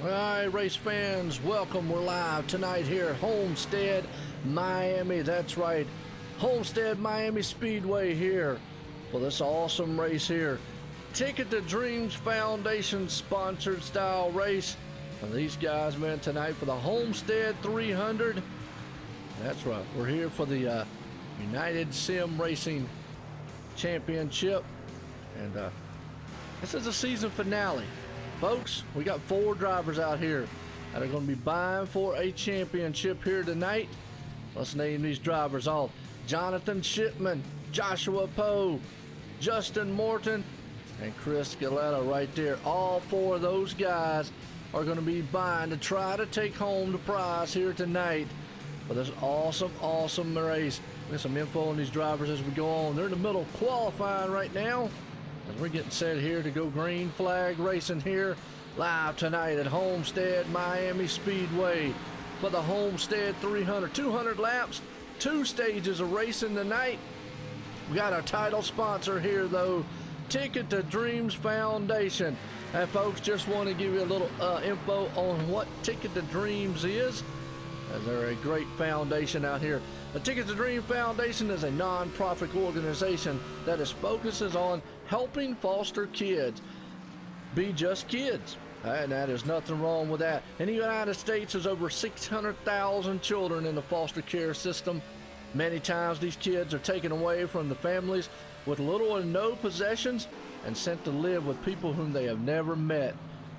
All right, race fans, welcome. We're live tonight here at Homestead, Miami. That's right, Homestead Miami Speedway here for this awesome race here. Ticket to Dreams Foundation sponsored style race. And these guys, man, tonight for the Homestead 300. That's right, we're here for the United Sim Racing Championship. And this is a season finale. Folks, we got 4 drivers out here that are going to be vying for a championship here tonight. Let's name these drivers off. Jonathan Shipman, Joshua Poe, Justin Morton, and Chris Galetta right there. All 4 of those guys are going to be vying to try to take home the prize here tonight for this awesome race. We got some info on these drivers as we go on. They're in the middle of qualifying right now, as we're getting set here to go green flag racing here live tonight at Homestead Miami Speedway for the Homestead 300. 200 laps, 2 stages of racing tonight. We got our title sponsor here though, Ticket to Dreams Foundation. And folks, just want to give you a little info on what Ticket to Dreams is, as they're a great foundation out here. The Ticket to Dream Foundation is a non-profit organization that focuses on helping foster kids be just kids. And that is nothing wrong with that. In the United States, there's over 600,000 children in the foster care system. Many times these kids are taken away from the families with little or no possessions and sent to live with people whom they have never met.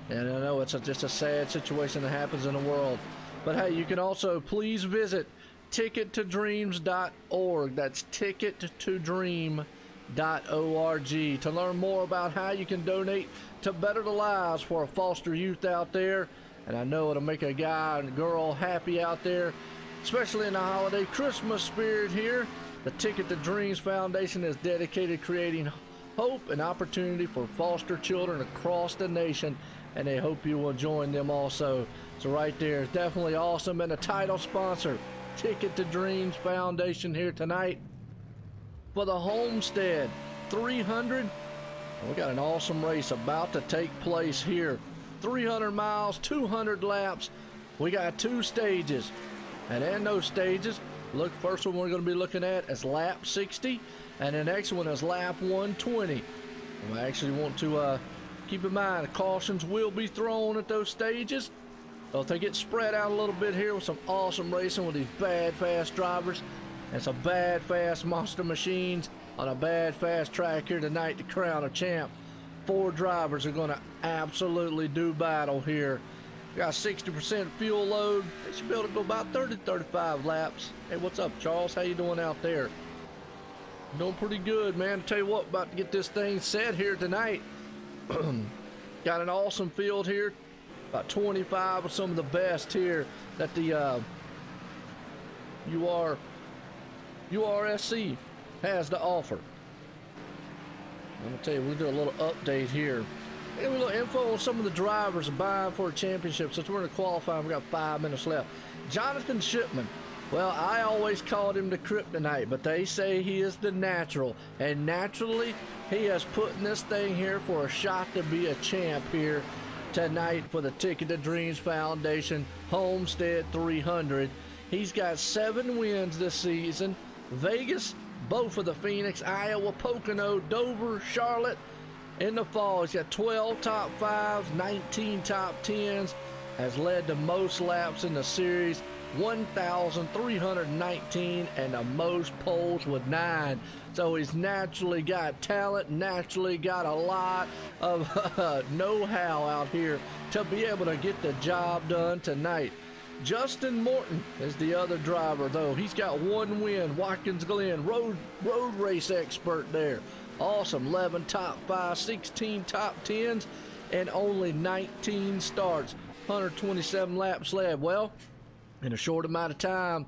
And I know it's just a sad situation that happens in the world. But hey, you can also please visit tickettodreams.org. That's tickettodream.org to learn more about how you can donate to better the lives for a foster youth out there. And I know it'll make a guy and girl happy out there, especially in the holiday Christmas spirit here. The Ticket to Dreams Foundation is dedicated to creating hope and opportunity for foster children across the nation, and they hope you will join them also. So right there, definitely awesome. And a title sponsor, Ticket to Dreams Foundation here tonight for the Homestead 300. We got an awesome race about to take place here. 300 miles, 200 laps. We got 2 stages. And in those stages, look, first one we're going to be looking at is lap 60, and the next one is lap 120. I actually want to keep in mind the cautions will be thrown at those stages. So if they get spread out a little bit here with some awesome racing with these bad fast drivers and some bad fast monster machines on a bad fast track here tonight to crown a champ. 4 drivers are going to absolutely do battle here. Got 60% fuel load. They should be able to go about 30-35 laps. Hey, what's up, Charles? How you doing out there? Doing pretty good, man. I'll tell you what, about to get this thing set here tonight. Got an awesome field here. About 25 of some of the best here that the USRC has to offer. I'm going to tell you, we'll do a little update here. A little info on some of the drivers vying for a championship. Since we're in the qualifying, we got 5 minutes left. Jonathan Shipman. Well, I always called him the kryptonite, but they say he is the natural. And naturally, he has put in this thing here for a shot to be a champ here tonight for the Ticket to Dreams Foundation Homestead 300. He's got 7 wins this season. Vegas, both of the Phoenix, Iowa, Pocono, Dover, Charlotte. In the fall, he's got 12 top 5s, 19 top 10s, has led to most laps in the series, 1,319, and the most poles with 9. So he's naturally got talent, naturally got a lot of know-how out here to be able to get the job done tonight. Justin Morton is the other driver, though. He's got 1 win, Watkins Glen, road race expert there. Awesome, 11 top 5, 16 top 10s, and only 19 starts, 127 laps led. Well, in a short amount of time,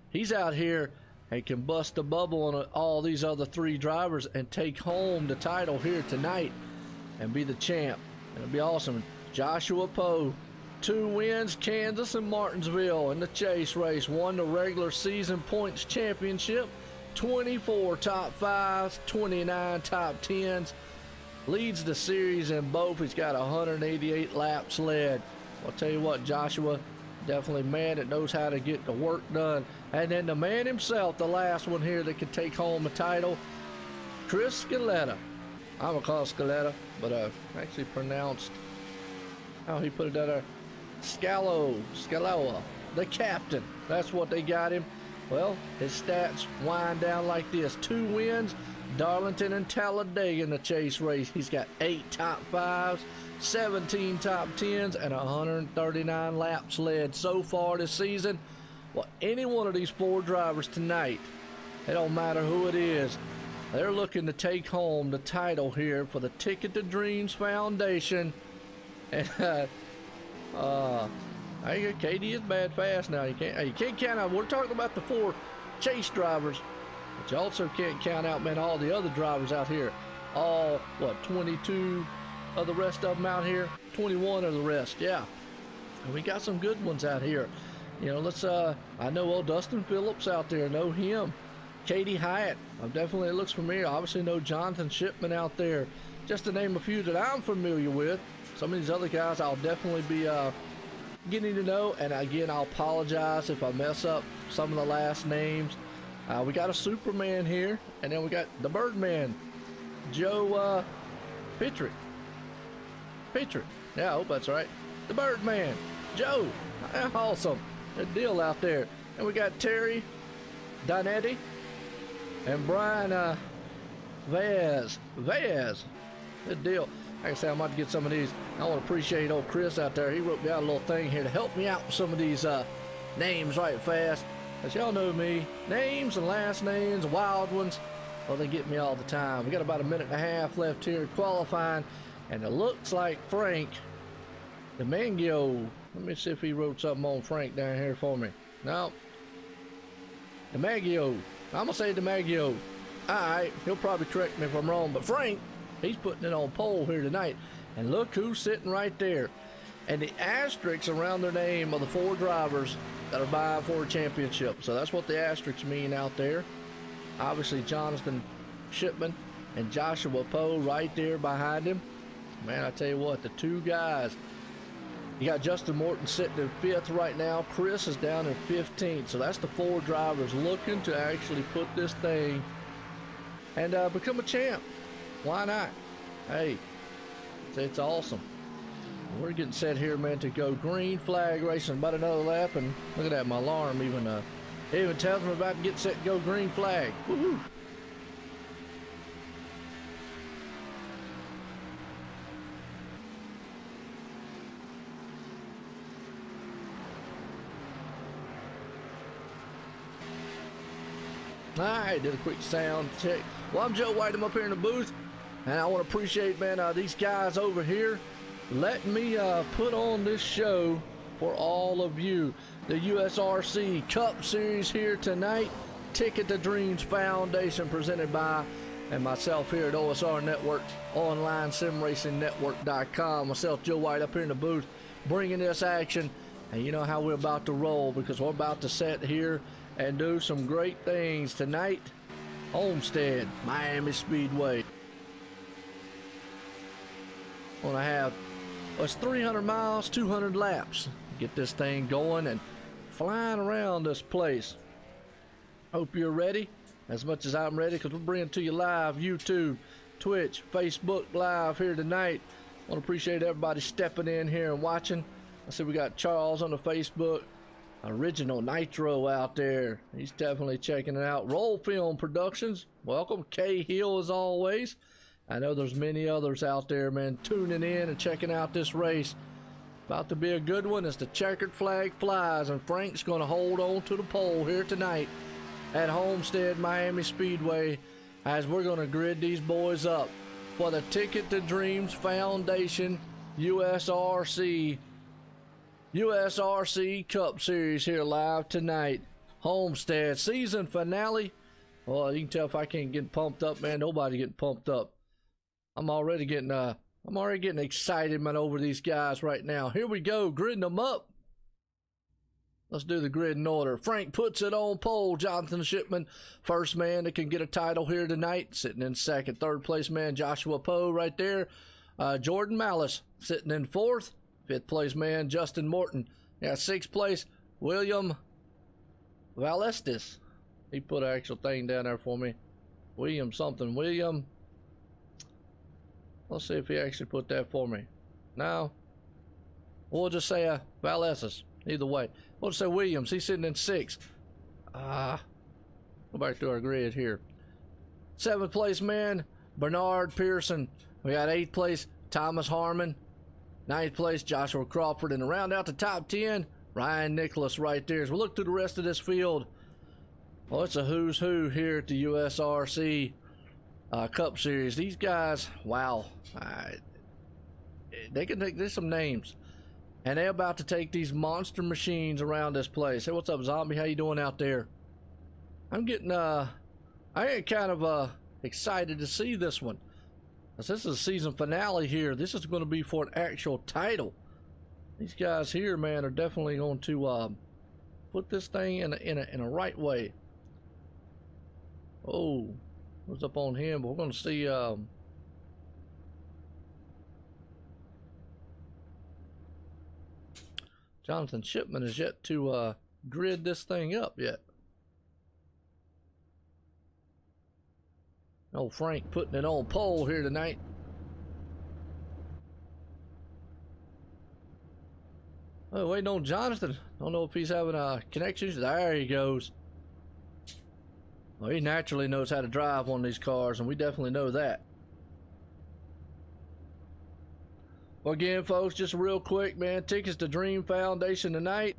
he's out here and can bust the bubble on all these other 3 drivers and take home the title here tonight and be the champ. It'll be awesome. Joshua Poe, 2 wins, Kansas and Martinsville in the chase race, won the regular season points championship. 24 top 5s, 29 top 10s, leads the series in both. He's got 188 laps led. I'll tell you what, Joshua, definitely man that knows how to get the work done. And then the man himself, the last one here that could take home a title, Chris Scaletta. I'm gonna call it Scaletta, but actually pronounced how he put it down there, Scaloa, the captain. That's what they got him. Well, his stats wind down like this: 2 wins, Darlington and Talladega in the chase race. He's got 8 top 5s, 17 top 10s, and 139 laps led so far this season. Well, any one of these 4 drivers tonight, it don't matter who it is, they're looking to take home the title here for the Ticket to Dreams Foundation. And Katie is bad fast now. You can't count out. We're talking about the 4 chase drivers, but you also can't count out, man, all the other drivers out here. All, what, 22 of the rest of them out here? 21 of the rest, yeah. And we got some good ones out here. You know, let's, I know old Dustin Phillips out there, know him. Katie Hyatt, definitely looks familiar. Obviously know Jonathan Shipman out there. Just to name a few that I'm familiar with. Some of these other guys I'll definitely be getting to know. And again, I'll apologize if I mess up some of the last names. We got a Superman here, and then we got the Birdman, Joe Pitrick. Yeah, I hope that's right. The Birdman, Joe. Awesome. Good deal out there. And we got Terry Dinetti and Brian Vaz. Good deal. Like I say, I'm about to get some of these. I want to appreciate old Chris out there. He wrote me out a little thing here to help me out with some of these names right fast. As y'all know me, names and last names, wild ones, well, they get me all the time. We got about 1.5 minutes left here qualifying, and it looks like Frank DiMaggio. Let me see if he wrote something on Frank down here for me. No. DiMaggio. I'm going to say DiMaggio. Alright, he'll probably correct me if I'm wrong, but Frank, he's putting it on pole here tonight. And look who's sitting right there. And the asterisks around their name are the 4 drivers that are vying for a championship. So that's what the asterisks mean out there. Obviously, Jonathan Shipman and Joshua Poe right there behind him. Man, I tell you what, the 2 guys. You got Justin Morton sitting in 5th right now. Chris is down in 15th. So that's the 4 drivers looking to actually put this thing and become a champ. Why not? Hey, it's awesome. We're getting set here, man, to go green flag racing. About another lap, and look at that, my alarm even tells me about to get set to go green flag. Woohoo! Alright, did a quick sound check. Well, I'm Joe White. I'm up here in the booth, and I want to appreciate, man, these guys over here letting me put on this show for all of you. The USRC Cup Series here tonight. Ticket to Dreams Foundation presented by and myself here at OSR Network, online simracingnetwork.com. Myself, Joe White, up here in the booth, bringing this action. And you know how we're about to roll, because we're about to sit here and do some great things tonight. Homestead Miami Speedway. Want to have, well, it's 300 miles, 200 laps. Get this thing going and flying around this place. Hope you're ready as much as I'm ready, because we're bringing to you live YouTube, Twitch, Facebook Live here tonight. Want to appreciate everybody stepping in here and watching. I see we got Charles on the Facebook. Original Nitro out there. He's definitely checking it out. Roll Film Productions. Welcome. K Hill as always. I know there's many others out there, man, tuning in and checking out this race. About to be a good one as the checkered flag flies, and Frank's going to hold on to the pole here tonight at Homestead Miami Speedway as we're going to grid these boys up for the Ticket to Dreams Foundation USRC Cup Series here live tonight. Homestead Season Finale. Well, you can tell if I can't get pumped up, man, nobody getting pumped up. I'm already getting excited, man, over these guys right now. Here we go, gridding them up. Let's do the grid in order. Frank puts it on pole. Jonathan Shipman, first man that can get a title here tonight, sitting in 2nd. 3rd place man Joshua Poe right there. Jordan Malice sitting in 4th. 5th place man, Justin Morton. Yeah, 6th place, William Valestis. He put an actual thing down there for me. William something. William. Let's see if he actually put that for me. No. We'll just say Valestis. Either way. We'll just say Williams. He's sitting in 6th. Go back to our grid here. 7th place man, Bernard Pearson. We got 8th place, Thomas Harmon. 9th place, Joshua Crawford. And to round out the top 10, Ryan Nicholas right there. As we look through the rest of this field, well, it's a who's who here at the USRC Cup Series. These guys, wow. They can take, there's some names. And they're about to take these monster machines around this place. Hey, what's up, Zombie? How you doing out there? I'm getting, I am kind of excited to see this one. This is a season finale here. This is going to be for an actual title. These guys here, man, are definitely going to put this thing in a right way. Oh, what's up on him? But we're going to see. Jonathan Shipman is yet to grid this thing up yet. Oh, Frank putting it on pole here tonight. Oh, waiting on Jonathan. Don't know if he's having connections. There he goes. Well, he naturally knows how to drive one of these cars, and we definitely know that. Well, again, folks, just real quick, man, tickets to Dream Foundation tonight.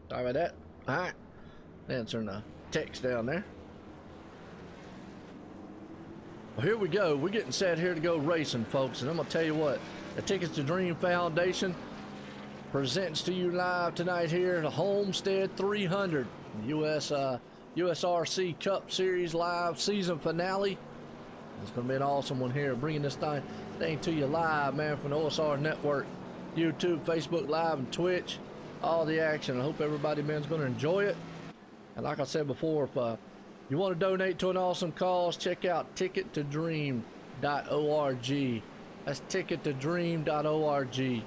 Sorry about that. All right. Answering the text down there. Well, here we go. We're getting set here to go racing, folks. And I'm going to tell you what. The tickets to Dream Foundation presents to you live tonight here the Homestead 300 USRC Cup Series live season finale. It's going to be an awesome one here. Bringing this thing to you live, man, from the OSR Network, YouTube, Facebook Live, and Twitch. All the action. I hope everybody, man, is going to enjoy it. And like I said before, if you want to donate to an awesome cause, check out tickettodream.org. That's tickettodream.org.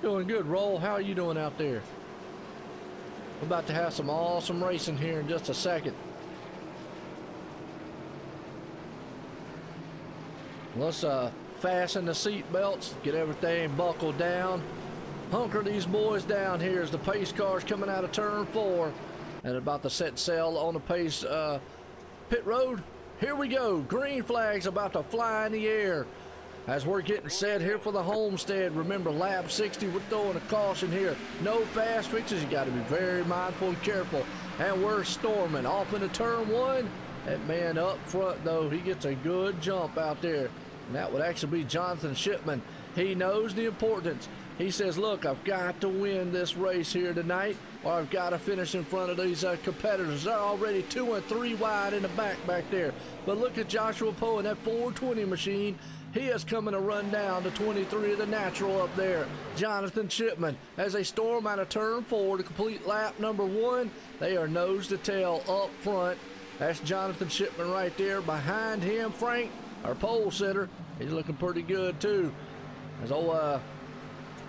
Doing good, Roll. How are you doing out there? We're about to have some awesome racing here in just a second. Let's fasten the seat belts, get everything buckled down. Hunker these boys down here as the pace car's coming out of turn 4 and about to set sail on the pace pit road. Here we go. Green flag's about to fly in the air as we're getting set here for the Homestead. Remember, lap 60, we're throwing a caution here. No fast fixes. You got to be very mindful and careful. And we're storming off into turn 1. That man up front, though, he gets a good jump out there. And that would actually be Jonathan Shipman. He knows the importance. He says, look, I've got to win this race here tonight, or I've got to finish in front of these competitors. They're already 2 and 3 wide in the back there. But look at Joshua Poe and that 420 machine. He is coming to run down to 23 of the natural up there. Jonathan Shipman, as they storm out of turn 4 to complete lap number 1, they are nose to tail up front. That's Jonathan Shipman right there. Behind him, Frank, our pole sitter. He's looking pretty good, too. There's old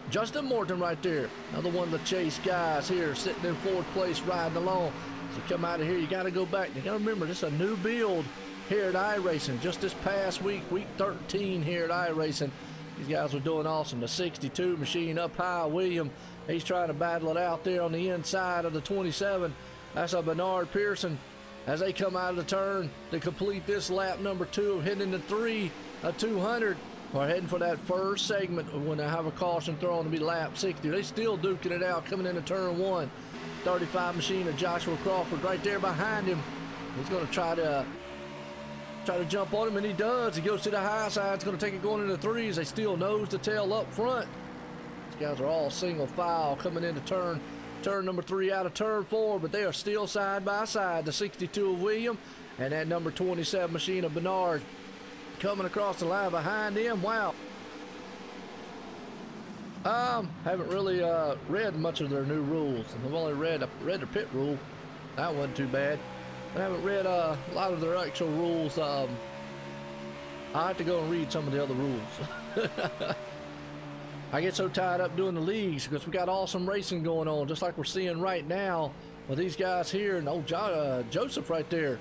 Justin Morton right there. Another one of the chase guys here sitting in 4th place riding along. So come out of here, you got to go back. You got to remember, this is a new build here at iRacing. Just this past week, week 13 here at iRacing. These guys were doing awesome. The 62 machine up high. William, he's trying to battle it out there on the inside of the 27. That's a Bernard Pearson as they come out of the turn to complete this lap number 2 of hitting the 200. We're heading for that first segment when they have a caution thrown to be lap 60. They still duking it out coming into turn 1. 35 machine of Joshua Crawford right there behind him. He's going to try to jump on him, and he does. He goes to the high side. It's going to take it going into 3s. They still nose to tail up front. These guys are all single file coming into turn number 3 out of turn 4, but they are still side by side. The 62 of William and that number 27 machine of Bernard coming across the line behind him. Wow. Haven't really read much of their new rules. I've only read their pit rule. That wasn't too bad. I haven't read a lot of their actual rules. I have to go and read some of the other rules. I get so tied up doing the leagues because we got awesome racing going on, just like we're seeing right now with these guys here. And old Joseph right there,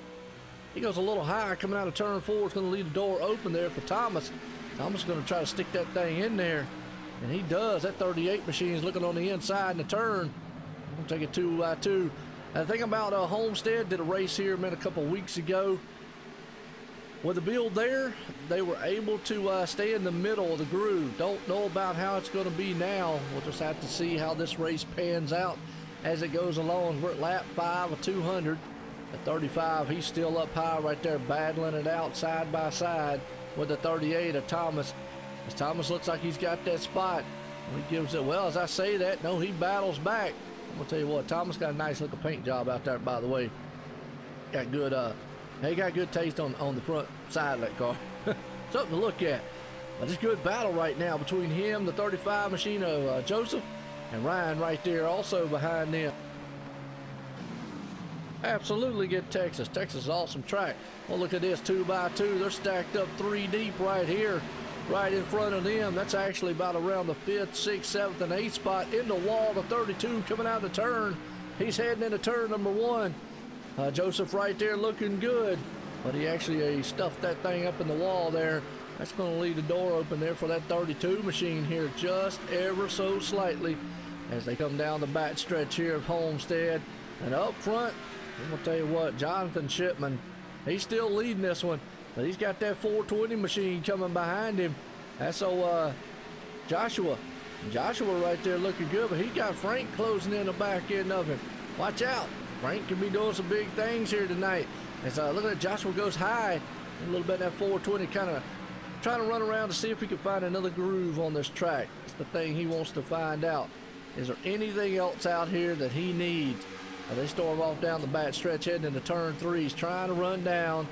he goes a little high coming out of turn 4. It's going to leave the door open there for Thomas. Thomas is going to try to stick that thing in there, and he does. That 38 machine is looking on the inside in the turn. I'm going to take it 2x2. The thing about Homestead did a race here a couple weeks ago. With the build there, they were able to stay in the middle of the groove. Don't know about how it's going to be now. We'll just have to see how this race pans out as it goes along. We're at lap 5 of 200. At 35, he's still up high right there, battling it out side by side with the 38 of Thomas. As Thomas looks like he's got that spot. He gives it, well, as I say that, no, he battles back. I'm gonna tell you what, Thomas got a nice looking paint job out there, by the way. Got good, he got good taste on the front side of that car. Something to look at. But it's a good battle right now between him, the 35 machine of Joseph, and Ryan right there also behind them. Absolutely get Texas. Texas is an awesome track. Well, look at this 2x2. They're stacked up 3 deep right here, right in front of them. That's actually about around the 5th, 6th, 7th, and 8th spot in the wall. The 32 coming out of the turn. He's heading into turn number 1. Joseph right there looking good, but he actually stuffed that thing up in the wall there. That's going to leave the door open there for that 32 machine here, just ever so slightly, as they come down the back stretch here of Homestead. And up front, I'm going to tell you what, Jonathan Shipman, he's still leading this one, but he's got that 420 machine coming behind him. That's Joshua. Joshua right there looking good, but he got Frank closing in the back end of him. Watch out. Frank can be doing some big things here tonight. As look at that, Joshua goes high a little bit in that 420, kind of trying to run around to see if he can find another groove on this track. That's the thing he wants to find out. Is there anything else out here that he needs? They storm off down the back stretch heading into turn 3. He's trying to run down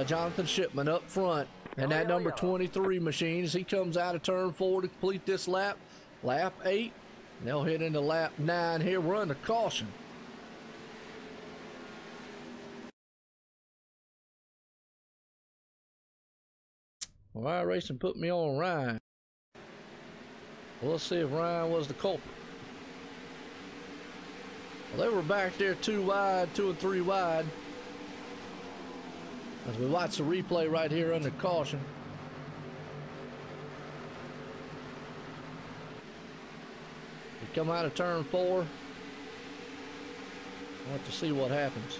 Jonathan Shipman up front. And that number 23 machine, as he comes out of turn 4 to complete this lap, lap 8. And they'll hit into lap 9 here. We're under caution. Well, iRacing put me on Ryan. Well, let's see if Ryan was the culprit. Well, they were back there 2 wide, 2 and 3 wide. As we watch the replay right here under caution. We come out of turn 4. We'll have to see what happens.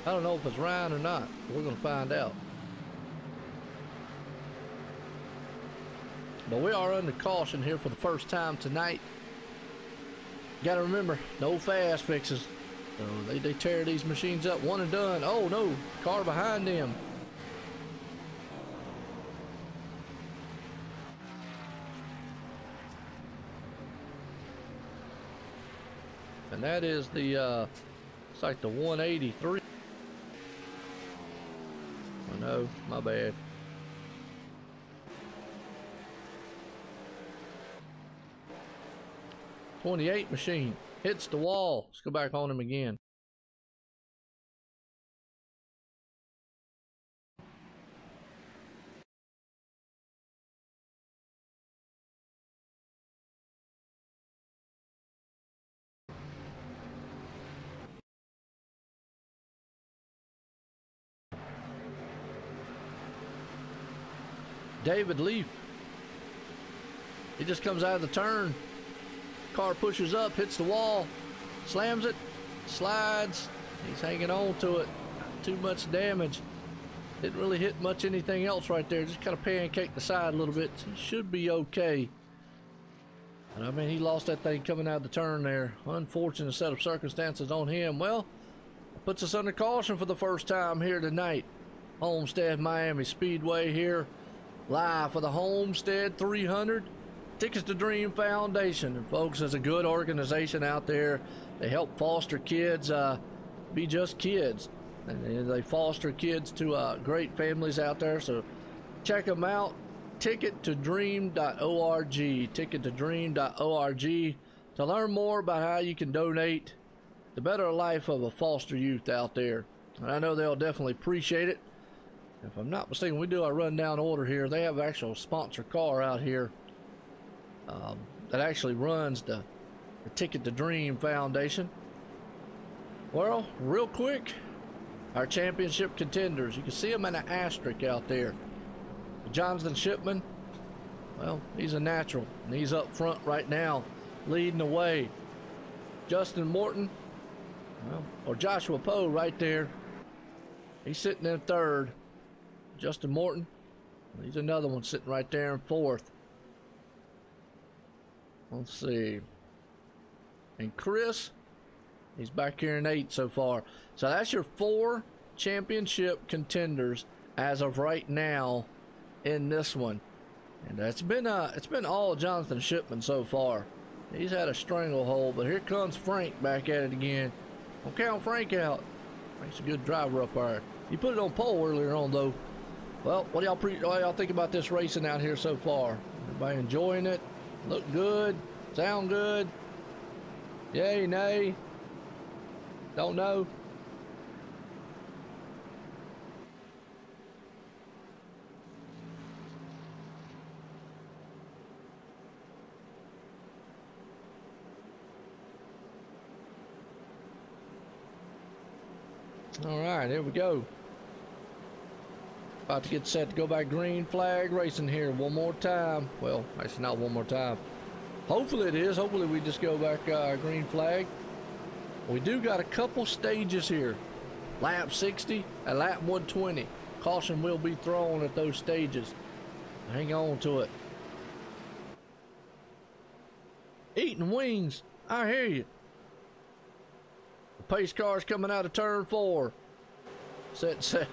I don't know if it's Ryan or not. We're going to find out. But we are under caution here for the first time tonight. Got to remember, no fast fixes. So they tear these machines up, one and done. Oh no, car behind them. And that is the, it's like the 183. Oh no, my bad. '28 machine hits the wall. Let's go back on him again. David Leaf. He just comes out of the turn. Car pushes up, hits the wall, slams it, slides. He's hanging on to it. Not too much damage. Didn't really hit much anything else right there. Just kind of pancaked the side a little bit. He should be okay. And I mean, he lost that thing coming out of the turn there. Unfortunate set of circumstances on him. Well, puts us under caution for the first time here tonight. Homestead Miami Speedway here. live for the Homestead 300 Tickets to Dream Foundation. And folks, there's a good organization out there. They help foster kids be just kids. And they foster kids to great families out there. So check them out. Tickettodream.org. Tickettodream.org to learn more about how you can donate to better a life of a foster youth out there. And I know they'll definitely appreciate it. If I'm not mistaken, we do our rundown order here. They have an actual sponsor car out here that actually runs the Ticket to Dream Foundation. Well, real quick, our championship contenders. You can see them in an asterisk out there. Jonathan Shipman, well, he's a natural, and he's up front right now, leading the way. Justin Morton, well, or Joshua Poe right there. He's sitting in third. Justin Morton, he's another one sitting right there in fourth. Let's see. And Chris, he's back here in eighth so far. So that's your 4 championship contenders as of right now in this one. And it's been all Jonathan Shipman so far. He's had a stranglehold, but here comes Frank back at it again. Don't count Frank out. Frank's a good driver up there. He put it on pole earlier on though. Well, what do y'all think about this racing out here so far? Everybody enjoying it? Look good? Sound good? Yay, nay? Don't know? All right, here we go. About to get set to go by green flag racing here one more time. Well, actually not one more time. Hopefully it is. Hopefully we just go back green flag. We do got a couple stages here. Lap 60 and lap 120. Caution will be thrown at those stages. Hang on to it. Eating wings. I hear you. The pace car's coming out of turn 4. Set.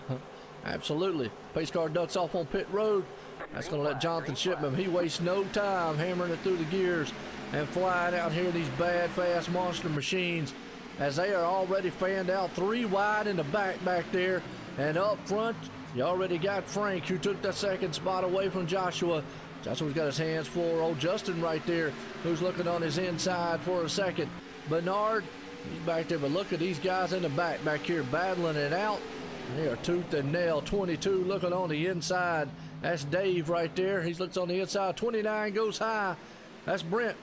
Absolutely. Pace car ducks off on pit road. That's going to let Jonathan Shipman, he wastes no time hammering it through the gears and flying out here these bad, fast monster machines as they are already fanned out 3 wide in the back there. And up front, you already got Frank, who took that second spot away from Joshua. Joshua's got his hands full. Old Justin right there, who's looking on his inside for a second. Bernard, he's back there, but look at these guys in the back here battling it out. They are tooth and nail. 22 looking on the inside. That's Dave right there. He looks on the inside. 29 goes high. That's Brent.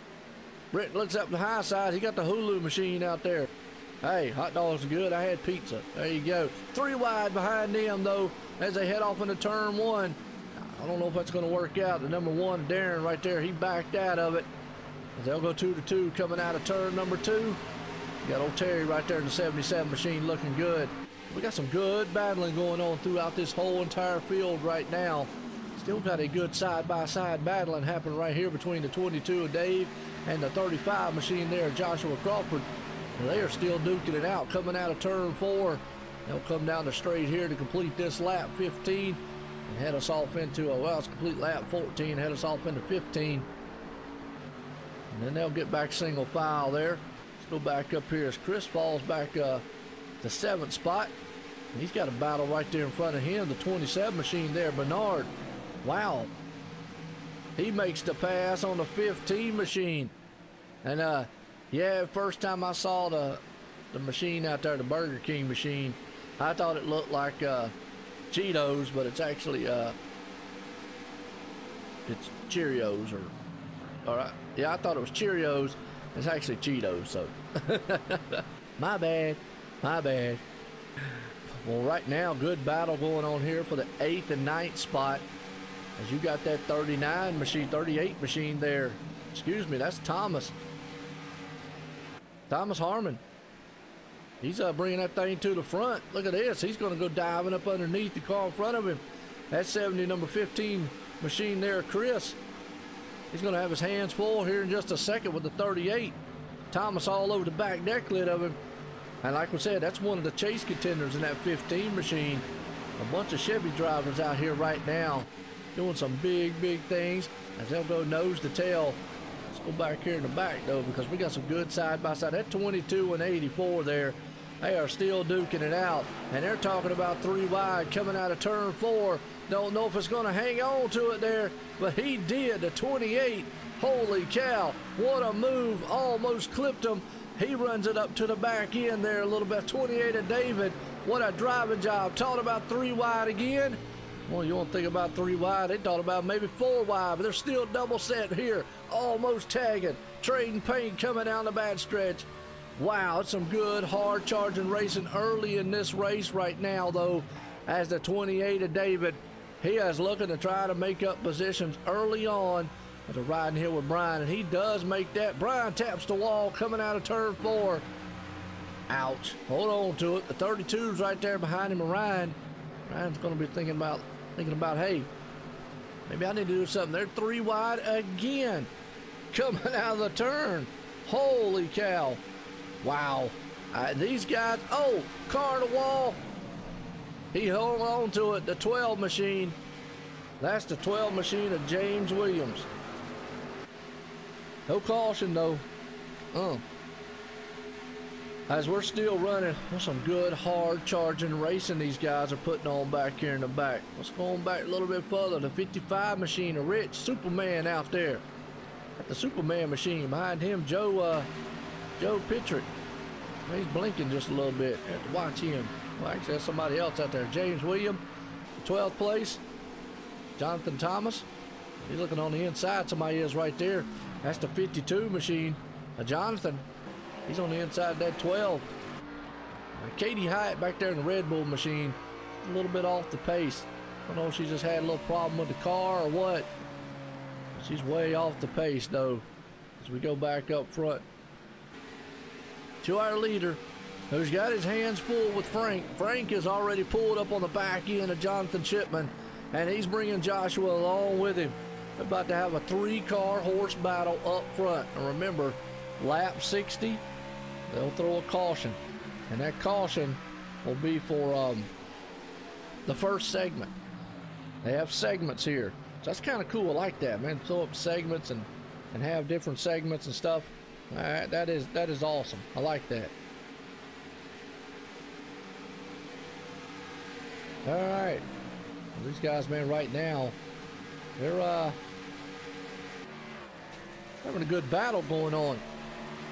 Brent looks up the high side. He got the Hulu machine out there. Hey, hot dogs are good. I had pizza. There you go. 3 wide behind them, though, as they head off into turn 1. I don't know if that's going to work out. The number 1, Darren, right there, he backed out of it. As they'll go 2 to 2 coming out of turn number 2. You got old Terry right there in the 77 machine looking good. We got some good battling going on throughout this whole entire field right now. Still got a good side-by-side battling happening right here between the 22 of Dave and the 35 machine there, Joshua Crawford. And they are still duking it out coming out of turn 4. They'll come down the straight here to complete this lap 15 and head us off into it's complete lap 14, head us off into 15. And then they'll get back single file there. Let's go back up here as Chris falls back to 7th spot. He's got a battle right there in front of him, the 27 machine there, Bernard. Wow. He makes the pass on the 15 machine. And yeah, first time I saw the machine out there, the Burger King machine, I thought it looked like Cheetos, but it's actually it's Cheerios or yeah, I thought it was Cheerios. It's actually Cheetos, so my bad. Well, right now, good battle going on here for the 8th and 9th spot. As you got that 39 machine, 38 machine there. Excuse me, that's Thomas Harmon. He's bringing that thing to the front. Look at this. He's going to go diving up underneath the car in front of him. That 70 number 15 machine there, Chris. He's going to have his hands full here in just a second with the 38. Thomas all over the back deck lid of him. And like we said, that's one of the chase contenders in that 15 machine. A bunch of Chevy drivers out here right now. doing some big things as they'll go nose to tail. Let's go back here in the back though, because we got some good side by side. That 22 and 84 there, they are still duking it out, and they're talking about 3 wide coming out of turn 4. Don't know if it's going to hang on to it there, but he did. The 28, holy cow, what a move, almost clipped him. He runs it up to the back end there a little bit. 28 of David, what a driving job. Talking about 3 wide again. Well, you won't think about 3 wide. They thought about maybe 4 wide, but they're still double set here. Almost tagging. Trading paint coming down the bad stretch. Wow, it's some good hard charging racing early in this race right now though, as the 28 of David, he is looking to try to make up positions early on as they're riding here with Brian, and he does make that. Brian taps the wall coming out of turn 4. Ouch. Hold on to it. The 32's right there behind him, and Ryan's going to be thinking about, hey, maybe I need to do something. They're 3 wide again coming out of the turn. Holy cow. Wow. These guys, oh, car to wall. He hung on to it. The 12 machine. That's the 12 machine of James Williams. No caution though. As we're still running, there's some good hard charging racing these guys are putting on back here in the back. Let's go on back a little bit further. The 55 machine, a Rich Superman out there. At the Superman machine behind him, Joe Pitrick. He's blinking just a little bit. Have to watch him. Well, actually, there's somebody else out there. James Williams, 12th place. Jonathan Thomas. He's looking on the inside. Somebody is right there. That's the 52 machine. Jonathan. He's on the inside of that 12. Katie Hyatt back there in the Red Bull machine. A little bit off the pace. I don't know if she just had a little problem with the car or what. She's way off the pace though. As we go back up front to our leader, who's got his hands full with Frank. Frank is already pulled up on the back end of Jonathan Shipman, and he's bringing Joshua along with him. They're about to have a 3-car horse battle up front. And remember, lap 60, they'll throw a caution, and that caution will be for the first segment. They have segments here, so that's kind of cool. I like that, man. Throw up segments and have different segments and stuff. That is awesome. I like that. All right, well, these guys, man, right now they're having a good battle going on.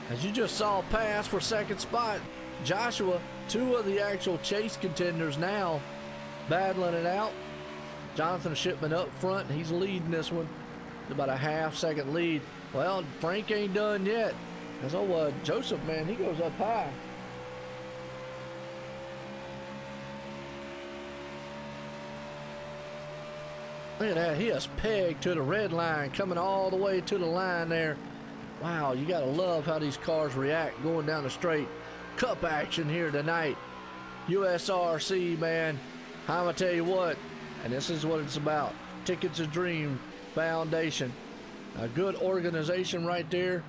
As you just saw pass for second spot, Joshua, 2 of the actual chase contenders now battling it out. Jonathan Shipman up front, he's leading this one. About a half-second lead. Well, Frank ain't done yet. As Joseph, man, he goes up high. Look at that, he is pegged to the red line, coming all the way to the line there. Wow, you gotta love how these cars react going down the straight. Cup action here tonight. USRC, man, I'm gonna tell you what, and this is what it's about. Tickets a Dream Foundation. A good organization right there,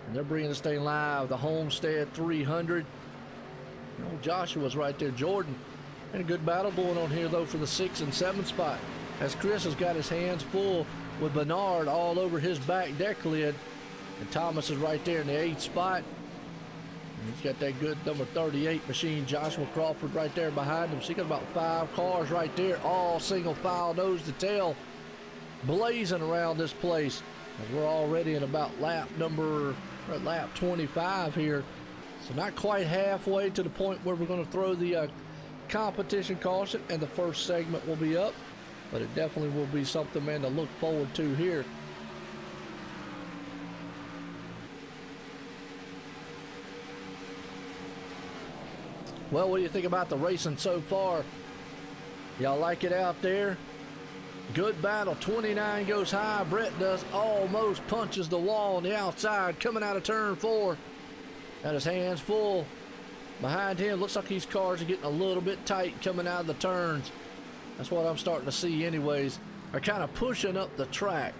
and they're bringing this thing live. The Homestead 300. You know, Joshua's right there. Jordan, and a good battle going on here though for the 6th and 7th spot, as Chris has got his hands full with Bernard all over his back deck lid, and Thomas is right there in the 8th spot. And he's got that good number 38 machine, Joshua Crawford, right there behind him. So you got about 5 cars right there, all single file nose to tail, blazing around this place. As we're already in about lap 25 here. So not quite halfway to the point where we're going to throw the competition caution and the first segment will be up. But it definitely will be something, man, to look forward to here. Well, what do you think about the racing so far? Y'all like it out there? Good battle. 29 goes high. Brett does almost punches the wall on the outside coming out of turn 4. Got his hands full. Behind him, looks like these cars are getting a little bit tight coming out of the turns. That's what I'm starting to see anyways. They're kind of pushing up the track.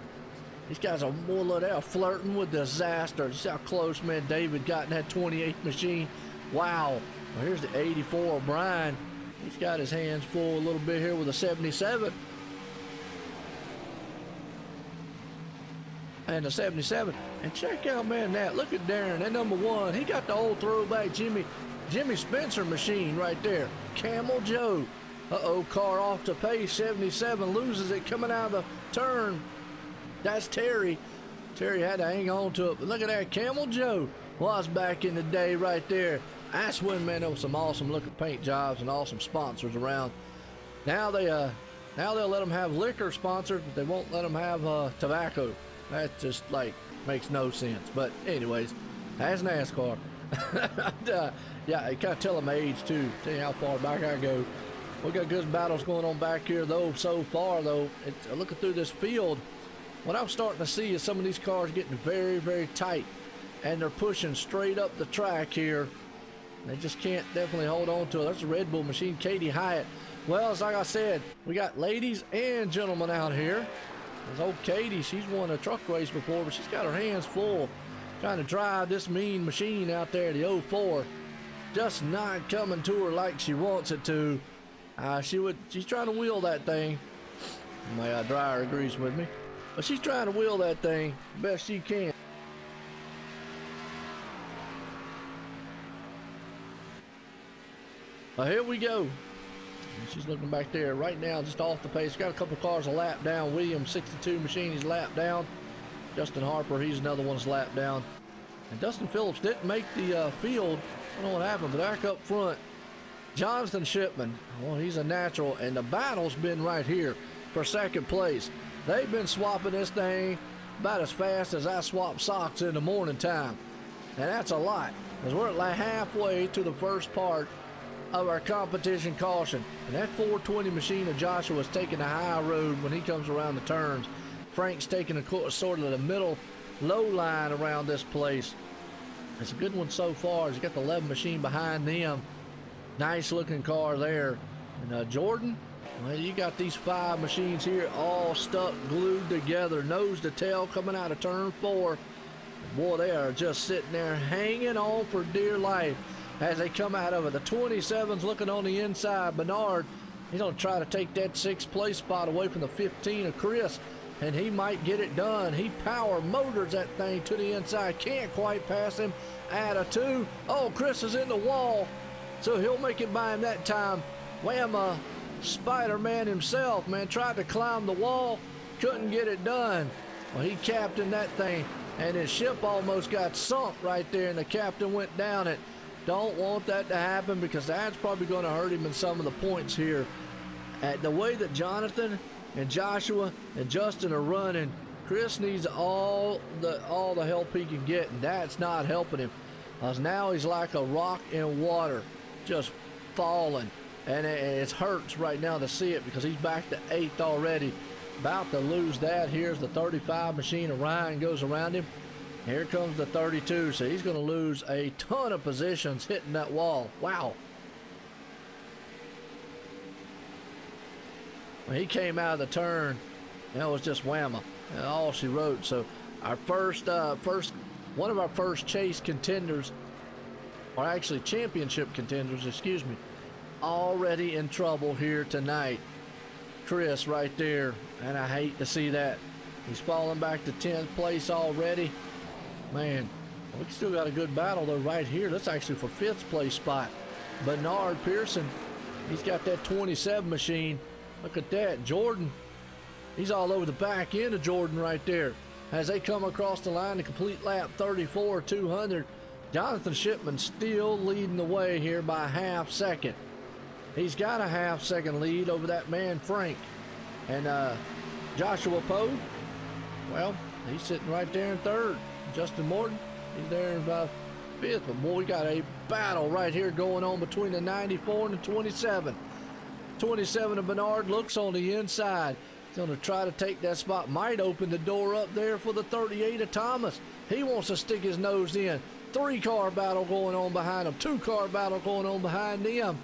These guys are more like they're flirting with disaster. Just how close, man, David got in that 28 machine. Wow. Well, here's the 84 of Brian. He's got his hands full a little bit here with a 77. and the 77. And check out, man, look at Darren, that number 1. He got the old throwback Jimmy Spencer machine right there. Camel Joe. Uh-oh, car off to pace. 77 loses it coming out of the turn. That's Terry. Terry had to hang on to it. But look at that, Camel Joe was back in the day right there. That's when, man, there was some awesome looking paint jobs and awesome sponsors around. Now they'll let them have liquor sponsored, but they won't let them have tobacco. That just like makes no sense. But anyways, that's NASCAR. Yeah, it kind of tell them age too. Tell you how far back I go. We got good battles going on back here though. So far though, looking through this field, what I'm starting to see is some of these cars getting very, very tight, and they're pushing straight up the track here. They just can't definitely hold on to it. That's a Red Bull machine, Katie Hyatt. Well, it's like I said, we got ladies and gentlemen out here. There's old Katie, she's won a truck race before, but she's got her hands full trying to drive this mean machine out there, the 04. Just not coming to her like she wants it to. She's trying to wheel that thing. My dryer agrees with me. But she's trying to wheel that thing best she can. Well, here we go. She's looking back there right now, just off the pace. Got a couple of cars a lap down. Williams 62 machine, he's lap down. Justin Harper, he's another one's lap down. And Dustin Phillips didn't make the field. I don't know what happened, but back up front, Jonathan Shipman. Well, he's a natural, and the battle's been right here for second place. They've been swapping this thing about as fast as I swap socks in the morning time. And that's a lot, because we're like halfway to the first part of our competition caution. And that 420 machine of Joshua's taking the high road when he comes around the turns. Frank's taking a sort of the middle low line around this place. It's a good one so far. He's got the 11 machine behind them. Nice looking car there. And Jordan, well, you got these 5 machines here all stuck, glued together, nose to tail coming out of turn 4. Boy, they are just sitting there hanging on for dear life as they come out of it. The 27's looking on the inside. Bernard, he's going to try to take that 6th place spot away from the 15 of Chris, and he might get it done. He power motors that thing to the inside. Can't quite pass him at a 2. Oh, Chris is in the wall, so he'll make it by him that time. Wham, Spider-Man himself, man, tried to climb the wall, couldn't get it done. Well, he captained that thing, and his ship almost got sunk right there, and the captain went down it. Don't want that to happen, because that's probably going to hurt him in some of the points here. At the way that Jonathan and Joshua and Justin are running, Chris needs all the help he can get, and that's not helping him. Because now he's like a rock in water, just falling. And it hurts right now to see it, because he's back to 8th already. About to lose that. Here's the 35 machine of Ryan goes around him. Here comes the 32, so he's going to lose a ton of positions hitting that wall. Wow. When he came out of the turn, that was just whamma. All she wrote. So our one of our first chase contenders, or actually championship contenders, excuse me, already in trouble here tonight. Chris right there, and I hate to see that. He's falling back to 10th place already. Man, we still got a good battle though right here. That's actually for 5th place spot. Bernard Pearson, he's got that 27 machine. Look at that. Jordan, he's all over the back end of Jordan right there. As they come across the line to complete lap 34, 200. Jonathan Shipman still leading the way here by a half second. He's got a half second lead over that man Frank. And Joshua Poe, well, he's sitting right there in 3rd. Justin Morton, he's there in 5th. But boy, we got a battle right here going on between the 94 and the 27. 27 of Bernard looks on the inside. He's going to try to take that spot. Might open the door up there for the 38 of Thomas. He wants to stick his nose in. 3-car battle going on behind him. 2-car battle going on behind them.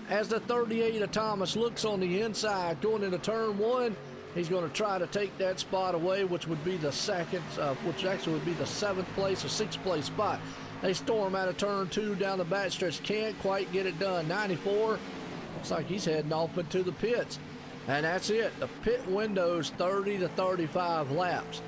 As the 38 of Thomas looks on the inside, going into turn 1, he's going to try to take that spot away, which would be the second, which actually would be the 7th place or 6th place spot. They storm out of turn 2 down the back stretch. Can't quite get it done. 94, looks like he's heading off into the pits. And that's it. The pit window's 30 to 35 laps.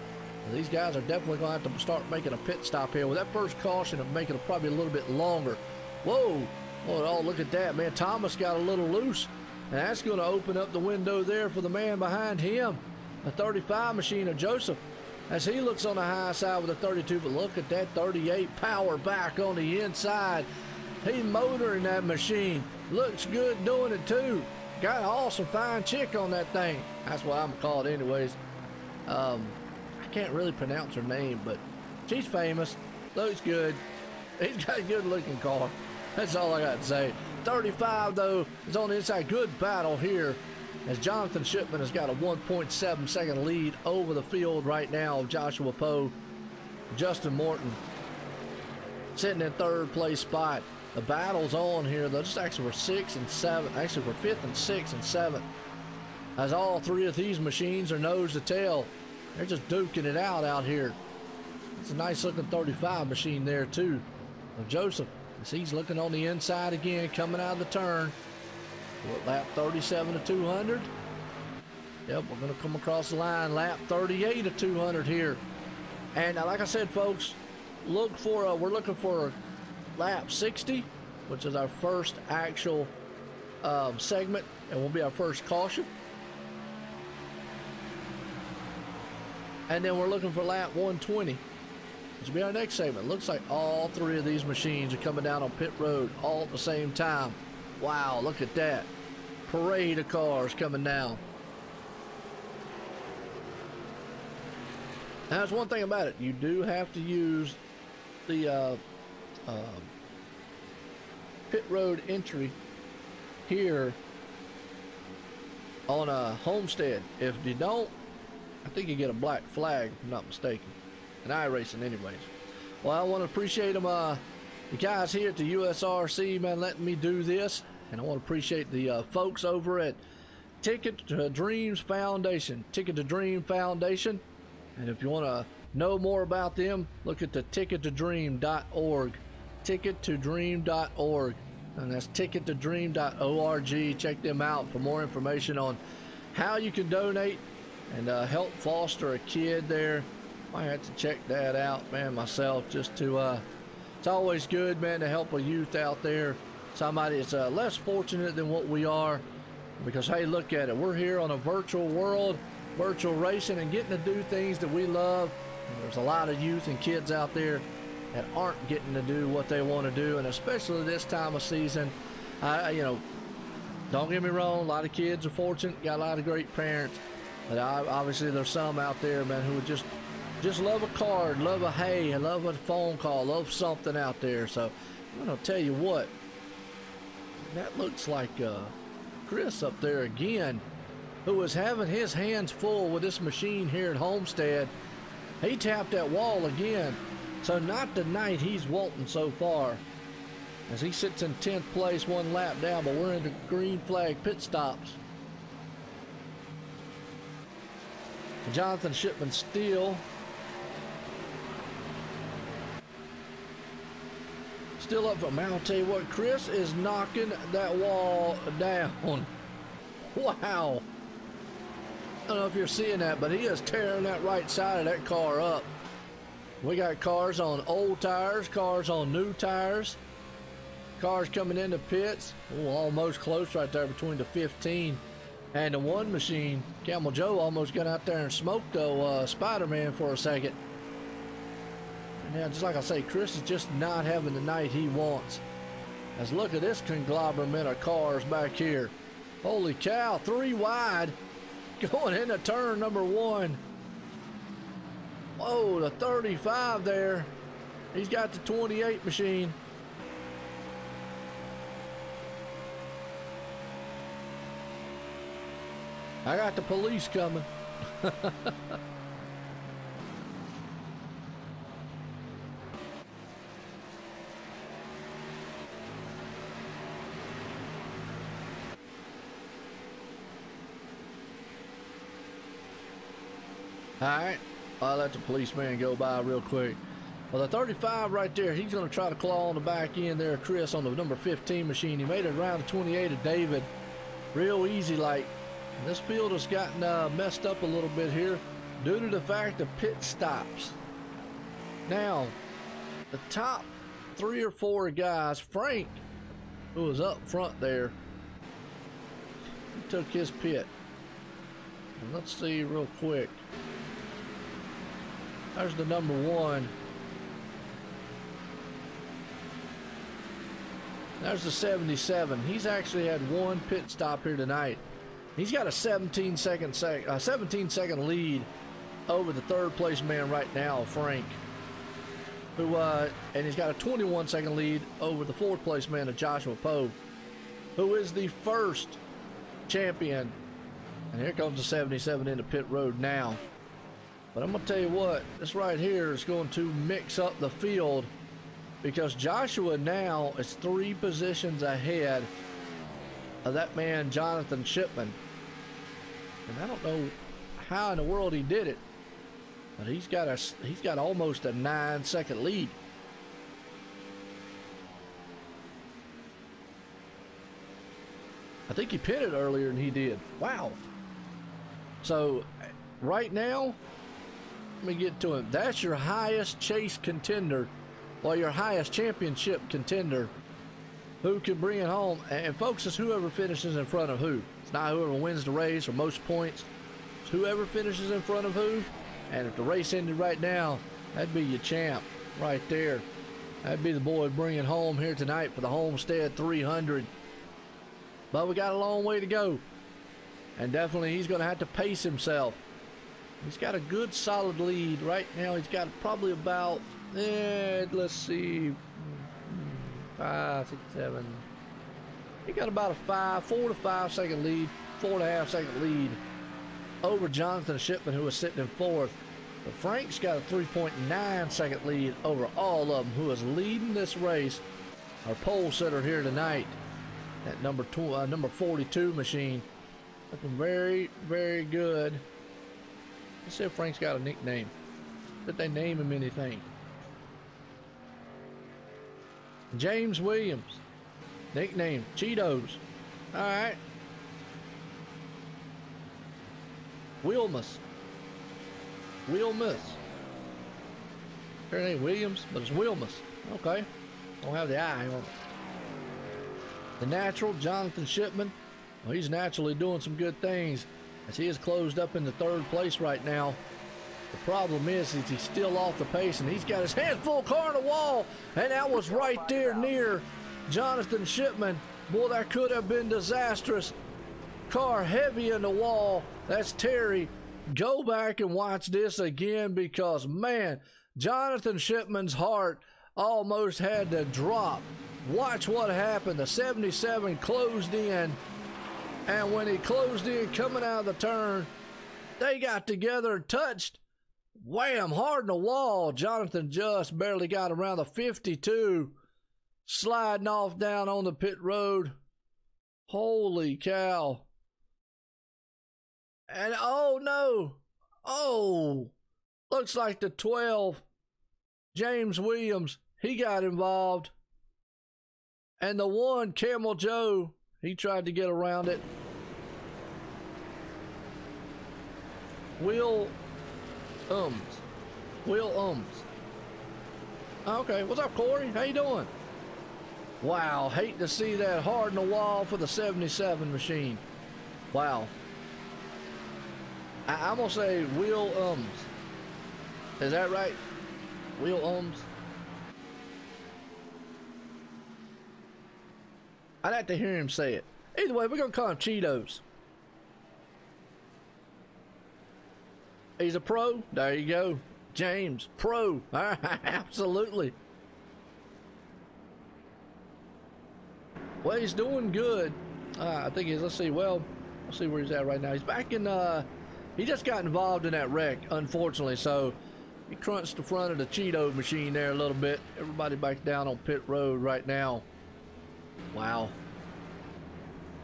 These guys are definitely going to have to start making a pit stop here with that first caution of making it probably a little bit longer. Whoa! Oh, look at that, man. Thomas got a little loose, and that's going to open up the window there for the man behind him, the 35 machine of Joseph, as he looks on the high side with a 32. But look at that 38 power back on the inside. He motoring that machine. Looks good doing it too. Got an awesome fine chick on that thing. That's what I'm gonna call it anyways. I can't really pronounce her name, but she's famous. Looks good. He's got a good looking car. That's all I got to say. 35 though is on the inside. Good battle here as Jonathan Shipman has got a 1.7 second lead over the field right now of Joshua Poe. Justin Morton sitting in third place spot. The battle's on here though. Just actually for 6 and 7. Actually for 5th and 6th and 7th. As all three of these machines are nose to tail. They're just duking it out here. It's a nice looking 35 machine there too of Joseph. As he's looking on the inside again, coming out of the turn. We're at lap 37 to 200. Yep, we're going to come across the line. Lap 38 to 200 here. And like I said, folks, we're looking for lap 60, which is our first actual segment, and will be our first caution. And then we're looking for lap 120. This will be our next segment. Looks like all three of these machines are coming down on pit road all at the same time. Wow, look at that. Parade of cars coming down. Now, there's one thing about it. You do have to use the pit road entry here on a Homestead. If you don't, I think you get a black flag, if I'm not mistaken. And iRacing anyways. Well, I want to appreciate them, the guys here at the USRC, man, letting me do this. And I want to appreciate the folks over at Ticket to Dreams Foundation. Ticket to Dream Foundation. And if you want to know more about them, look at the tickettodream.org. Tickettodream.org. And that's tickettodream.org. Check them out for more information on how you can donate and help foster a kid there. I had to check that out, man, myself, just to, it's always good, man, to help a youth out there. Somebody that's less fortunate than what we are. Because, hey, look at it. We're here on a virtual world, virtual racing, and getting to do things that we love. And there's a lot of youth and kids out there that aren't getting to do what they want to do. And especially this time of season, you know, don't get me wrong, a lot of kids are fortunate, got a lot of great parents. But obviously there's some out there, man, who would just love a card, love a hey, love a phone call, love something out there. So I'm going to tell you what, that looks like Chris up there again, who was having his hands full with this machine here at Homestead. He tapped that wall again. So not the night he's wanting so far, as he sits in 10th place, one lap down, but we're into green flag pit stops. Jonathan Shipman still up from, man, I'll tell you what, Chris is knocking that wall down. Wow. I don't know if you're seeing that, but he is tearing that right side of that car up. We got cars on old tires, cars on new tires, cars coming into pits. Ooh, almost close right there between the 15 and the 1 machine. Camel Joe almost got out there and smoked Spider-Man for a second. Yeah, just like I say, Chris is just not having the night he wants. As look at this conglomerate of cars back here. Holy cow, 3 wide going into turn number 1. Whoa, the 35 there. He's got the 28 machine. I got the police coming. Alright, I'll let the policeman go by real quick. Well, the 35 right there, he's going to try to claw on the back end there, Chris, on the number 15 machine. He made it around the 28 of David. Real easy like. And this field has gotten messed up a little bit here. due to the fact of pit stops. Now, the top 3 or 4 guys, Frank, who was up front there, he took his pit. And let's see real quick. There's the number 1. There's the 77. He's actually had 1 pit stop here tonight. He's got a 17 second lead over the 3rd place man right now, Frank. Who and he's got a 21 second lead over the 4th place man of Joshua Poe, who is the 1st champion. And here comes the 77 into pit road now. But I'm gonna tell you what, this right here is going to mix up the field, because Joshua now is 3 positions ahead of that man Jonathan Shipman. And I don't know how in the world he did it, but he's got almost a 9-second lead. I think he pitted earlier than he did. Wow. So right now, let me get to him. That's your highest chase contender, or your highest championship contender, who can bring it home. And folks, it's whoever finishes in front of who. It's not whoever wins the race or most points. It's whoever finishes in front of who. And if the race ended right now, that'd be your champ right there. That'd be the boy bringing home here tonight for the Homestead 300. But we got a long way to go. And definitely he's going to have to pace himself. He's got a good solid lead right now. He's got probably about, let's see, 5, 6, 7. He got about a 4 to 5 second lead, 4.5 second lead over Jonathan Shipman, who was sitting in 4th. But Frank's got a 3.9 second lead over all of them, who is leading this race. Our pole sitter here tonight, that number 42 machine, looking very, very good. Let's see if Frank's got a nickname. Did they name him anything? James Williams. Nickname, Cheetos. Alright. Wilmus. Her name Williams, but it's Wilmus. Okay. Don't have the I on it. The natural, Jonathan Shipman. Well, he's naturally doing some good things, as he is closed up in the 3rd place right now. The problem is he's still off the pace, and he's got his hands full, car on the wall, and that was right there near Jonathan Shipman. Boy, that could have been disastrous. Car heavy in the wall. That's Terry. Go back and watch this again, because man, Jonathan Shipman's heart almost had to drop. Watch what happened. The 77 closed in, and when he closed in coming out of the turn, they got together and touched. Wham, hard in the wall. Jonathan just barely got around the 52, sliding off down on the pit road. Holy cow. And oh no, looks like the 12, James Williams, he got involved. And the 1, Camel Joe, he tried to get around it. Will Ums. Okay, what's up, Corey? How you doing? Wow, hate to see that hard in the wall for the 77 machine. Wow. I'm gonna say Will Ums. Is that right? Will Ums. I'd have to hear him say it. Either way, we're gonna call him Cheetos. He's a pro. There you go. James, pro. Absolutely. Well, he's doing good. I think he's, let's see where he's at right now. He's back in, he just got involved in that wreck, unfortunately, so he crunched the front of the Cheeto machine there a little bit. Everybody back down on pit road right now. Wow.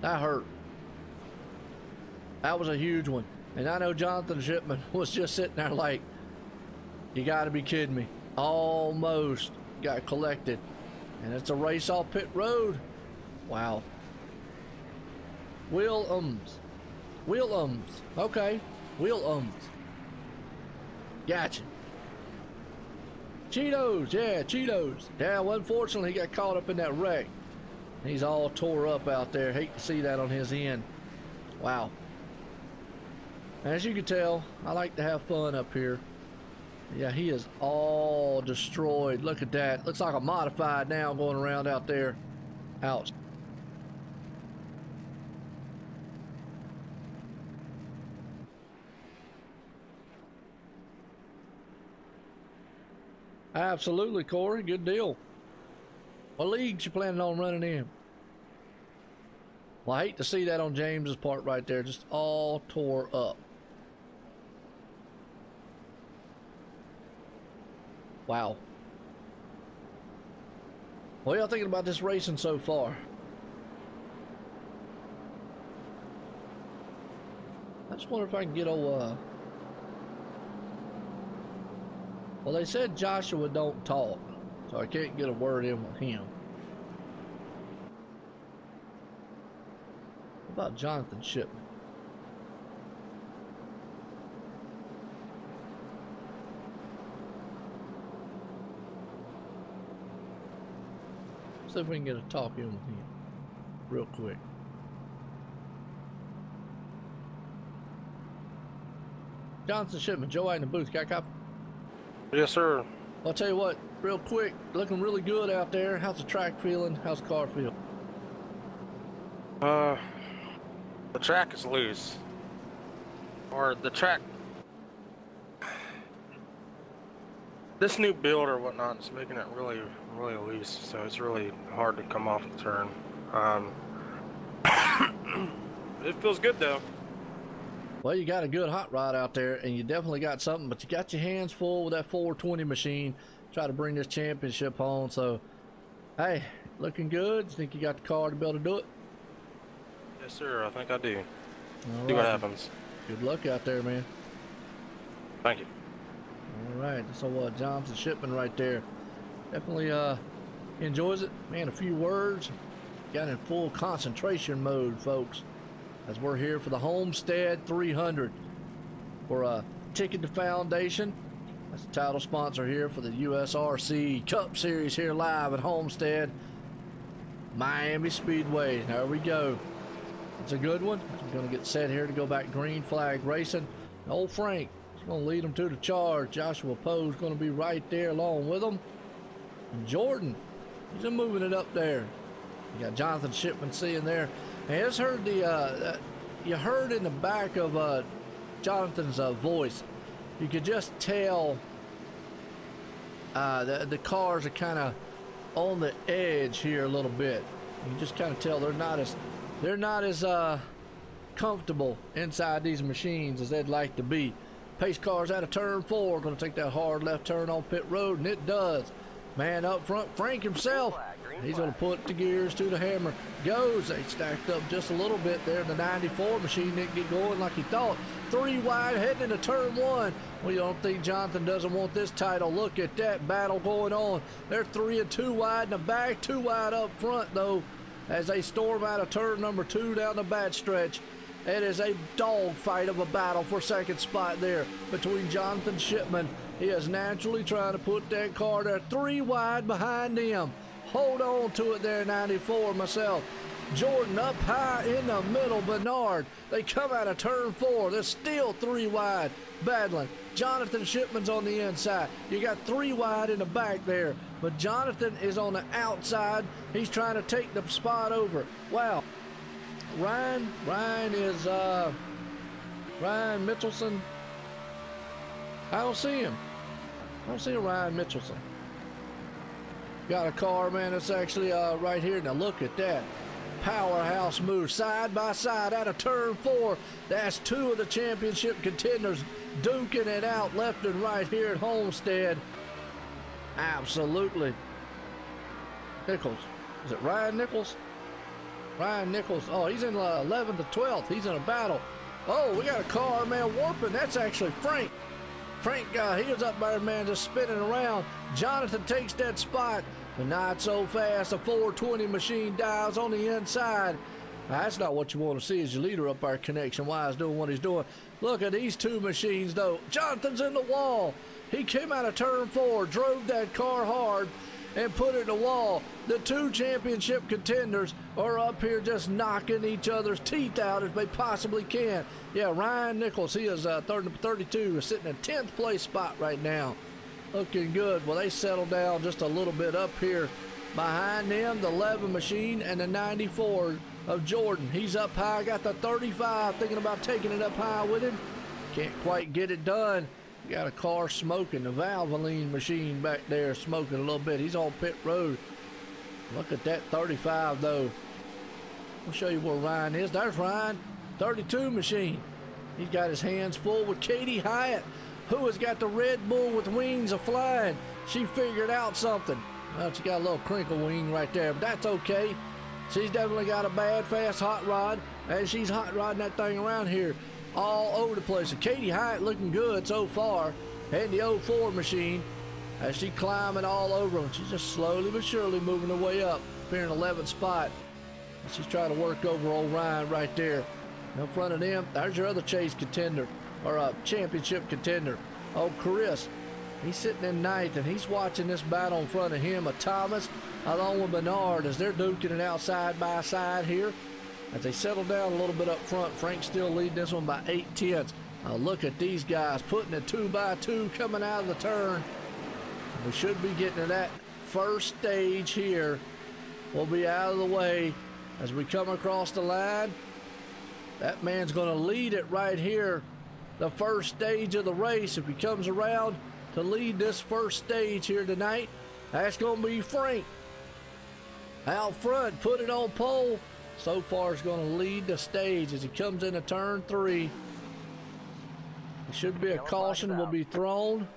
That hurt. That was a huge one. And I know Jonathan Shipman was just sitting there like, you gotta be kidding me. Almost got collected. And it's a race off pit road. Wow. Will Ums. Okay. Will Ums. Gotcha. Cheetos, yeah, Cheetos. Yeah, well, unfortunately, he got caught up in that wreck. He's all tore up out there. Hate to see that on his end. Wow. As you can tell, I like to have fun up here. Yeah, he is all destroyed. Look at that. Looks like a modified now going around out there. Ouch. Absolutely, Corey. Good deal. What leagues you planning on running in? Well, I hate to see that on James's part right there. Just all tore up. Wow. What y'all thinking about this racing so far? I just wonder if I can get old, well, they said Joshua don't talk, so I can't get a word in with him. What about Jonathan Shipman? See if we can get a talk in with him real quick. Jonathan Shipman, Joe in the booth, got a copy? Yes, sir. I'll tell you what, real quick, looking really good out there. How's the track feeling? How's the car feel? The track is loose. Or the track... This new build or whatnot is making it really, really loose, so it's really hard to come off the turn. It feels good, though. Well, you got a good hot rod out there, and you definitely got something, but you got your hands full with that 420 machine. Try to bring this championship home, so, hey, looking good. You think you got the car to be able to do it? Yes, sir, I think I do. All See right. what happens. Good luck out there, man. Thank you. All right, so Jonathan Shipman right there. Definitely enjoys it. Man, a few words. Got in full concentration mode, folks, as we're here for the Homestead 300 for Ticket to Foundation. That's the title sponsor here for the USRC Cup Series here live at Homestead Miami Speedway. There we go. It's a good one. I'm going to get set here to go back green flag racing. Old Frank is going to lead them to the charge. Joshua Poe's going to be right there along with them. And Jordan, he's moving it up there. You got Jonathan Shipman seeing there. And I just heard the, you heard in the back of Jonathan's voice, you could just tell the cars are kind of on the edge here a little bit. You can just kind of tell they're not as comfortable inside these machines as they'd like to be. Pace car's out of turn 4, going to take that hard left turn on pit road, and it does. Man up front, Frank himself, he's going to put the gears to the hammer. Goes, they stacked up just a little bit there. The 94 machine didn't get going like he thought. 3 wide heading into turn 1. Well, you don't think Jonathan doesn't want this title. Look at that battle going on. They're 3 and 2 wide in the back, 2 wide up front though, as they storm out of turn number 2 down the back stretch. It is a dogfight of a battle for second spot there between Jonathan Shipman. He is naturally trying to put that car there 3 wide behind him. Hold on to it there, 94 myself. Jordan up high in the middle. Bernard, they come out of turn 4. They're still 3 wide battling. Jonathan Shipman's on the inside. You got 3 wide in the back there, but Jonathan is on the outside. He's trying to take the spot over. Wow. Ryan is Ryan Mitchelson. I don't see him. I don't see a Ryan Mitchelson. Got a car, man, that's actually right here. Now look at that. Powerhouse move side by side out of turn 4. That's 2 of the championship contenders duking it out left and right here at Homestead. Absolutely. Nichols. Is it Ryan Nichols? Ryan Nichols. Oh, he's in 11th to 12th. He's in a battle. Oh, we got a car, man, warping. That's actually Frank. Frank, he was up there, man, just spinning around. Jonathan takes that spot, but not so fast. The 420 machine dives on the inside. That's not what you want to see as your leader up there connection-wise doing what he's doing. Look at these two machines, though. Jonathan's in the wall. He came out of turn 4, drove that car hard, and put it in the wall. The two championship contenders are up here just knocking each other's teeth out as they possibly can. Yeah, Ryan Nichols, he is 32, is sitting in 10th place spot right now. Looking good. Well, they settled down just a little bit up here. Behind them, the 11 machine and the 94 of Jordan. He's up high, got the 35, thinking about taking it up high with him. Can't quite get it done. Got a car smoking, the Valvoline machine back there smoking a little bit. He's on pit road. Look at that 35 though. I'll show you where Ryan is. There's Ryan, 32 machine. He's got his hands full with Katie Hyatt, who has got the Red Bull with wings of flying. She figured out something. Well, she got a little crinkle wing right there, but that's okay. She's definitely got a bad, fast hot rod, and she's hot rodding that thing around here all over the place. So Katie Hyatt looking good so far, and the 04 machine as she climbing all over them. She's just slowly but surely moving her way up here in 11th spot. And she's trying to work over old Ryan right there. In front of them, there's your other chase contender, or a championship contender. Oh, Chris. He's sitting in 9th, and he's watching this battle in front of him, a Thomas, along with Bernard, as they're duking it out side by side here. As they settle down a little bit up front, Frank's still leading this one by 8/10. Look at these guys putting it 2 by 2 coming out of the turn. We should be getting to that first stage here. We'll be out of the way as we come across the line. That man's going to lead it right here, the first stage of the race. If he comes around to lead this first stage here tonight, that's going to be Frank. Out front, put it on pole. So far, is going to lead the stage as he comes into turn 3. There should be a caution will be thrown.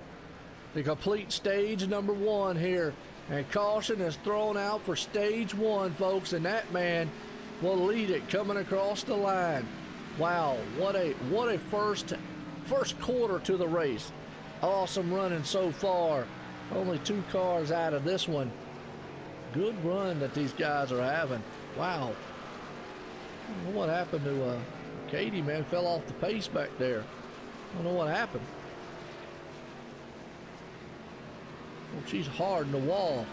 The complete stage number 1 here. And caution is thrown out for stage 1, folks. And that man will lead it coming across the line. Wow, what a first quarter to the race. Awesome running so far. Only 2 cars out of this one. Good run that these guys are having. Wow. I don't know what happened to Katie, man. Fell off the pace back there. I don't know what happened. Well, she's hard in the wall.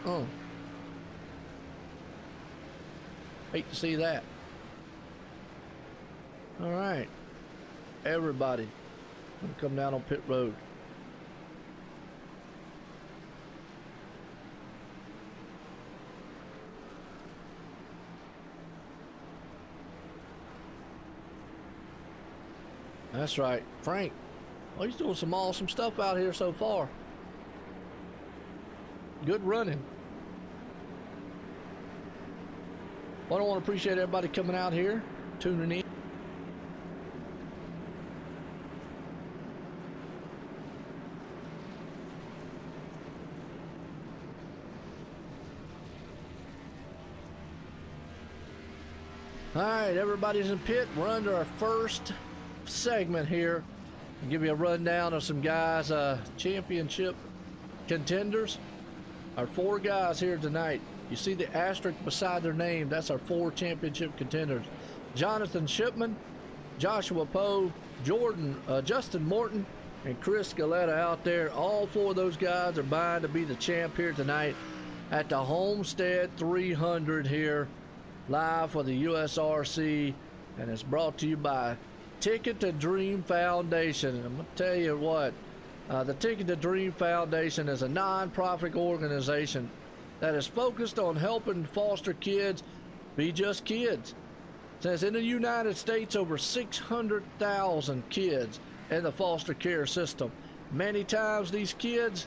Oh. Hate to see that. All right. Everybody, come down on pit road. That's right, Frank. Well, he's doing some awesome stuff out here so far. Good running. Well, I want to appreciate everybody coming out here, tuning in. All right, everybody's in pit. We're under our first segment here. I'll give you a rundown of some guys, championship contenders. Our 4 guys here tonight. You see the asterisk beside their name. That's our 4 championship contenders. Jonathan Shipman, Joshua Poe, Justin Morton, and Chris Scaletta out there. All 4 of those guys are vying to be the champ here tonight at the Homestead 300 here, live for the USRC, and it's brought to you by Ticket to Dream Foundation. And I'm going to tell you what, the Ticket to Dream Foundation is a non-profit organization that is focused on helping foster kids be just kids. Since in the United States, over 600,000 kids in the foster care system. Many times these kids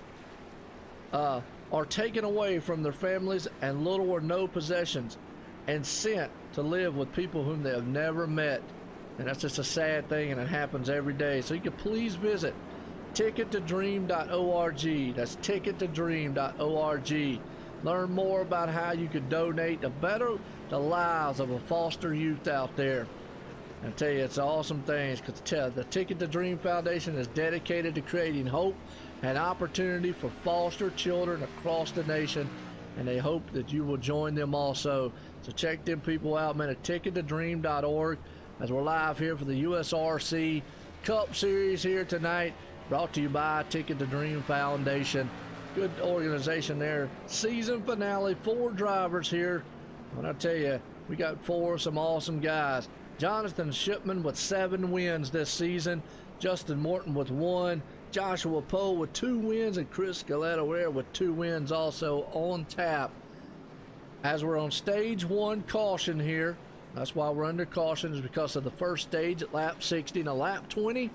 are taken away from their families and little or no possessions and sent to live with people whom they have never met. And that's just a sad thing, and it happens every day. So you can please visit tickettodream.org. That's tickettodream.org. Learn more about how you can donate to better the lives of a foster youth out there. I tell you, it's awesome things, because the Ticket to Dream Foundation is dedicated to creating hope and opportunity for foster children across the nation, and they hope that you will join them also. So check them people out, man, at tickettodream.org, as we're live here for the USRC Cup Series here tonight, brought to you by Ticket to Dream Foundation. Good organization there. Season finale, 4 drivers here. When I tell you, we got 4 some awesome guys. Jonathan Shipman with 7 wins this season. Justin Morton with 1. Joshua Poe with 2 wins. And Chris Galetta with 2 wins also on tap. As we're on stage 1 caution here. That's why we're under caution, is because of the first stage at lap 60. And a lap 20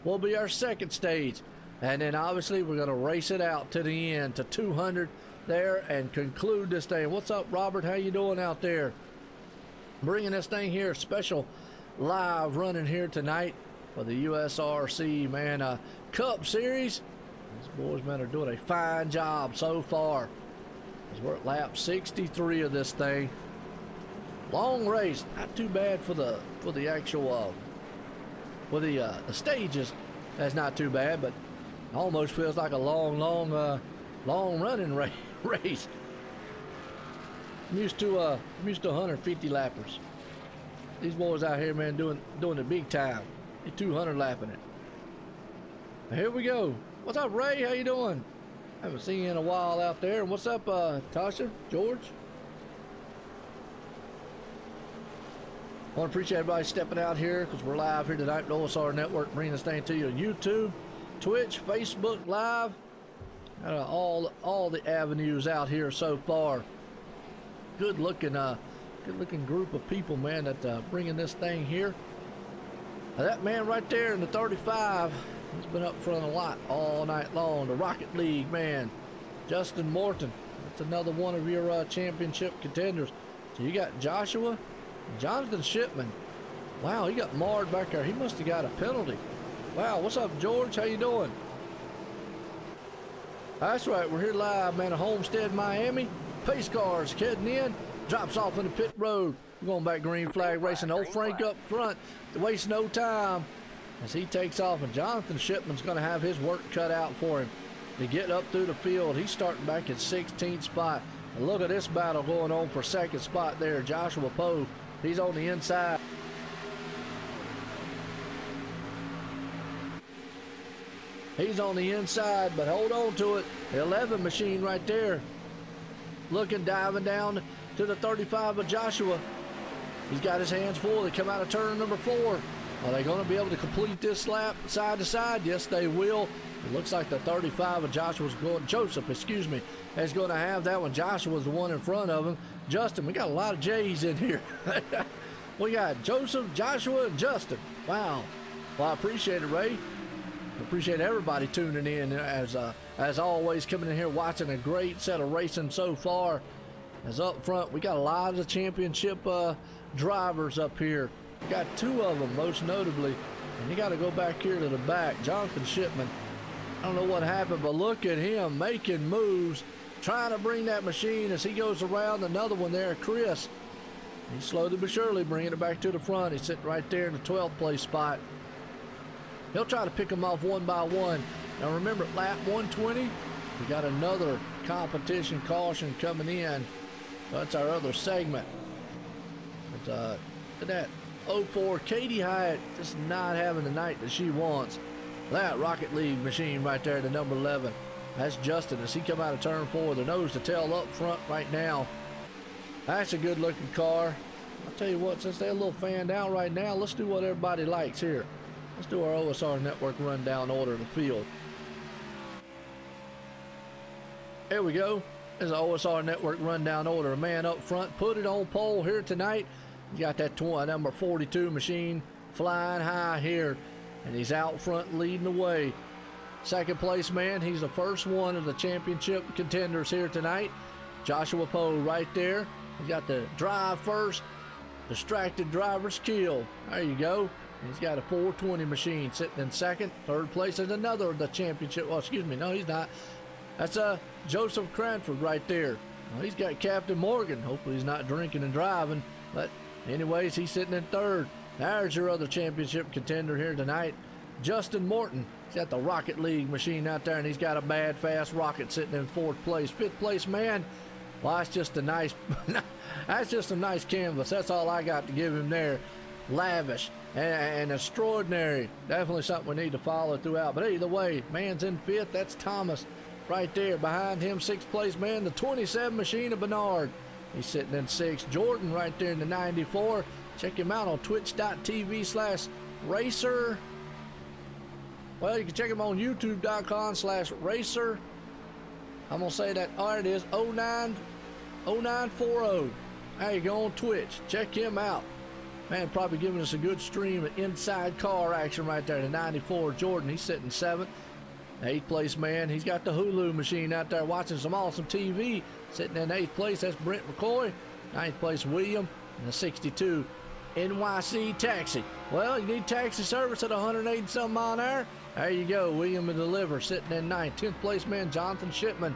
will be our second stage. And then obviously we're going to race it out to the end, to 200 there, and conclude this thing. What's up, Robert? How you doing out there? Bringing this thing here, special live running here tonight for the USRC, man, Cup Series. These boys, man, are doing a fine job so far. As we're at lap 63 of this thing. Long race, not too bad for the actual the stages. That's not too bad, but almost feels like a long running race. I'm used to 150 lappers. These boys out here, man, doing the big time. They're 200 lapping it. Now here we go. What's up, Ray? How you doing? Haven't seen you in a while out there. And what's up, Tasha, George? I want to appreciate everybody stepping out here, because we're live here tonight at the OSR Network, bringing this thing to you on YouTube, Twitch, Facebook Live, all the avenues out here so far. Good looking group of people, man, that bringing this thing here. Now that man right there in the 35, he's been up front a lot all night long. The Rocket League man, Justin Morton. That's another one of your championship contenders. So you got Joshua, Jonathan Shipman. Wow, he got marred back there. He must have got a penalty. Wow, what's up, George? How you doing? That's right, we're here live, man, at Homestead, Miami. Pace cars heading in, drops off in the pit road. We're going back green flag racing. Old Frank up front, waste no time as he takes off. And Jonathan Shipman's going to have his work cut out for him to get up through the field. He's starting back at 16th spot. And look at this battle going on for second spot there. Joshua Poe, he's on the inside. He's on the inside, but hold on to it. The 11 machine right there. Looking, diving down to the 35 of Joshua. He's got his hands full. They come out of turn number 4. Are they going to be able to complete this lap side to side? Yes, they will. It looks like the 35 of Joseph, is going to have that one. Joshua's the one in front of him. Justin, we got a lot of J's in here. We got Joseph, Joshua, and Justin. Wow. Well, I appreciate it, Ray. I appreciate everybody tuning in, as always, coming in here watching a great set of racing so far. As up front, we got a lot of the championship drivers up here. We got 2 of them, most notably. And you got to go back here to the back. Jonathan Shipman, I don't know what happened, but look at him making moves, trying to bring that machine as he goes around. Another one there, Chris. He's slowly but surely bringing it back to the front. He's sitting right there in the 12th place spot. He'll try to pick them off one by one. Now remember, at lap 120, we got another competition caution coming in. That's our other segment. But, look at that. 04 Katie Hyatt just not having the night that she wants. That Rocket League machine right there, the number 11. That's Justin as he come out of turn 4. The nose to tail up front right now. That's a good looking car. I'll tell you what, since they're a little fanned out right now, let's do what everybody likes here. Let's do our OSR Network rundown order of the field. There we go. There's an OSR Network rundown order. A man up front put it on pole here tonight. You got that number 42 machine flying high here. And he's out front leading the way. Second place man, he's the first one of the championship contenders here tonight. Joshua Poe right there. He got the drive first. Distracted driver's kill. There you go. He's got a 420 machine sitting in second. Third place is another of the championship. Well, excuse me. No, he's not. That's Joseph Cranford right there. Well, he's got Captain Morgan. Hopefully he's not drinking and driving. But anyways, he's sitting in third. There's your other championship contender here tonight. Justin Morton. He's got the Rocket League machine out there, and he's got a bad, fast rocket sitting in 4th place. 5th place man, Well, that's just a nice, that's just a nice canvas. That's all I got to give him there. Lavish and extraordinary. Definitely something we need to follow throughout. But either way, man's in 5th. That's Thomas right there. Behind him, 6th place man, the 27 machine of Bernard. He's sitting in 6th. Jordan right there in the 94. Check him out on twitch.tv/racer. Well, you can check him on youtube.com/racer. I'm going to say that. All right, it is 0940. There you go on Twitch. Check him out. Man, probably giving us a good stream of inside car action right there. The 94 Jordan, he's sitting 7th. 8th place man, he's got the Hulu machine out there watching some awesome TV. Sitting in 8th place, that's Brent McCoy. 9th place William, and the 62 NYC Taxi. Well, you need taxi service at 180 some mile an hour. There you go, William and Deliver sitting in 9th. 10th place man, Jonathan Shipman.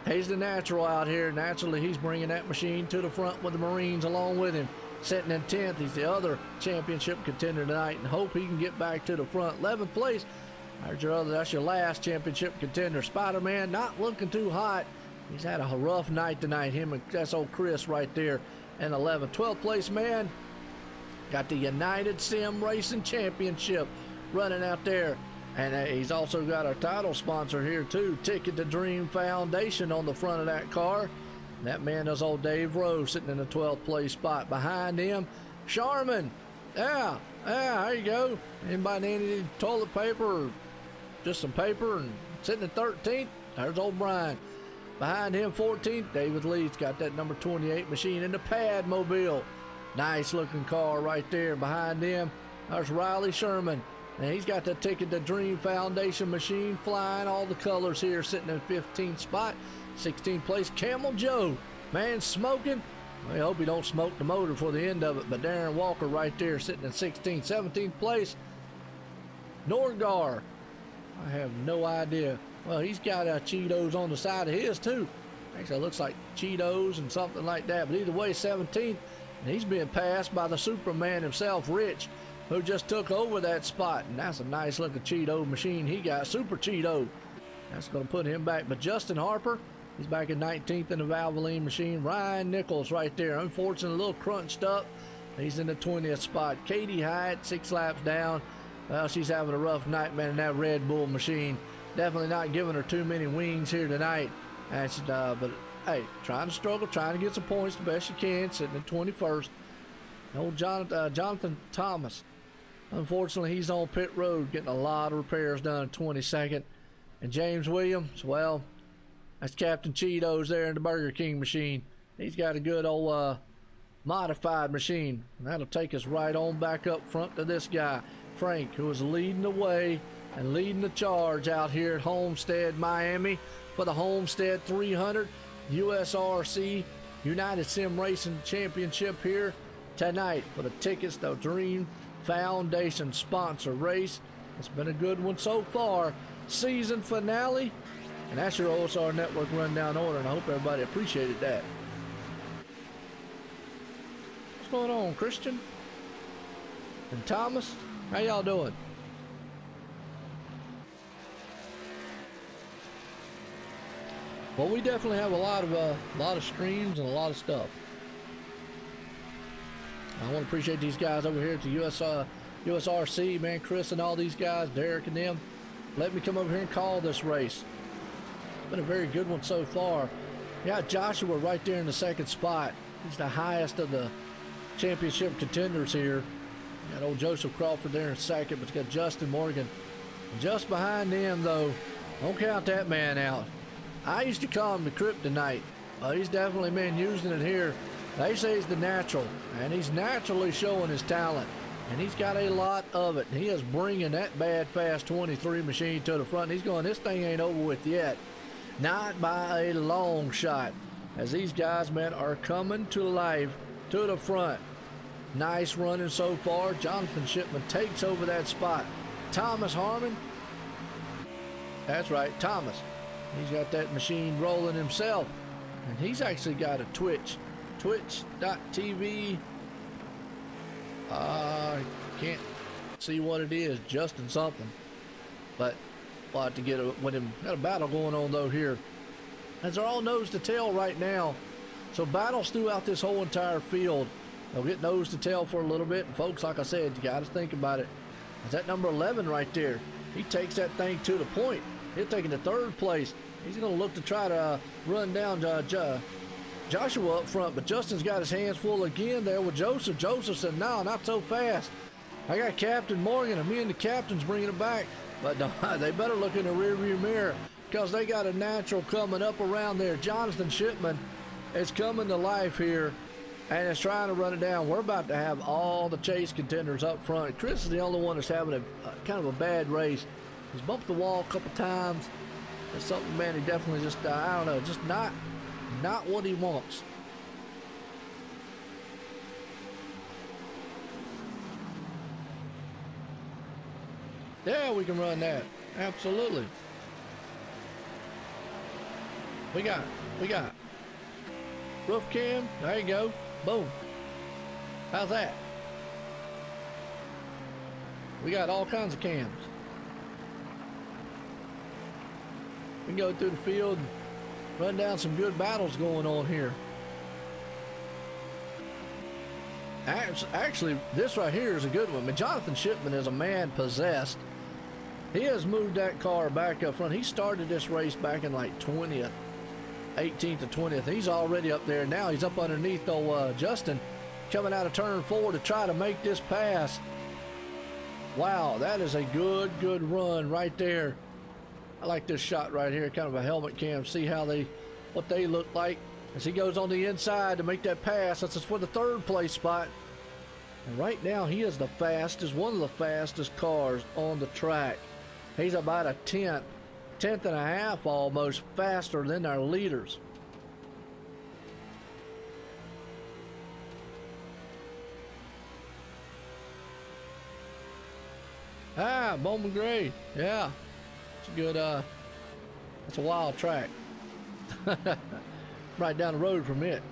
He's the natural out here. Naturally, he's bringing that machine to the front with the Marines along with him. Sitting in 10th, he's the other championship contender tonight, and hope he can get back to the front. 11th place, that's your last championship contender. Spider-Man not looking too hot. He's had a rough night tonight. Him and that's old Chris right there in 11th. 12th place man, got the United Sim Racing Championship running out there. And he's also got our title sponsor here too, Ticket to Dream Foundation on the front of that car. That man is old Dave Rose sitting in the 12th place spot. Behind him, Sharman. Yeah, there you go. Anybody need any toilet paper or just some paper? And sitting at 13th, there's old Brian. Behind him, 14th, David Lee's got that number 28 machine in the pad mobile. Nice looking car right there. Behind him, there's Riley Sherman. And he's got the Ticket to Dream Foundation machine flying all the colors here, sitting in 15th spot. 16th place, Camel Joe. Man, smoking. I hope he don't smoke the motor for the end of it, but Darren Walker right there sitting in 16th. 17th place, Norgar. I have no idea. Well, he's got Cheetos on the side of his too. Actually, it looks like Cheetos and something like that. But either way, 17th, and he's being passed by the Superman himself, Rich, who just took over that spot. And that's a nice looking Cheeto machine he got, Super Cheeto. That's going to put him back. But Justin Harper, he's back in 19th in the Valvoline machine. Ryan Nichols right there, unfortunately a little crunched up. He's in the 20th spot. Katie Hyatt, 6 laps down. Well, she's having a rough night, man, in that Red Bull machine. Definitely not giving her too many wings here tonight. And she, but hey, trying to struggle, trying to get some points the best you can, sitting at 21st. Old Jonathan Thomas. Unfortunately, he's on pit road getting a lot of repairs done at 22nd. And James Williams, well, that's Captain Cheetos there in the Burger King machine. He's got a good old modified machine. And that'll take us right on back up front to this guy, Frank, who is leading the way and leading the charge out here at Homestead, Miami for the Homestead 300 USRC United Sim Racing Championship here tonight for the Tickets to Dream Foundation sponsor race. It's been a good one so far. Season finale, and that's your OSR Network rundown order, and I hope everybody appreciated that. What's going on, Christian and Thomas? How y'all doing? Well, we definitely have a lot of streams and a lot of stuff. I want to appreciate these guys over here at the USRC, man, Chris and all these guys, Derek and them. Let me come over here and call this race. It's been a very good one so far. Yeah, Joshua right there in the 2nd spot. He's the highest of the championship contenders here. Got old Joseph Crawford there in 2nd, but it's got Justin Morgan. Just behind them, though, don't count that man out. I used to call him the Kryptonite. He's definitely been using it here. They say he's the natural, and he's naturally showing his talent. And he's got a lot of it. He is bringing that bad fast 23 machine to the front. He's going, this thing ain't over with yet. Not by a long shot. As these guys, man, are coming to life to the front. Nice running so far. Jonathan Shipman takes over that spot. Thomas Harmon. That's right, Thomas. He's got that machine rolling himself. And he's actually got a Twitch. Twitch.tv. Can't see what it is, Justin something, but we'll have to get with him. Got a battle going on though here, as they're all nose to tail right now So battles throughout this whole entire field. They'll get nose to tail for a little bit. And folks, like I said, you got to think about it. Is that number 11 right there? He takes that thing to the point. He'll take it to third place. He's going to look to try to run down Joshua up front, but Justin's got his hands full again there with Joseph. Joseph said, no, not so fast. I got Captain Morgan, and me and the captain's bringing it back. But no, they better look in the rearview mirror because they got a natural coming up around there. Jonathan Shipman is coming to life here and is trying to run it down. We're about to have all the chase contenders up front. Chris is the only one that's having a kind of a bad race. He's bumped the wall a couple times. It's something, man, he definitely just, I don't know, just not what he wants. Yeah, we can run that. Absolutely. We got roof cam. There you go. Boom. How's that? We got all kinds of cams. We can go through the field and run down some good battles going on here. Actually, this right here is a good one. I mean, Jonathan Shipman is a man possessed. He has moved that car back up front. He started this race back in like 20th, 18th to 20th. He's already up there. Now he's up underneath old Justin, coming out of turn 4 to try to make this pass. Wow, that is a good run right there. I like this shot right here, kind of a helmet cam. See how what they look like as he goes on the inside to make that pass. That's for the third place spot. And right now he is the fastest, one of the fastest cars on the track. He's about a tenth and a half almost faster than our leaders. Ah, Bowman Gray, yeah. It's a good, it's a wild track. Right down the road from it.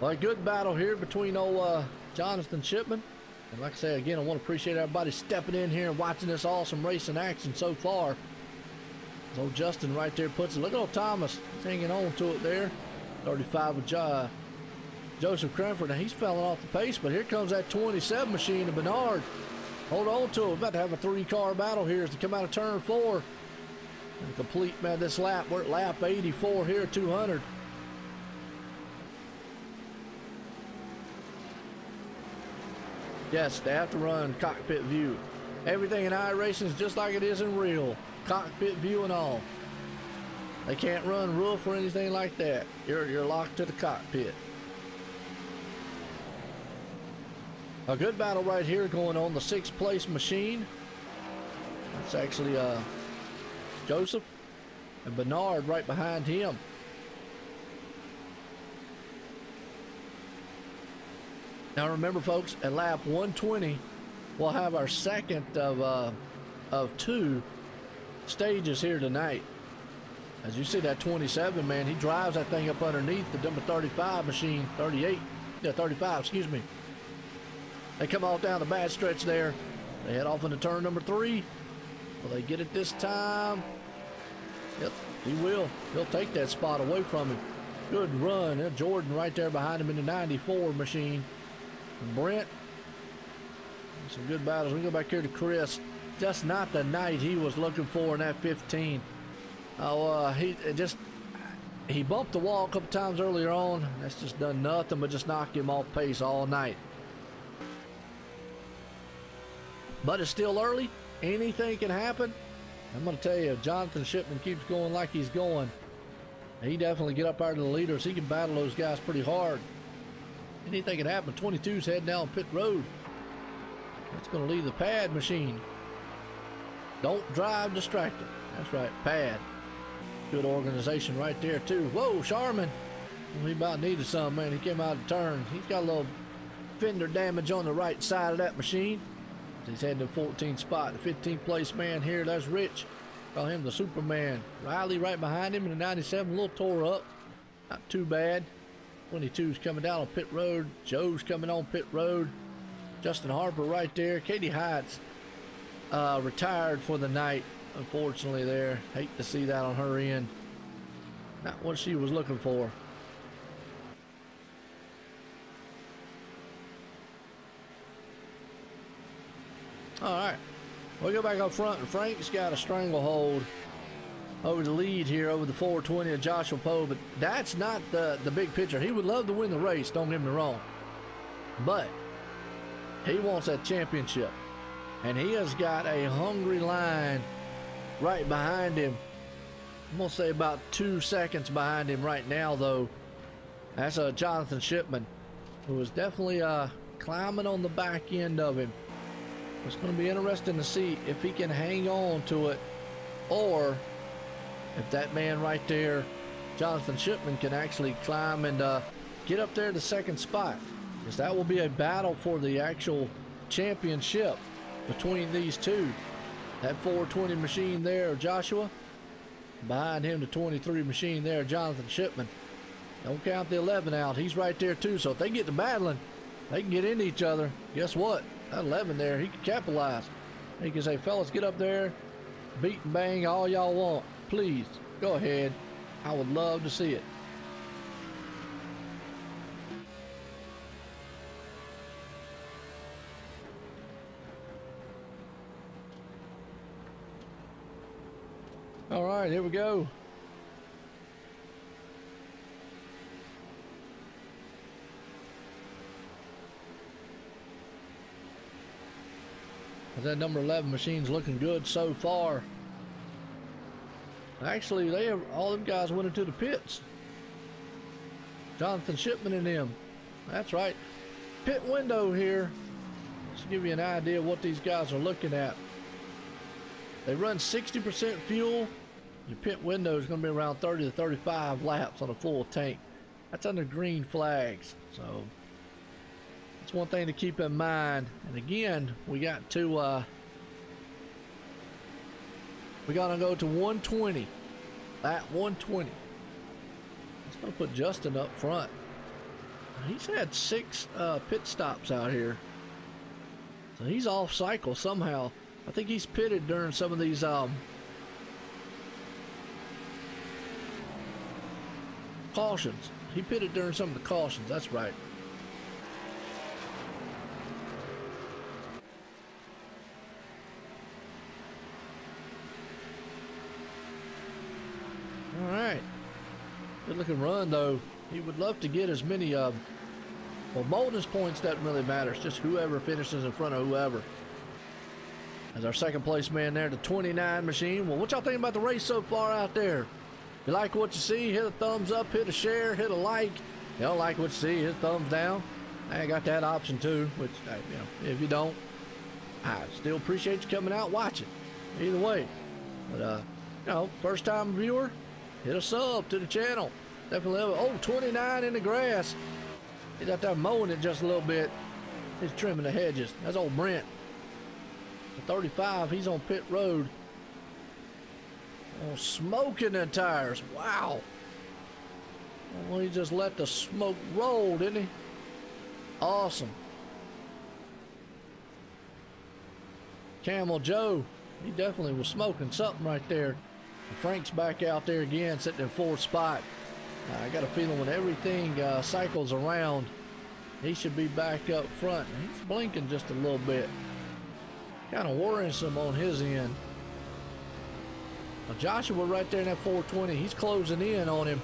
Well, a good battle here between old Jonathan Shipman. And like I say, again, I want to appreciate everybody stepping in here and watching this awesome racing action so far. As old Justin right there puts it. Look at old Thomas. He's hanging on to it there. 35 with Joseph Cranford. Now he's falling off the pace, but here comes that 27 machine of Bernard. Hold on to it. We're about to have a 3-car battle here as they come out of turn 4. And complete, man, this lap. We're at lap 84 here at 200. Yes, they have to run cockpit view. Everything in iRacing is just like it is in real. Cockpit view and all. They can't run roof or anything like that. You're locked to the cockpit. A good battle right here going on the 6th place machine. That's actually Joseph and Bernard right behind him. Now remember, folks, at lap 120, we'll have our second of 2 stages here tonight. As you see that 27, man, he drives that thing up underneath the number 35 machine, 38, yeah, 35, excuse me. They come off down the bad stretch there. They head off into turn number 3. Will they get it this time? Yep, he will. He'll take that spot away from him. Good run. Jordan right there behind him in the 94 machine. And Brent. Some good battles. We go back here to Chris. Just not the night he was looking for in that 15. Oh, he bumped the wall a couple times earlier on. That's just done nothing but just knock him off pace all night. But it's still early. Anything can happen. I'm going to tell you, if Jonathan Shipman keeps going like he's going, he definitely get up out of the leaders. He can battle those guys pretty hard. Anything can happen. 22's heading down pit road. That's going to leave the pad machine. Don't drive distracted. That's right, pad. Good organization right there too. Whoa, Sharman. He about needed some, man. He came out of turn. He's got a little fender damage on the right side of that machine. He's heading to 14th spot. The 15th place man here, that's Rich. Call him the Superman. Riley right behind him in the 97, a little tore up. Not too bad. 22's coming down on pit road. Joe's coming on pit road. Justin Harper right there. Katie Heights retired for the night, unfortunately there. Hate to see that on her end. Not what she was looking for. All right, we go back up front, and Frank's got a stranglehold over the lead here over the 420 of Joshua Poe, but that's not the big picture. He would love to win the race, don't get me wrong, but he wants that championship, and he has got a hungry line right behind him. I'm gonna say about 2 seconds behind him right now, though. That's Jonathan Shipman, who is definitely climbing on the back end of him. It's going to be interesting to see if he can hang on to it, or if that man right there, Jonathan Shipman, can actually climb and get up there to second spot, because that will be a battle for the actual championship between these two. That 420 machine there, Joshua, behind him the 23 machine there, Jonathan Shipman. Don't count the 11 out, he's right there too, so if they get to battling, they can get into each other. Guess what? That 11 there, he can capitalize. He can say, fellas, get up there, beat and bang all y'all want. Please, go ahead. I would love to see it. All right, here we go. That number 11 machine's looking good so far. Actually, all them guys went into the pits. Jonathan Shipman and them. That's right. Pit window here. Just to give you an idea of what these guys are looking at. They run 60% fuel. Your pit window is going to be around 30 to 35 laps on a full tank. That's under green flags. So that's one thing to keep in mind. And again, we got to we got to go to 120. At 120. Let's go put Justin up front. He's had 6 pit stops out here. So he's off cycle somehow. I think he's pitted during some of these cautions. He pitted during some of the cautions, that's right. All right, good looking run though. He would love to get as many well, bonus points doesn't really matter. It's just whoever finishes in front of whoever. As our second place man there, the 29 machine. Well, what y'all think about the race so far out there? If you like what you see, hit a thumbs up, hit a share, hit a like. You don't like what you see, hit a thumbs down. I got that option too, which, you know, if you don't, I still appreciate you coming out watching. Either way. But, you know, first time viewer, hit a sub to the channel. Definitely love it. Oh, 29 in the grass. He's out there mowing it just a little bit. He's trimming the hedges. That's old Brent. The 35, he's on pit road. Oh, smoking the tires. Wow. Well, he just let the smoke roll, didn't he? Awesome. Camel Joe, he definitely was smoking something right there. Frank's back out there again, sitting in 4th spot. I got a feeling when everything cycles around, he should be back up front. He's blinking just a little bit. Kind of worrisome on his end. Now Joshua right there in that 420, he's closing in on him.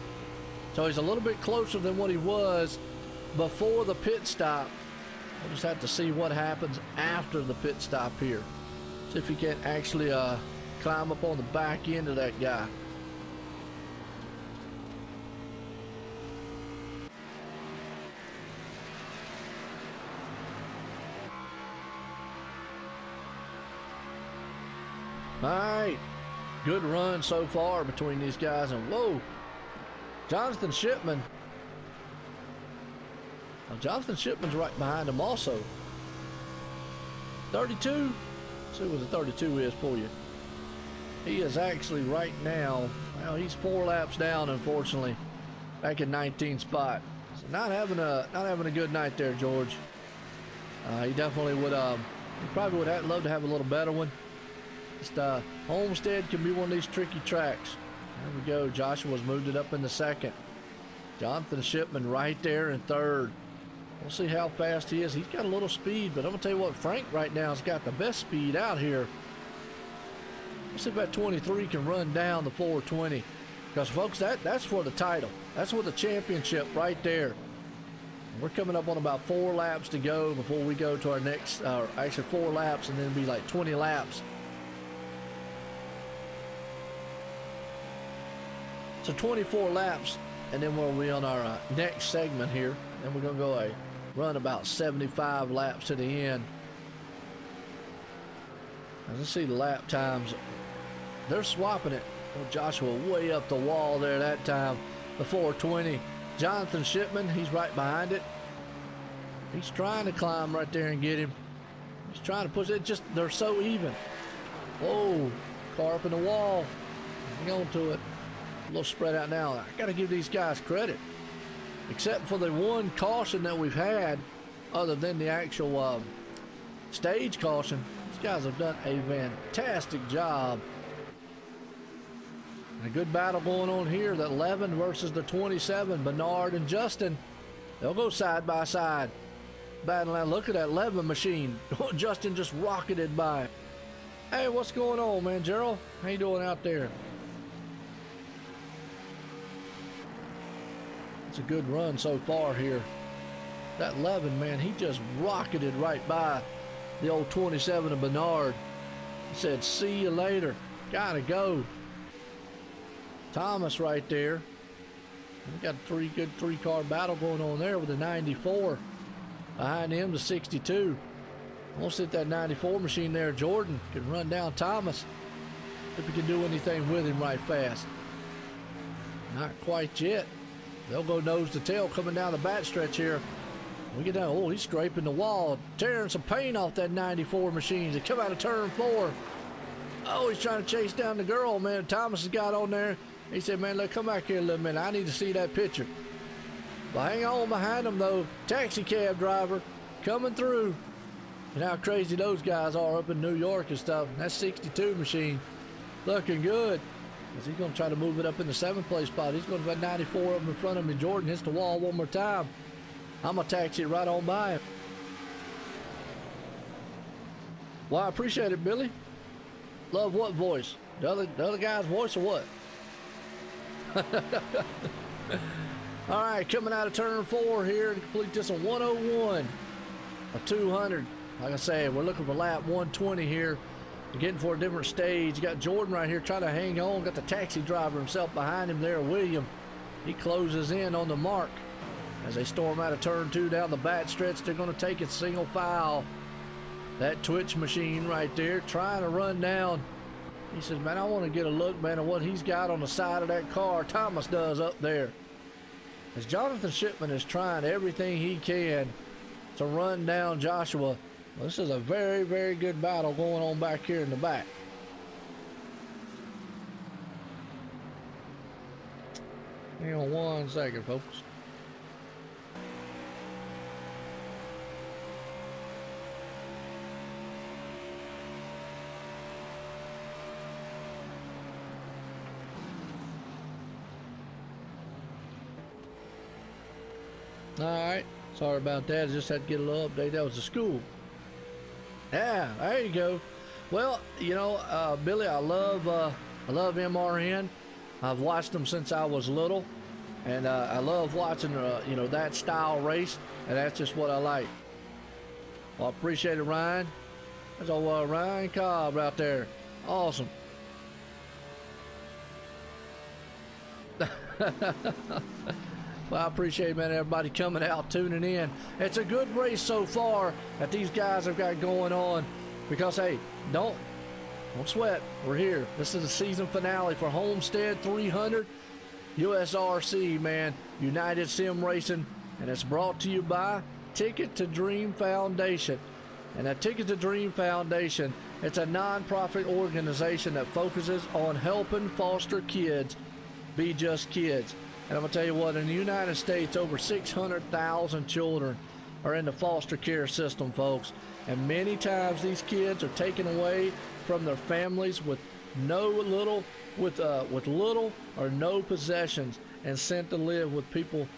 So he's a little bit closer than what he was before the pit stop. We'll just have to see what happens after the pit stop here. See if he can actually climb up on the back end of that guy. All right, good run so far between these guys, and whoa, Jonathan Shipman. Now, Jonathan Shipman's right behind him also. 32. Let's see what the 32 is for you. He is actually right now, well, he's 4 laps down, unfortunately, back in 19th spot. So not having a good night there, George. He definitely would. He probably would have loved to have a little better one. Just Homestead can be one of these tricky tracks. There we go. Joshua's moved it up in the 2nd. Jonathan Shipman right there in 3rd. We'll see how fast he is. He's got a little speed, but I'm gonna tell you what, Frank right now has got the best speed out here. Let's see if that 23 can run down the 420. Because folks, that's for the title. That's for the championship right there. We're coming up on about 4 laps to go before we go to our next, actually 4 laps, and then it'll be like 20 laps. So 24 laps, and then we'll be on our next segment here. And we're gonna go run about 75 laps to the end. As you see the lap times, they're swapping it. Oh, Joshua way up the wall there that time, the 420. Jonathan Shipman, he's right behind it. He's trying to climb right there and get him. He's trying to push it. Just, they're so even. Whoa, car up in the wall. Hang on to it. A little spread out now. I got to give these guys credit. Except for the one caution that we've had, other than the actual stage caution, these guys have done a fantastic job. A good battle going on here. The 11 versus the 27. Bernard and Justin. They'll go side by side. Battling. Look at that 11 machine. Justin just rocketed by. Hey, what's going on, man? Gerald, how you doing out there? It's a good run so far here. That 11, man, he just rocketed right by the old 27 of Bernard. He said, see you later. Gotta go. Thomas right there. We got a good three-car battle going on there with the 94. Behind him, the 62. Almost hit that 94 machine there. Jordan can run down Thomas if he can do anything with him right fast. Not quite yet. They'll go nose to tail coming down the back stretch here. We get down. Oh, he's scraping the wall, tearing some paint off that 94 machine. They come out of turn 4. Oh, he's trying to chase down the girl, man. Thomas has got on there. He said, man, look, come back here a little minute. I need to see that picture. But hang on behind him, though. Taxi cab driver coming through. And how crazy those guys are up in New York and stuff. And that 62 machine looking good. Is he going to try to move it up in the 7th place spot? He's going to put 94 up in front of me. Jordan hits the wall one more time. I'm going to taxi it right on by him. Well, I appreciate it, Billy. Love what voice? The other guy's voice or what? All right, coming out of turn 4 here to complete this a 101, a 200. Like I said, we're looking for lap 120 here. We're getting for a different stage. You got Jordan right here trying to hang on. Got the taxi driver himself behind him there, William. He closes in on the mark as they storm out of turn 2 down the back stretch. They're going to take it single file. That Twitch machine right there trying to run down. He says, man, I want to get a look, man, at what he's got on the side of that car. Thomas does up there. As Jonathan Shipman is trying everything he can to run down Joshua. Well, this is a very, very good battle going on back here in the back. Hang on one second, folks. All right, sorry about that. I just had to get a little update. That was the school. Yeah, there you go. Well, you know, Billy, I love MRN. I've watched them since I was little, and I love watching you know, that style race, and that's just what I like. Well, I appreciate it, Ryan. There's old Ryan Cobb out there. Awesome. Well, I appreciate, man, everybody coming out, tuning in. It's a good race so far that these guys have got going on. Because, hey, don't sweat. We're here. This is the season finale for Homestead 300 USRC, man. United Sim Racing. And it's brought to you by Ticket to Dream Foundation. And that Ticket to Dream Foundation, it's a non-profit organization that focuses on helping foster kids be just kids. And I'm going to tell you what, in the United States, over 600,000 children are in the foster care system, folks. And many times these kids are taken away from their families with little or no possessions and sent to live with people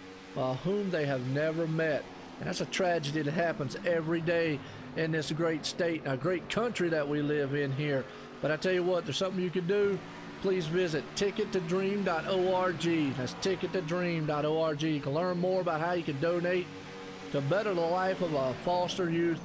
whom they have never met. And that's a tragedy that happens every day in this great state, a great country that we live in here. But I tell you what, there's something you can do. Please visit tickettodream.org. That's tickettodream.org. You can learn more about how you can donate to better the life of a foster youth.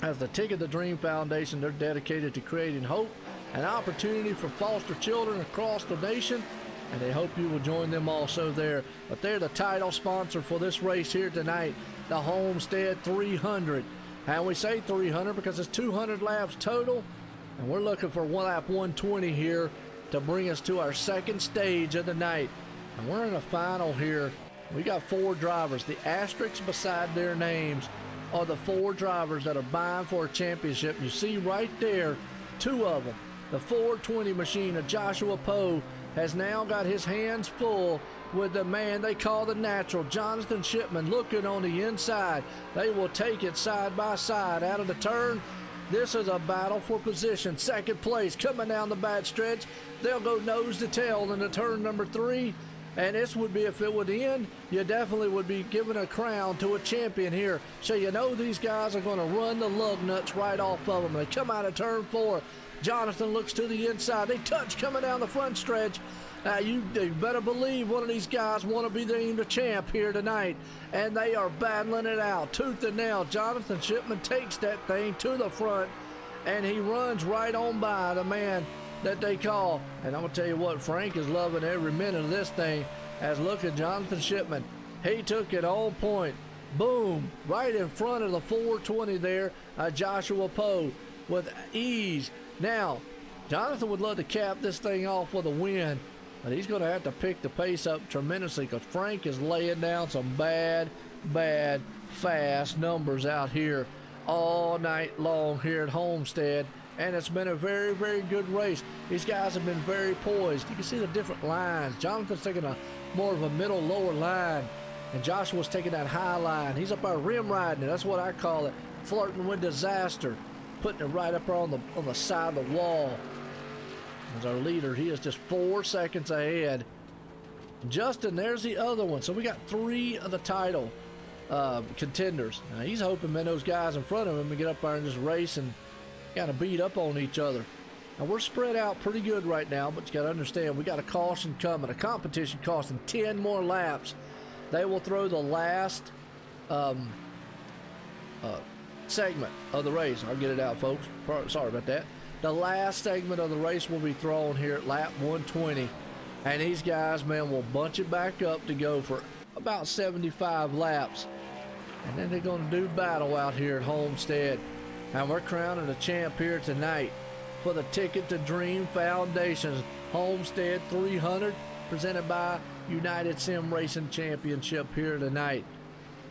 As the Ticket to Dream Foundation, they're dedicated to creating hope and opportunity for foster children across the nation, and they hope you will join them also there. But they're the title sponsor for this race here tonight, the Homestead 300. And we say 300 because it's 200 laps total, and we're looking for lap 120 here to bring us to our second stage of the night. And we're in a final here. We got 4 drivers. The asterisks beside their names are the 4 drivers that are vying for a championship. You see right there, 2 of them. The 420 machine of Joshua Poe has now got his hands full with the man they call the natural, Jonathan Shipman, looking on the inside. They will take it side by side out of the turn. This is a battle for position. Second place coming down the back stretch. They'll go nose to tail into turn number 3. And this would be, if it would end, you definitely would be giving a crown to a champion here. So you know these guys are going to run the lug nuts right off of them. They come out of turn 4. Jonathan looks to the inside. They touch coming down the front stretch. Now you better believe one of these guys want to be the champ here tonight. And they are battling it out, tooth and nail. Jonathan Shipman takes that thing to the front, and he runs right on by the man that they call. And I'm gonna tell you what, Frank is loving every minute of this thing. As look at Jonathan Shipman, he took it on point, boom, right in front of the 420 there, Joshua Poe with ease. Now Jonathan would love to cap this thing off with a win, but he's gonna have to pick the pace up tremendously because Frank is laying down some bad fast numbers out here all night long here at Homestead. And it's been a very good race. These guys have been very poised. You can see the different lines. Jonathan's taking a more of a middle lower line, and Joshua's taking that high line. He's up there rim riding it. That's what I call it, flirting with disaster, putting it right up there on the side of the wall. As our leader, he is just 4 seconds ahead. Justin, there's the other one. So we got 3 of the title contenders. Now he's hoping, man, those guys in front of him to get up there and just race and kind of beat up on each other. Now we're spread out pretty good right now, but you got to understand we got a caution coming, a competition costing 10 more laps. They will throw the last segment of the race. I'll get it out, folks. Sorry about that. The last segment of the race will be thrown here at lap 120, and these guys, man, will bunch it back up to go for about 75 laps, and then they're going to do battle out here at Homestead. And we're crowning a champ here tonight for the Ticket to Dream Foundation's Homestead 300, presented by United Sim Racing Championship here tonight.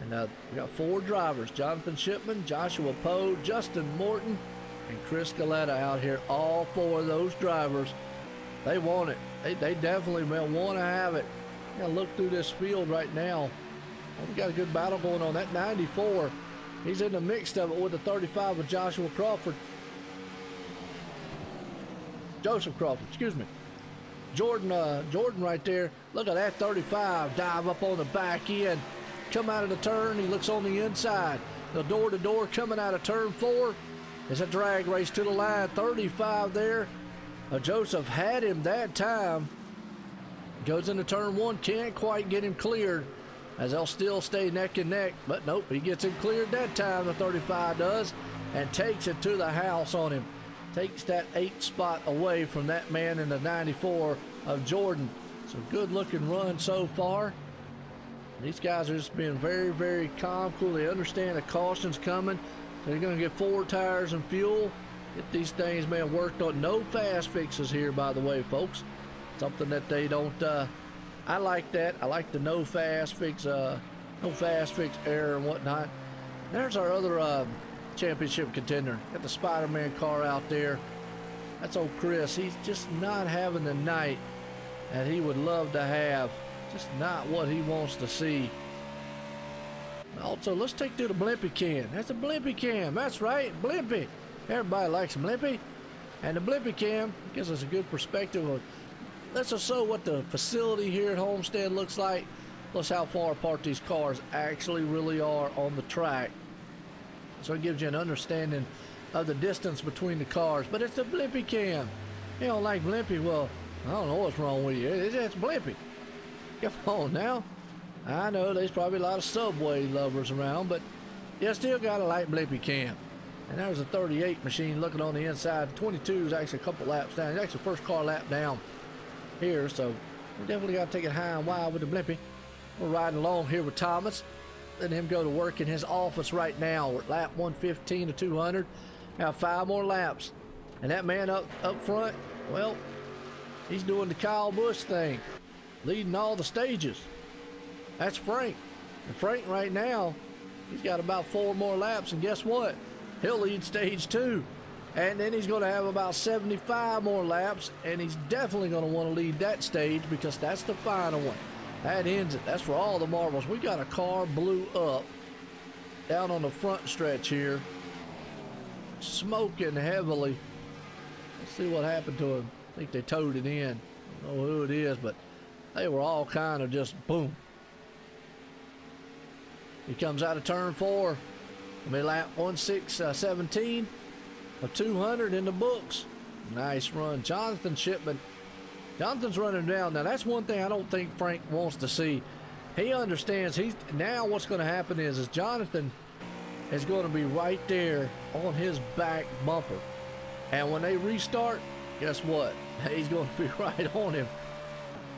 And we got 4 drivers: Jonathan Shipman, Joshua Poe, Justin Morton, and Chris Galetta out here. All 4 of those drivers, they want it. They definitely want to have it. You gotta look through this field right now. We got a good battle going on. That 94. He's in the mix of it with the 35 of Joseph Crawford, excuse me. Jordan right there. Look at that 35 dive up on the back end, come out of the turn. He looks on the inside. The door-to-door coming out of turn 4. It's a drag race to the line. 35 there. Joseph had him that time. Goes into turn 1, can't quite get him cleared, as they'll still stay neck and neck, but nope, he gets him cleared that time, the 35 does, and takes it to the house on him. Takes that 8th spot away from that man in the 94 of Jordan. So good looking run so far. These guys are just being very calm, cool. They understand the caution's coming. So they're going to get 4 tires and fuel. Get these things, man, worked on. No fast fixes here, by the way, folks. Something that they don't, I like that. I like the no fast fix error and whatnot. There's our other championship contender. Got the Spider-Man car out there. That's old Chris. He's just not having the night that he would love to have. Just not what he wants to see. Also, let's take to the Blimpy Cam. That's a Blimpy Cam. That's right, Blimpy. Everybody likes Blimpy. And the Blimpy Cam gives us a good perspective of, lets us know what the facility here at Homestead looks like. plus how far apart these cars actually really are on the track. So it gives you an understanding of the distance between the cars. But it's a blimpy cam. You don't like blimpy? Well, I don't know what's wrong with you. It's just blimpy. Come on now. I know there's probably a lot of Subway lovers around, but you still got a light blimpy cam. And there's a 38 machine looking on the inside. The 22 is actually a couple laps down. It's actually the first car lap down here, so we definitely got to take it high and wide with the blimpy. We're riding along here with Thomas, letting him go to work in his office right now. We're at lap 115 to 200. Now 5 more laps. And that man up front, well, he's doing the Kyle Busch thing, leading all the stages. That's Frank. And Frank right now, he's got about 4 more laps, and guess what? He'll lead stage 2. And then he's going to have about 75 more laps, and he's definitely going to want to lead that stage because that's the final one. That ends it. That's for all the marbles. We got a car blew up down on the front stretch here, smoking heavily. Let's see what happened to him. I think they towed it in. I don't know who it is, but they were all kind of just boom. He comes out of turn 4. I mean, lap 1617 of 200 in the books. Nice run. Jonathan Shipman. Jonathan's running down. Now, that's one thing I don't think Frank wants to see. He understands. Now what's going to happen is Jonathan is going to be right there on his back bumper. And when they restart, guess what? He's going to be right on him.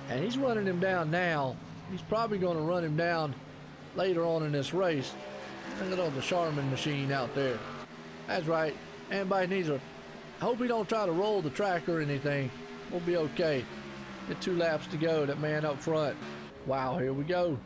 And he's running him down now. He's probably going to run him down later on in this race. Look at the Charmin machine out there. That's right. Anybody needs a... I hope he don't try to roll the track or anything. We'll be okay. Get 2 laps to go. That man up front. Wow, here we go.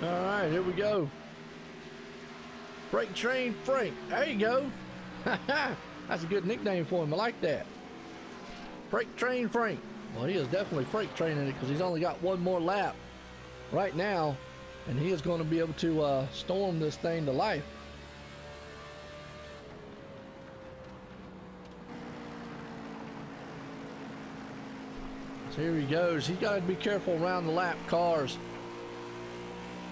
All right, here we go. Freight Train Frank. There you go. That's a good nickname for him. I like that. Freight Train Frank. Well, he is definitely freight training it because he's only got 1 more lap right now, and he is going to be able to storm this thing to life. So here he goes. He's got to be careful around the lap cars.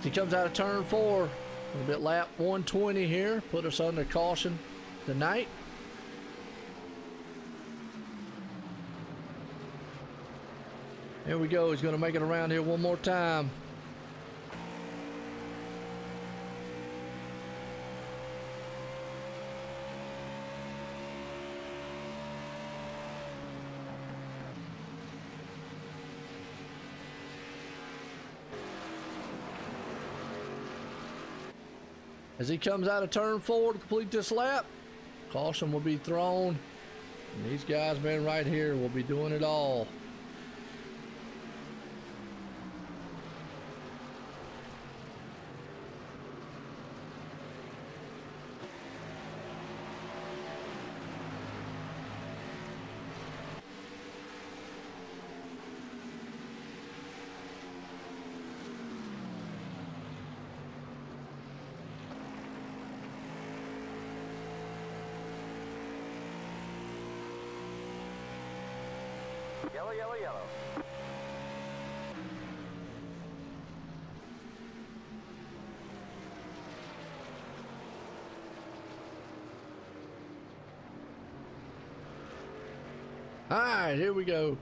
He comes out of turn 4, a little bit lap 120 here, put us under caution tonight. Here we go, he's going to make it around here one more time. As he comes out of turn 4 to complete this lap, caution will be thrown. And these guys, man, right here will be doing it all. Yellow, yellow, yellow. All right, here we go.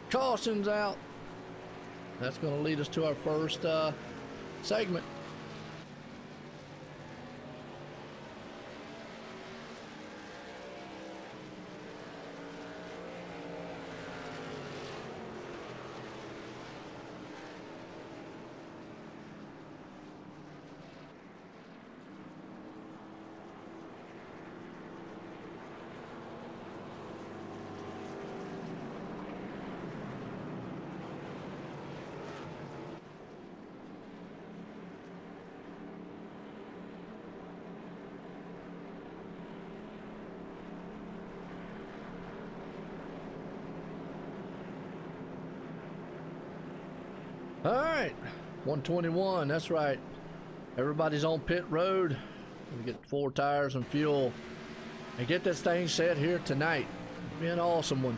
Caution's out. That's going to lead us to our first segment. right, 121, that's right. Everybody's on pit road. We get 4 tires and fuel and get this thing set here tonight. It'll be an awesome one.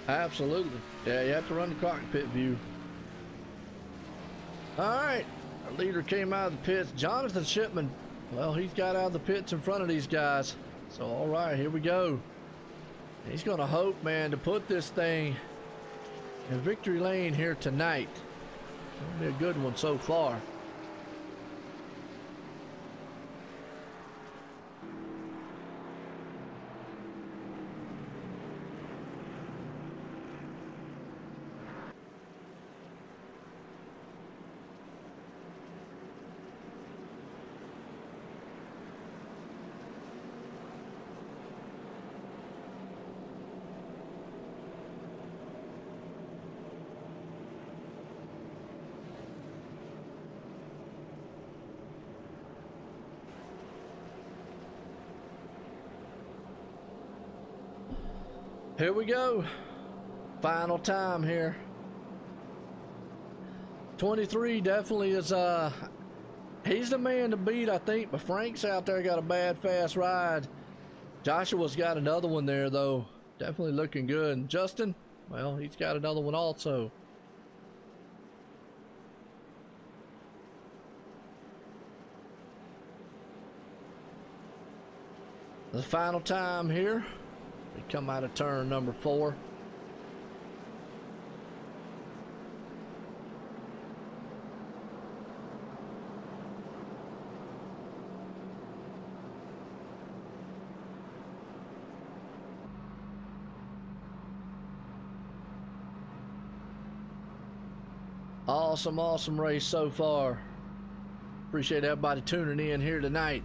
Absolutely. Yeah, you have to run the cockpit view. All right. Our leader came out of the pits. Jonathan Shipman. Well, he's got out of the pits in front of these guys. So, all right, here we go. He's going to hope, man, to put this thing in victory lane here tonight. It'll be a good one so far. Here we go. Final time here. 23 definitely is he's the man to beat, I think, but Frank's out there got a bad fast ride. Joshua's got another one there though. Definitely looking good. And Justin, well, he's got another one also. The final time here. We come out of turn number 4. Awesome race so far. Appreciate everybody tuning in here tonight.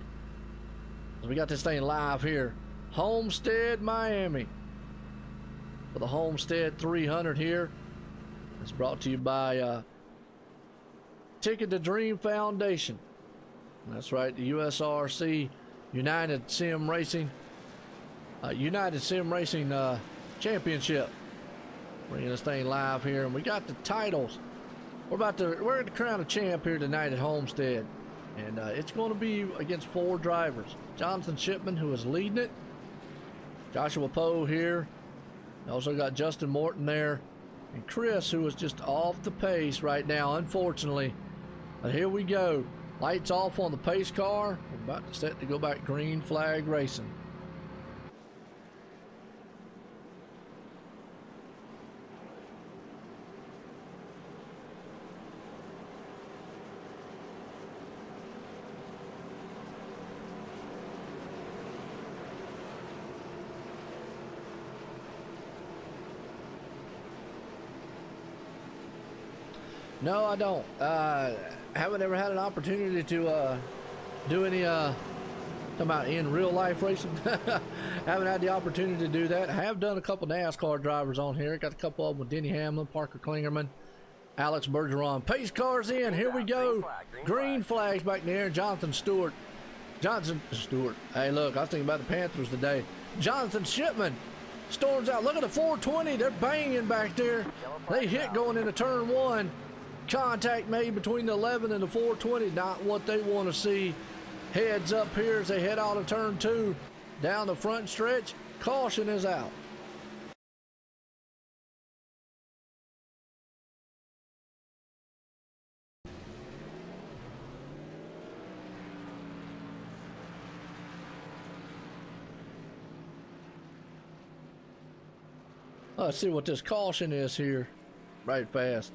We got this thing live here. Homestead, Miami. For the Homestead 300 here. It's brought to you by Ticket to Dream Foundation. That's right, the USRC United Sim Racing Championship. Bringing this thing live here, and we got the titles. We're at the crown a champ here tonight at Homestead, and it's going to be against 4 drivers. Jonathan Shipman, who is leading it. Joshua Poe here. Also got Justin Morton there. And Chris, who is just off the pace right now, unfortunately. But here we go. Lights off on the pace car. We're about to set to go back green flag racing. No, I don't. Haven't ever had an opportunity to do any talking about in real life racing. Haven't had the opportunity to do that. I have done a couple NASCAR drivers on here. Got a couple of them with Denny Hamlin, Parker Klingerman, Alex Bergeron. Pace cars in. Here we go. Green flags back in the air. Jonathan Stewart. Hey, look, I was thinking about the Panthers today. Jonathan Shipman storms out. Look at the 420. They're banging back there. They hit going into turn 1. Contact made between the 11 and the 420. Not what they want to see. Heads up here as they head out of turn 2. Down the front stretch. Caution is out. Let's see what this caution is here. Right fast.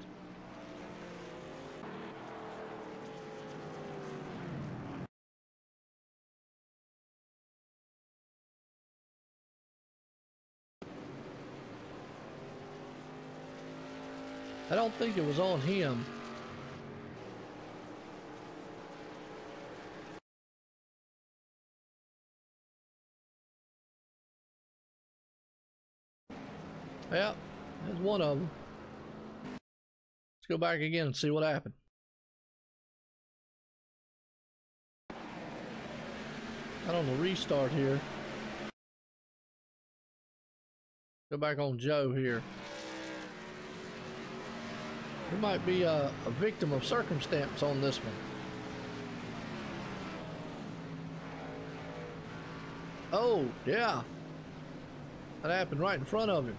I don't think it was on him. Yep, there's one of them. Let's go back again and see what happened. Not on the restart here. Go back on Joe here. He might be a victim of circumstance on this one. Oh, yeah. That happened right in front of him.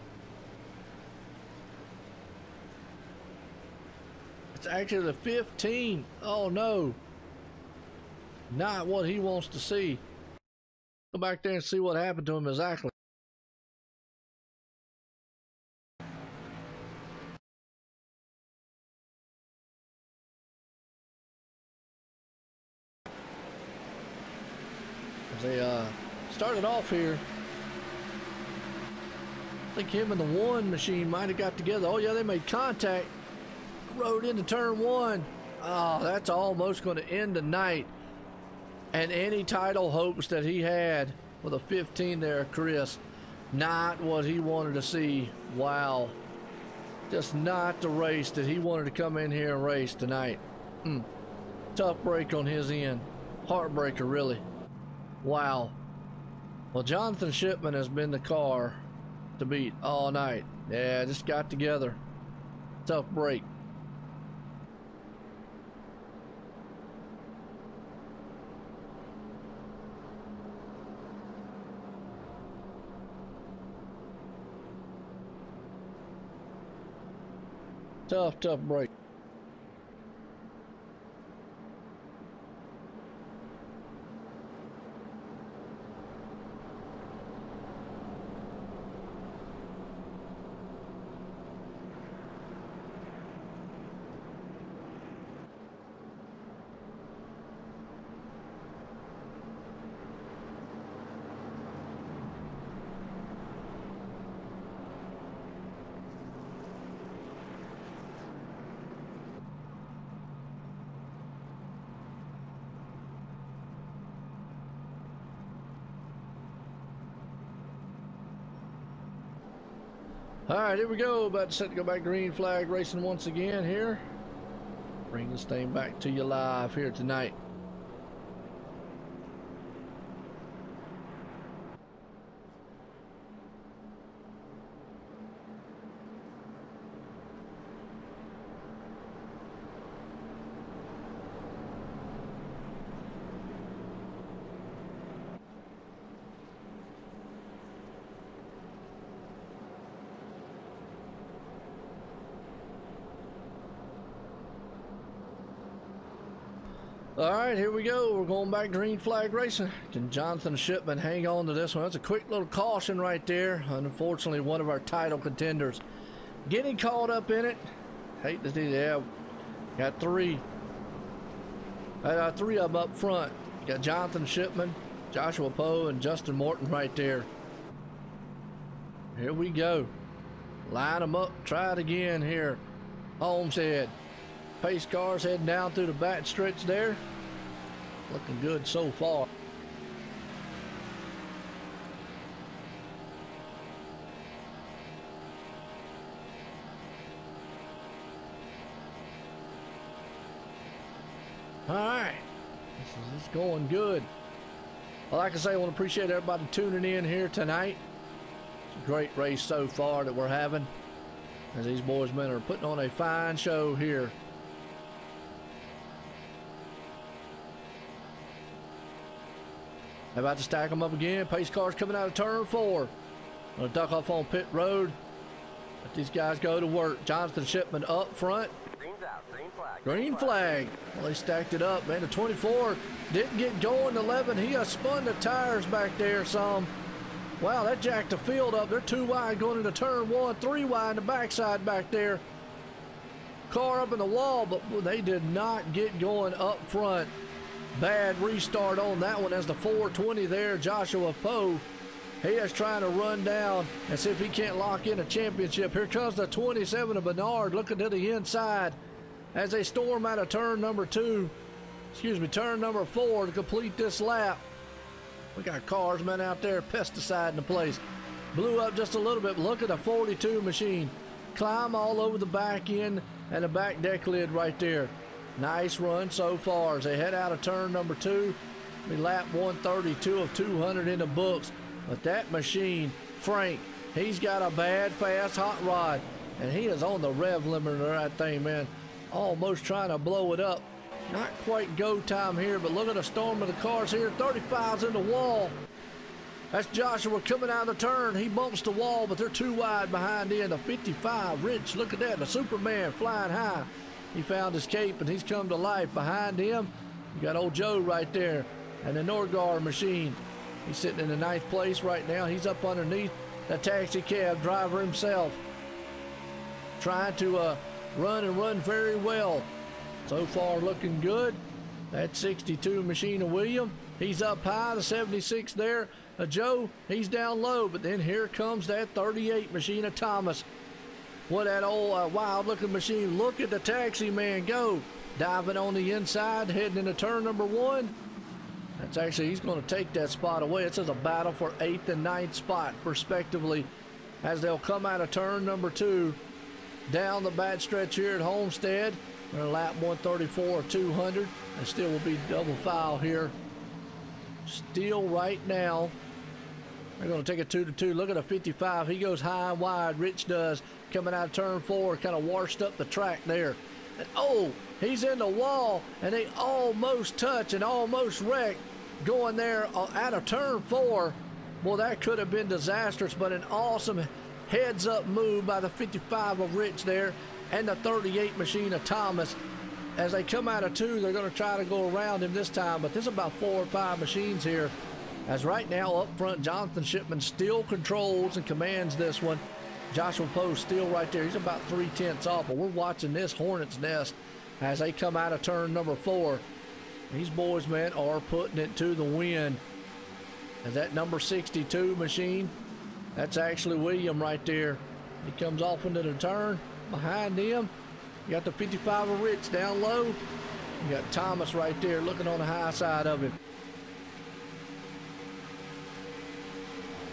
It's actually the 15. Oh, no. Not what he wants to see. Go back there and see what happened to him exactly. They started off here. I think him and the one machine might have got together. Oh yeah, they made contact. Rode into turn one. Oh, that's almost going to end the night. And any title hopes that he had for the 15 there, Chris, not what he wanted to see. Wow. Just not the race that he wanted to come in here and race tonight. Tough break on his end. Heartbreaker, really. Wow. Well, Jonathan Shipman has been the car to beat all night. Yeah, just got together. Tough break. Tough break. All right, here we go. About to set to go back green flag racing once again here. Bring this thing back to you live here tonight. All right, here we go. We're going back green flag racing. Can Jonathan Shipman hang on to this one? That's a quick little caution right there. Unfortunately, one of our title contenders getting caught up in it. Hate to see that. Got three. Three of them up front. Got Jonathan Shipman, Joshua Poe, and Justin Morton right there. Here we go. Line them up. Try it again here. Homestead. Pace cars heading down through the back stretch there. Looking good so far. All right, this is going good. Well, like I say, I want to appreciate everybody tuning in here tonight. It's a great race so far that we're having, as these boys men are putting on a fine show here. About to stack them up again. Pace cars coming out of turn 4. Gonna duck off on pit road. Let these guys go to work. Jonathan Shipman up front. Green's out. Green flag. Green flag. Well, they stacked it up, man. The 24 didn't get going. The 11, he spun the tires back there some. Wow, that jacked the field up. They're 2 wide going into turn 1, 3 wide in the backside back there. Car up in the wall, but they did not get going up front. Bad restart on that one as the 420 there, Joshua Poe. He is trying to run down and see if he can't lock in a championship. Here comes the 27 of Bernard looking to the inside as they storm out of turn number 4 to complete this lap. We got cars, man, out there, pesticide in the place. blew up just a little bit. Look at the 42 machine. Climb all over the back end and the back deck lid right there. Nice run so far as they head out of turn number 2. We lap 132 of 200 in the books. But that machine, Frank, he's got a bad, fast hot rod. And he is on the rev limiter of that thing, man. Almost trying to blow it up. Not quite go time here, but look at the storm of the cars here. 35's in the wall. That's Joshua coming out of the turn. He bumps the wall, but they're too wide behind in. The 55, Rich, look at that. The Superman flying high. He found his cape, and he's come to life. Behind him, you got old Joe right there. And the Norgar machine. He's sitting in the 9th place right now. He's up underneath the taxi cab driver himself. Trying to run very well. So far looking good. That 62 machine of William. He's up high, the 76 there. Joe, he's down low, but then here comes that 38 machine of Thomas. What that old wild looking machine. Look at the taxi man go. Diving on the inside, heading into turn number 1. That's actually, he's going to take that spot away. This is a battle for 8th and 9th spot, respectively, as they'll come out of turn number 2. Down the back stretch here at Homestead. They're lap 134 of 200. They still will be double foul here. Still right now. They're going to take a 2-2. Look at the 55. He goes high and wide. Rich does. Coming out of turn 4. Kind of washed up the track there. And oh, he's in the wall. And they almost touch and almost wreck. Going there out of turn 4. Well, that could have been disastrous. But an awesome heads-up move by the 55 of Rich there. And the 38 machine of Thomas. As they come out of 2, they're going to try to go around him this time, but there's about 4 or 5 machines here. As right now up front, Jonathan Shipman still controls and commands this one. Joshua Poe's still right there. He's about 3/10 off, but we're watching this hornet's nest as they come out of turn number 4. These boys, man, are putting it to the wind. As that number 62 machine, that's actually William right there. He comes off into the turn. Behind him, you got the 55 of Rich down low. You got Thomas right there looking on the high side of him.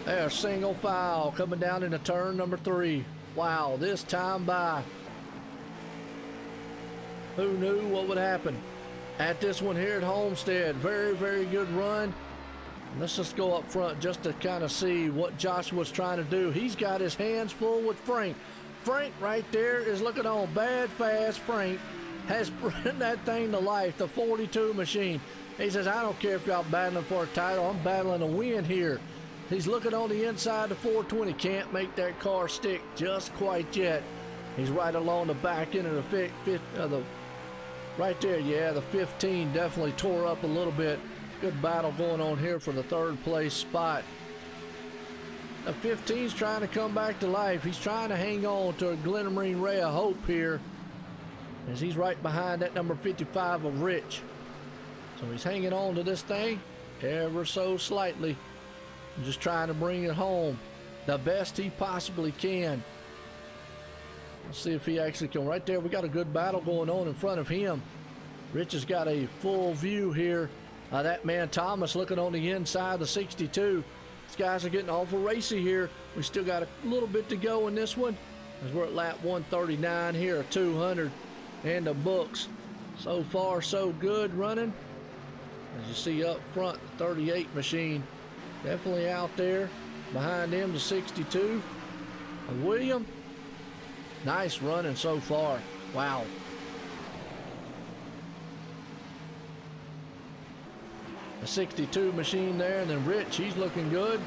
There's single file coming down into turn number 3. Wow, this time by. Who knew what would happen? At this one here at Homestead, very, very good run. Let's just go up front just to kind of see what Joshua's trying to do. He's got his hands full with Frank. Frank right there is looking on bad fast. Frank has brought that thing to life, the 42 machine. He says, I don't care if y'all battling for a title. I'm battling a win here. He's looking on the inside of 420. Can't make that car stick just quite yet. He's right along the back end of the right there. Yeah, the 15 definitely tore up a little bit. Good battle going on here for the 3rd place spot. The 15's trying to come back to life. He's trying to hang on to a glimmering ray of hope here as he's right behind that number 55 of Rich. So he's hanging on to this thing ever so slightly. Just trying to bring it home the best he possibly can. Let's see if he actually can. Right there, we got a good battle going on in front of him. Rich has got a full view here. That man Thomas looking on the inside of the 62. These guys are getting awful racy here. We still got a little bit to go in this one as we're at lap 139 here at 200 in the books. So far, so good running. As you see up front, the 38 machine definitely out there. Behind him, the 62 of William. Nice running so far. Wow. The 62 machine there, and then Rich, he's looking good.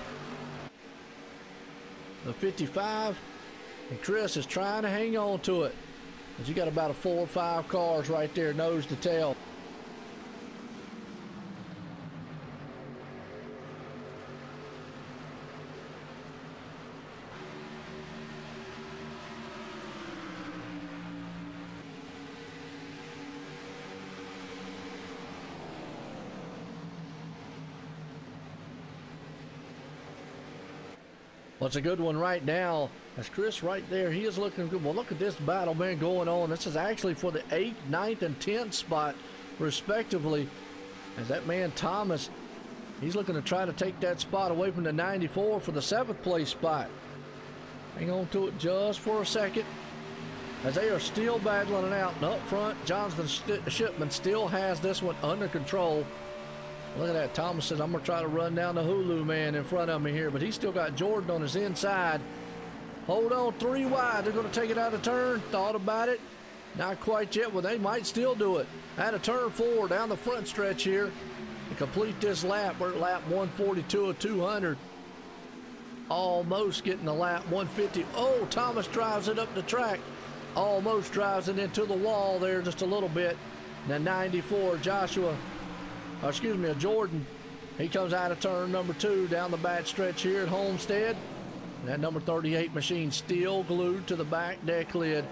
The 55, and Chris is trying to hang on to it. But you got about 4 or 5 cars right there, nose to tail. Well, it's a good one right now. That's Chris right there. He is looking good. Well, look at this battle, man, going on. This is actually for the 8th, 9th, and 10th spot, respectively. As that man Thomas He's looking to try to take that spot away from the 94 for the 7th place spot. Hang on to it just for a second, as they are still battling it out. And up front, Jonathan Shipman still has this one under control. Look at that. Thomas says, I'm going to try to run down the Hulu man in front of me here, but he's still got Jordan on his inside. Hold on, 3 wide. They're going to take it out of turn. Thought about it. Not quite yet. Well, they might still do it. Out of turn 4 down the front stretch here to complete this lap. We're at lap 142 of 200. Almost getting the lap 150. Oh, Thomas drives it up the track. Almost drives it into the wall there just a little bit. Now 94, Jordan. He comes out of turn number 2 down the back stretch here at Homestead. And that number 38 machine still glued to the back deck lid,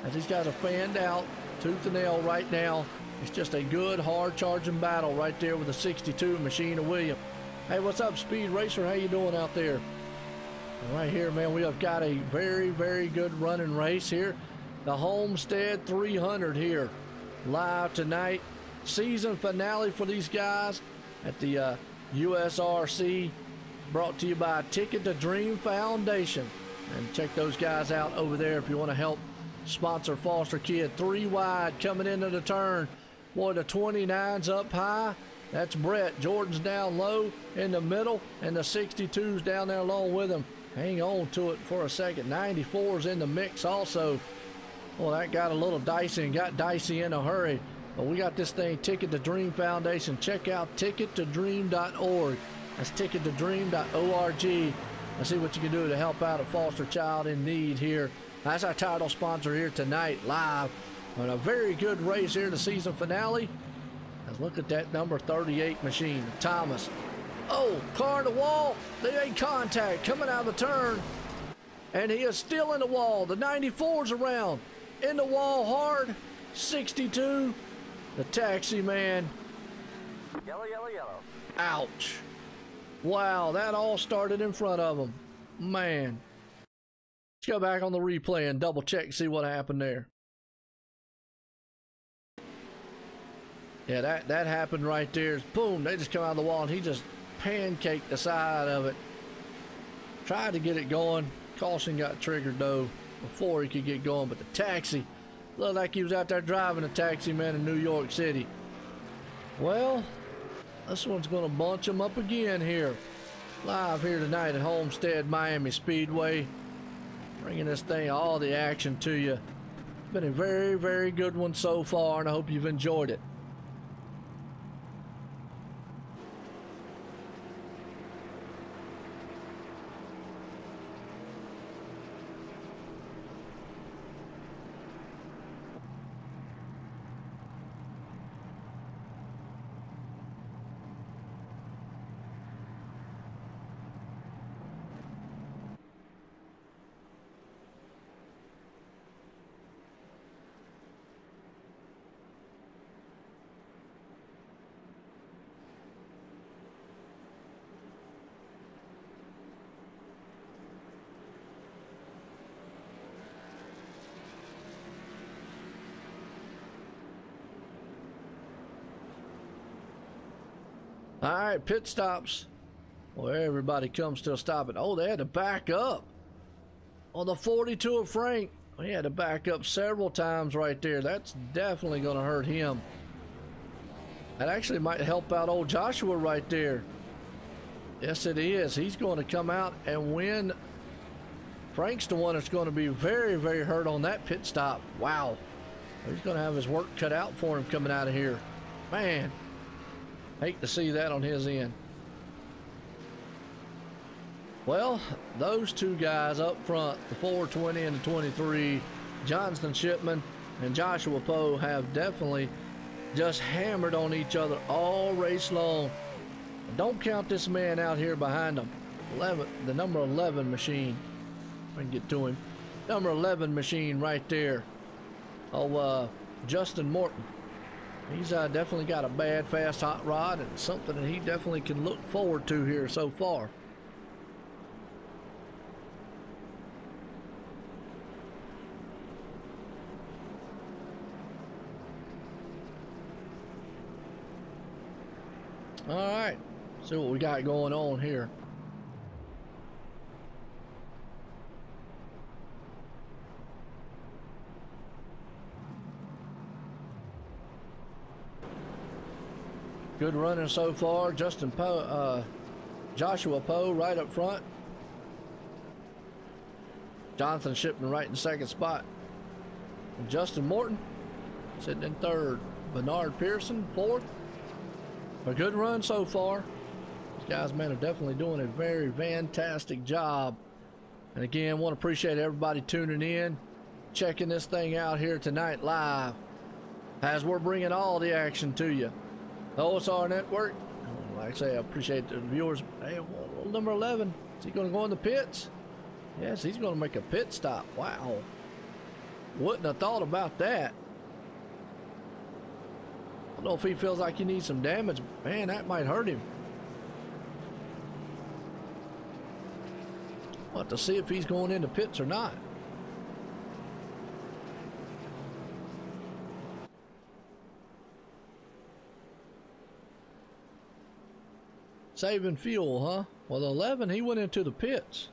as these guys are fanned out tooth and nail right now. It's just a good hard charging battle right there with the 62 machine of William. Hey, what's up, Speed Racer? How you doing out there? And right here, man, we have got a very, very good running race here. The Homestead 300 here live tonight. Season finale for these guys at the USRC, brought to you by Ticket to Dream Foundation. And check those guys out over there if you want to help sponsor Foster Kid. 3 wide coming into the turn. Boy, the 29's up high. That's Brett. Jordan's down low in the middle, and the 62's down there along with him. Hang on to it for a second. 94's in the mix also. Well, that got a little dicey and got dicey in a hurry. But we got this thing, Ticket to Dream Foundation. Check out tickettodream.org. That's tickettodream.org. And see what you can do to help out a foster child in need here. That's our title sponsor here tonight, live on a very good race here, the season finale. Let's look at that number 38 machine, Thomas. Oh, car in the wall. They made contact coming out of the turn. And he is still in the wall. The 94's around. In the wall hard. 62. The taxi man. Yellow, yellow, yellow. Ouch. Wow, that all started in front of him. Man. Let's go back on the replay and double check and see what happened there. Yeah, that happened right there. Boom, they just come out of the wall and he just pancaked the side of it. Tried to get it going. Caution got triggered though before he could get going, but the taxi looked like he was out there driving a taxi man in New York City. Well, this one's going to bunch him up again here. Live here tonight at Homestead Miami Speedway. Bringing this thing, all the action to you. It's been a very, very good one so far, and I hope you've enjoyed it. All right, pit stops. Well, everybody comes to a stop. Oh, they had to back up on the 42 of Frank. He had to back up several times right there. That's definitely going to hurt him. That actually might help out old Joshua right there. Yes, it is. He's going to come out and win. Frank's the one that's going to be very, very hurt on that pit stop. Wow. He's going to have his work cut out for him coming out of here. Man. Hate to see that on his end. Well, those two guys up front, the 420 and the 23, Johnston Shipman and Joshua Poe, have definitely just hammered on each other all race long. Don't count this man out here behind them. The number 11 machine. I can get to him. Number 11 machine right there. Oh, Justin Morton. He's definitely got a bad, fast, hot rod, and something that he definitely can look forward to here so far. All right, See what we got going on here. Good running so far. Joshua Poe right up front. Jonathan Shipman right in second spot. And Justin Morton sitting in third. Bernard Pearson fourth. A good run so far. These guys, man, are definitely doing a very fantastic job. And again, want to appreciate everybody tuning in, checking this thing out here tonight live, as we're bringing all the action to you. The OSR Network. Like I say, I appreciate the viewers. Hey, number 11, is he going to go in the pits? Yes, he's going to make a pit stop. Wow. Wouldn't have thought about that. I don't know if he feels like he needs some damage. Man, that might hurt him. We'll have to see if he's going into pits or not. Saving fuel, huh? Well, the 11, he went into the pits.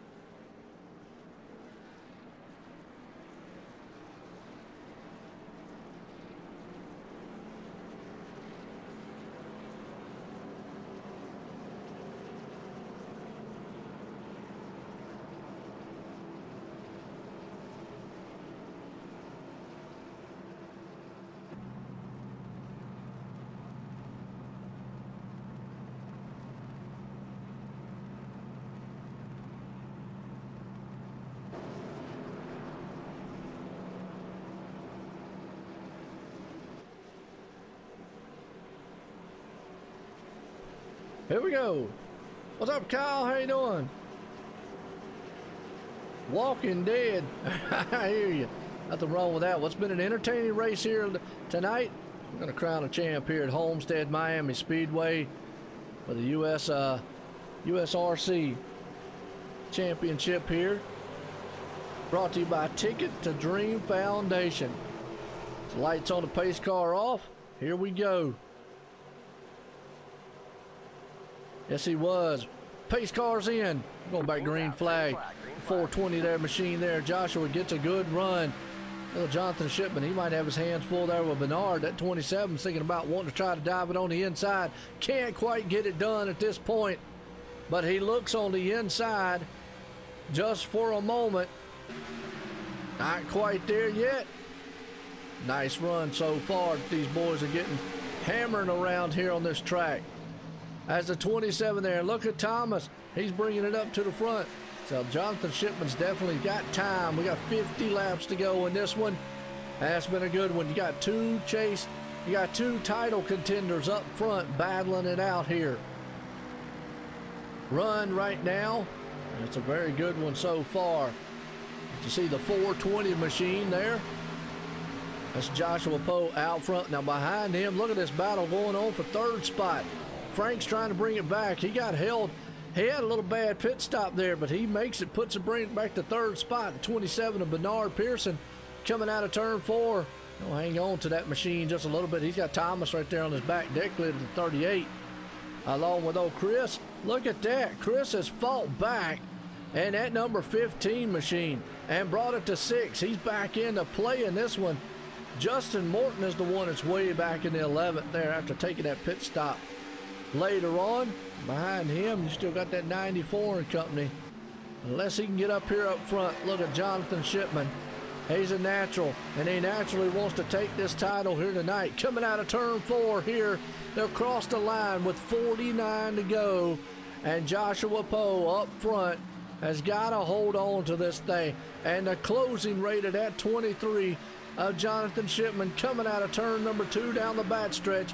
Here we go. What's up, Kyle? How you doing? Walking Dead. I hear you. Nothing wrong with that. What's been an entertaining race here tonight? We're going to crown a champ here at Homestead Miami Speedway for the USRC Championship here. Brought to you by Ticket to Dream Foundation. The lights on the pace car off. Here we go. Yes, he was. Pace car's in. Going back green flag. 420 there, machine there. Joshua gets a good run. Little Jonathan Shipman, he might have his hands full there with Bernard. That 27 thinking about wanting to try to dive it on the inside. Can't quite get it done at this point. But he looks on the inside just for a moment. Not quite there yet. Nice run so far. These boys are getting hammering around here on this track. As the 27 there, look at Thomas. He's bringing it up to the front. So Jonathan Shipman's definitely got time. We got 50 laps to go in this one. That's been a good one. You got two title contenders up front battling it out here. Run right now. It's a very good one so far. You see the 420 machine there. That's Joshua Poe out front. Now behind him, look at this battle going on for third spot. Frank's trying to bring it back. He got held. He had a little bad pit stop there, but he makes it, puts it, bring it back to third spot. The 27 of Bernard Pearson coming out of turn 4. He'll hang on to that machine just a little bit. He's got Thomas right there on his back deck lid at the 38. Along with old Chris. Look at that. Chris has fought back. And that number 15 machine and brought it to 6. He's back into play in this one. Justin Morton is the one that's way back in the 11th there after taking that pit stop. Later on, behind him, you still got that 94 in company. Unless he can get up here up front. Look at Jonathan Shipman. He's a natural, and he naturally wants to take this title here tonight. Coming out of turn 4 here, they'll cross the line with 49 to go. And Joshua Poe up front has got to hold on to this thing. And the closing rate of that 23 of Jonathan Shipman coming out of turn number 2 down the back stretch.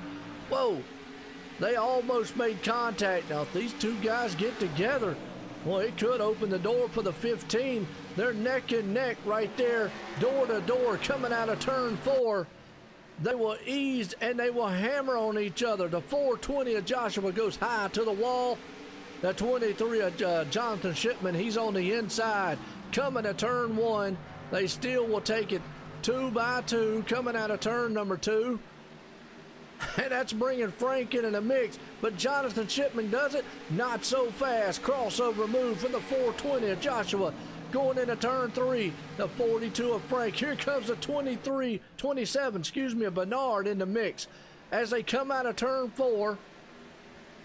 Whoa. They almost made contact. Now, if these two guys get together, well, it could open the door for the 15. They're neck and neck right there, door to door, coming out of turn 4. They will ease and they will hammer on each other. The 420 of Joshua goes high to the wall. The 23 of Jonathan Shipman, he's on the inside. Coming to turn 1. They still will take it 2 by 2, coming out of turn number 2. And that's bringing Frank into the mix. But Jonathan Shipman does it not so fast. Crossover move from the 420 of Joshua. Going into turn 3, the 42 of Frank. Here comes the 27, of Bernard in the mix. As they come out of turn 4,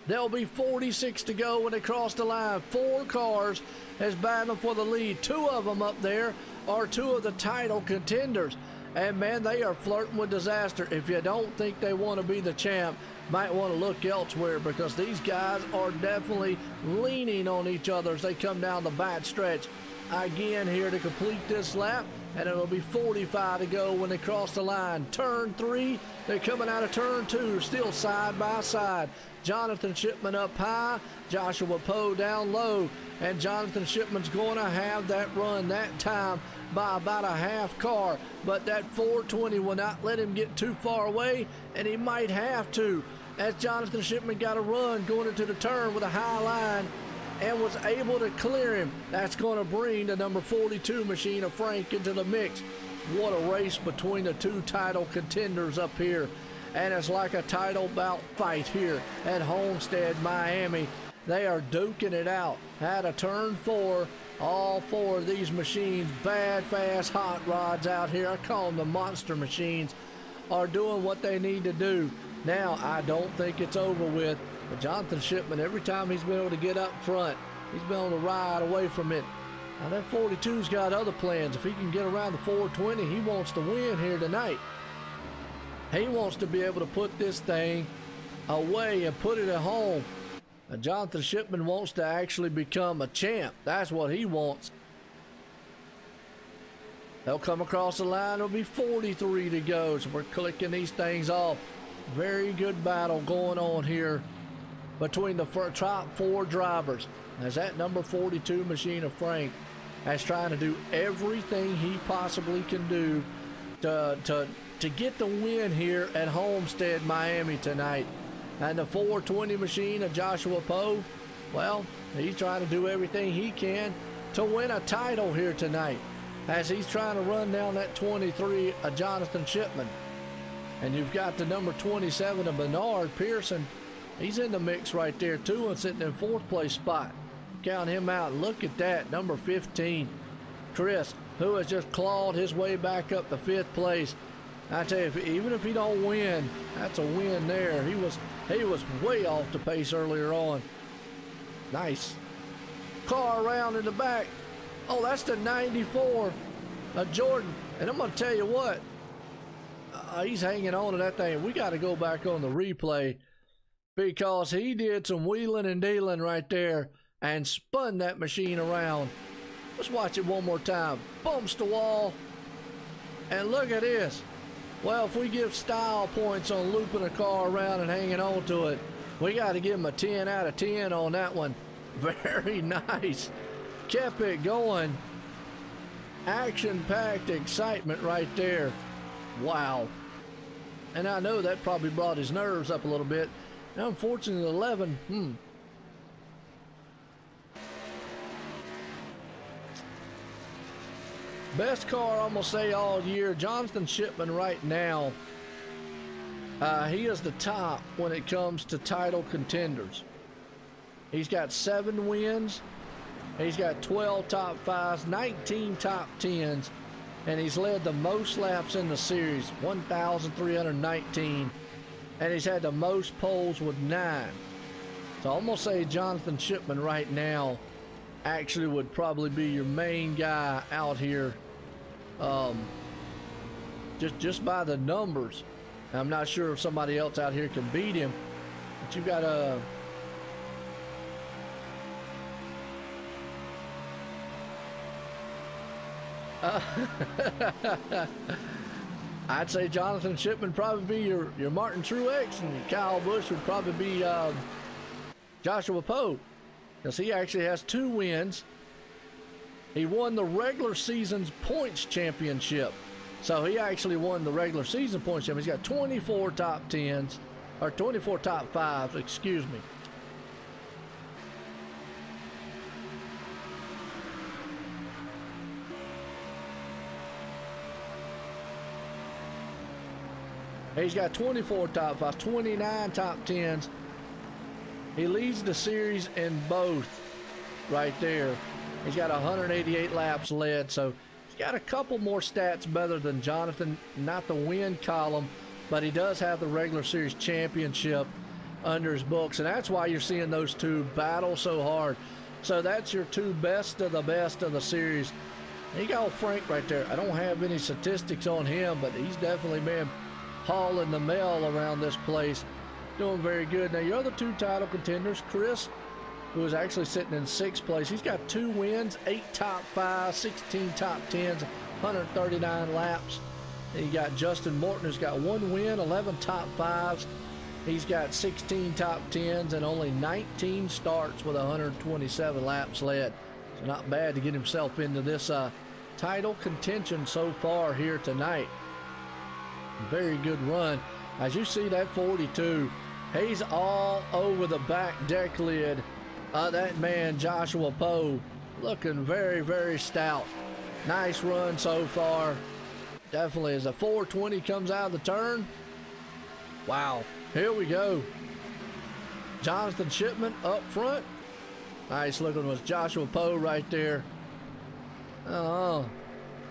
there'll be 46 to go when they cross the line. 4 cars is battling for the lead. 2 of them up there are 2 of the title contenders. And man, they are flirting with disaster. If you don't think they want to be the champ, might want to look elsewhere, because these guys are definitely leaning on each other as they come down the back stretch. Again here to complete this lap, and it'll be 45 to go when they cross the line. Turn 3, they're coming out of turn 2, still side by side. Jonathan Shipman up high, Joshua Poe down low, and Jonathan Shipman's going to have that run that time by about a half car, but that 420 will not let him get too far away, and he might have to, as Jonathan Shipman got a run going into the turn with a high line and was able to clear him. That's going to bring the number 42 machine of Frank into the mix. What a race between the 2 title contenders up here, and it's like a title bout fight here at Homestead, Miami. They are duking it out at a turn 4. All 4 of these machines, bad, fast, hot rods out here, I call them the monster machines, are doing what they need to do. Now, I don't think it's over with, but Jonathan Shipman, every time he's been able to get up front, he's been able to ride away from it. Now, that 42's got other plans. If he can get around the 420, he wants to win here tonight. He wants to be able to put this thing away and put it at home. Jonathan Shipman wants to actually become a champ. That's what he wants. They'll come across the line. It'll be 43 to go. So we're clicking these things off. Very good battle going on here between the top 4 drivers. As that number 42 machine of Frank is trying to do everything he possibly can do to get the win here at Homestead, Miami tonight. And the 420 machine of Joshua Poe, well, he's trying to do everything he can to win a title here tonight, as he's trying to run down that 23 of Jonathan Shipman. And you've got the number 27 of Bernard Pearson. He's in the mix right there too, and sitting in 4th place spot. Count him out. Look at that, number 15, Chris, who has just clawed his way back up to 5th place. I tell you, even if he don't win, that's a win there. He was way off the pace earlier on. Nice. Car around in the back. Oh, that's the 94 of Jordan. And I'm going to tell you what, he's hanging on to that thing. We got to go back on the replay, because he did some wheeling and dealing right there and spun that machine around. Let's watch it one more time. Bumps the wall. And look at this. Well, if we give style points on looping a car around and hanging on to it, we got to give him a 10 out of 10 on that one. Very nice. Kept it going. Action-packed excitement right there. Wow. And I know that probably brought his nerves up a little bit. Now, unfortunately, 11, Best car, I'm going to say, all year. Jonathan Shipman right now, he is the top when it comes to title contenders. He's got 7 wins. He's got 12 top 5s, 19 top 10s, and he's led the most laps in the series, 1,319, and he's had the most poles with 9. So I'm going to say Jonathan Shipman right now actually would probably be your main guy out here, just by the numbers. I'm not sure if somebody else out here can beat him, but you've got a I'd say Jonathan Shipman probably be your Martin Truex, and Kyle Busch would probably be Joshua Poe, because he actually has 2 wins. He won the regular season's points championship. So he actually won the regular season points championship. He's got 24 top 10s, or 24 top 5s, excuse me. He's got 24 top 5s, 29 top 10s. He leads the series in both right there. He's got 188 laps led, so he's got a couple more stats better than Jonathan. Not the win column, but he does have the regular series championship under his books, and that's why you're seeing those two battle so hard. So that's your two best of the series. You got old Frank right there. I don't have any statistics on him, but he's definitely been hauling the mail around this place, doing very good. Now your other two title contenders, Chris, who is actually sitting in 6th place, he's got 2 wins, 8 top 5s, 16 top 10s, 139 laps. And you got Justin Morton, who's got 1 win, 11 top 5s. He's got 16 top 10s and only 19 starts with 127 laps led. So not bad to get himself into this title contention so far here tonight. Very good run. As you see, that 42, he's all over the back deck lid. That man, Joshua Poe, looking very, very stout. Nice run so far. Definitely as the 420 comes out of the turn. Wow, here we go. Jonathan Shipman up front. Nice looking was Joshua Poe right there.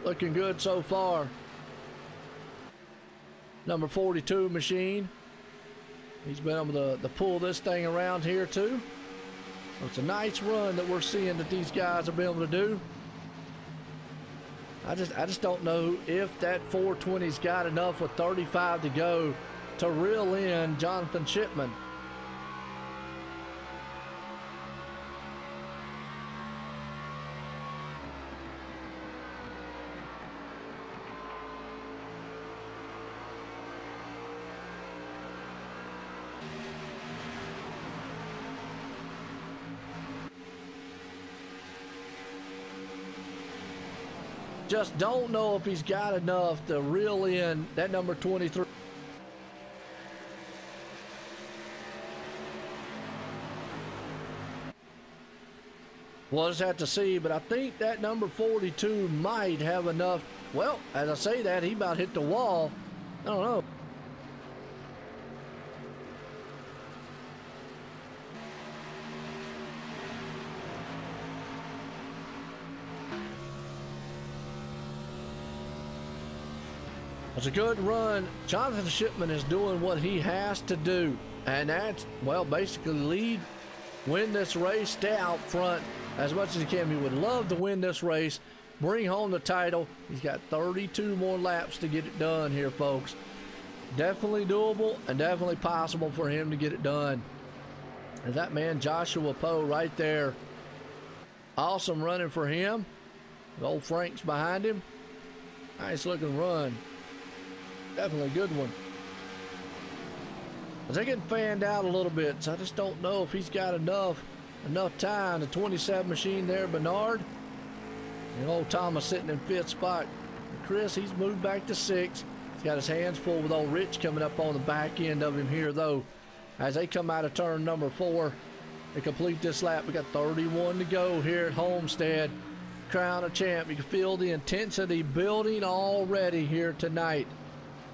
Looking good so far. Number 42 machine. He's been able to pull this thing around here too. It's a nice run that we're seeing that these guys will be able to do. I just don't know if that 420's got enough with 35 to go to reel in Jonathan Shipman. Just don't know if he's got enough to reel in that number 23. We'll just have to see, but I think that number 42 might have enough. Well, as I say that, he about hit the wall. I don't know. It's a good run. Jonathan Shipman is doing what he has to do, and that's, well, basically win this race, stay out front as much as he can. He would love to win this race, bring home the title. He's got 32 more laps to get it done here, folks. Definitely doable and definitely possible for him to get it done. And that man, Joshua Poe, right there. Awesome running for him. Old Frank's behind him. Nice looking run. Definitely a good one. They're getting fanned out a little bit, so I just don't know if he's got enough time. The 27 machine there, Bernard. And old Thomas sitting in 5th spot. Chris, he's moved back to 6th. He's got his hands full with old Rich coming up on the back end of him here, though. As they come out of turn number 4, they complete this lap. We got 31 to go here at Homestead. Crown a champ. You can feel the intensity building already here tonight.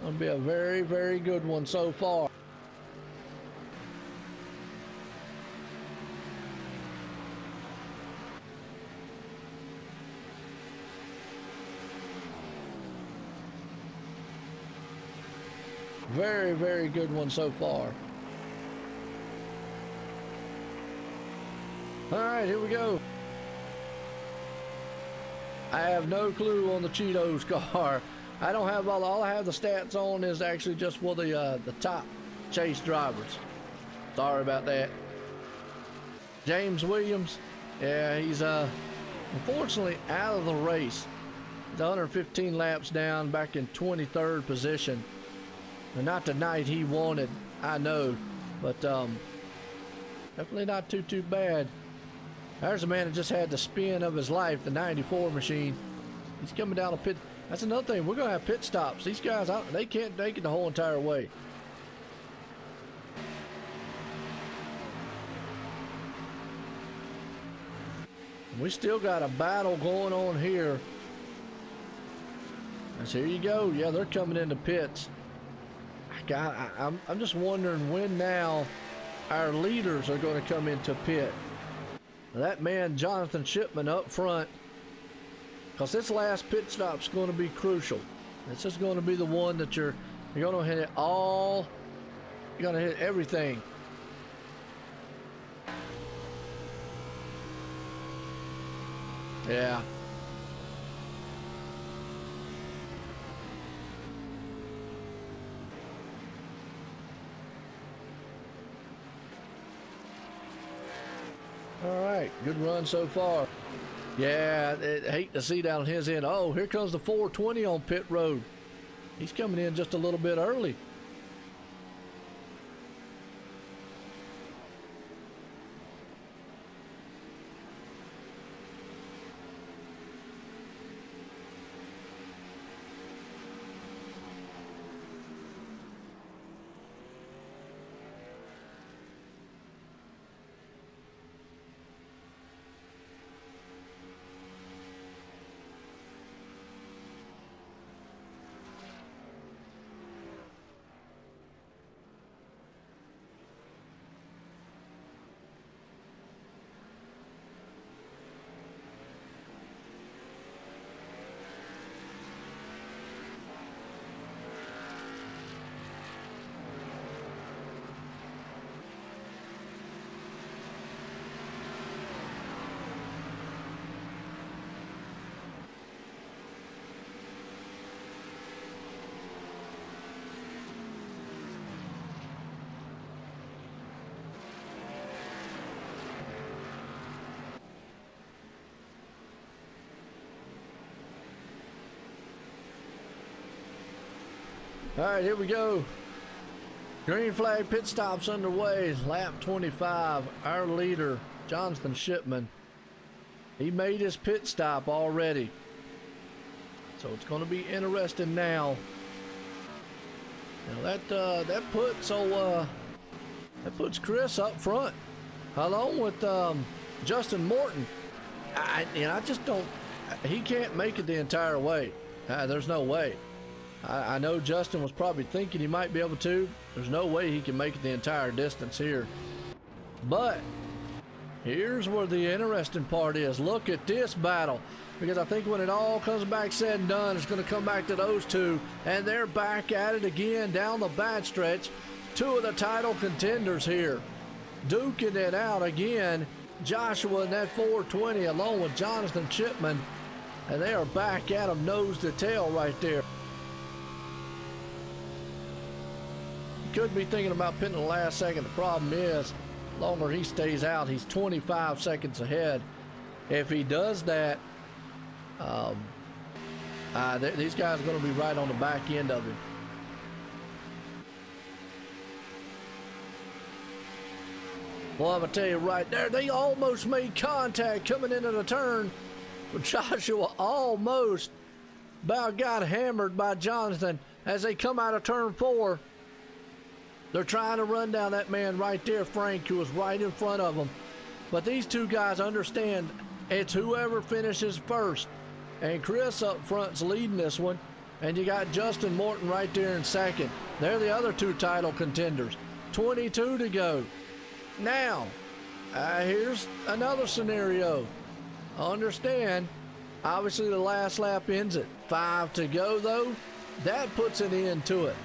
Gonna be a very, very good one so far. Very, very good one so far. All right, here we go. I have no clue on the Cheetos car. I don't have all I have the stats on is actually just for the top chase drivers. Sorry about that. James Williams, yeah, he's unfortunately out of the race. He's 115 laps down, back in 23rd position. And not the night he wanted, I know, but definitely not too bad. There's a man that just had the spin of his life, the 94 machine. He's coming down a pit. That's another thing. We're going to have pit stops. These guys, they can't make it the whole entire way. We still got a battle going on here. As here you go. Yeah, they're coming into pits. I God, I'm just wondering when now our leaders are going to come into pit. That man Jonathan Shipman up front, because this last pit stop's going to be crucial. This is going to be the one that you're going to hit it all. You're going to hit everything. Yeah. All right, good run so far. Yeah, I hate to see down his end. Oh, here comes the 420 on pit road. He's coming in just a little bit early. All right, here we go. Green flag pit stops underway. Lap 25. Our leader, Jonathan Shipman, he made his pit stop already. So it's going to be interesting now. Now that puts Chris up front, along with Justin Morton. I just don't. He can't make it the entire way. There's no way. I know Justin was probably thinking he might be able to. There's no way he can make it the entire distance here. But here's where the interesting part is. Look at this battle. Because I think when it all comes back said and done, it's going to come back to those two. And they're back at it again down the backstretch. Two of the title contenders here. Duking it out again. Joshua in that 420 along with Jonathan Shipman. And they are back at him nose to tail right there. Could be thinking about pitting the last second. The problem is, the longer he stays out, he's 25 seconds ahead. If he does that, these guys are going to be right on the back end of him. Well, I'm going to tell you right there, they almost made contact coming into the turn. But Joshua almost about got hammered by Jonathan as they come out of turn 4. They're trying to run down that man right there, Frank, who was right in front of them. But these two guys understand it's whoever finishes first. And Chris up front's leading this one. And you got Justin Morton right there in second. They're the other two title contenders. 22 to go. Now, here's another scenario. Understand, obviously the last lap ends at 5 to go, though. That puts an end to it.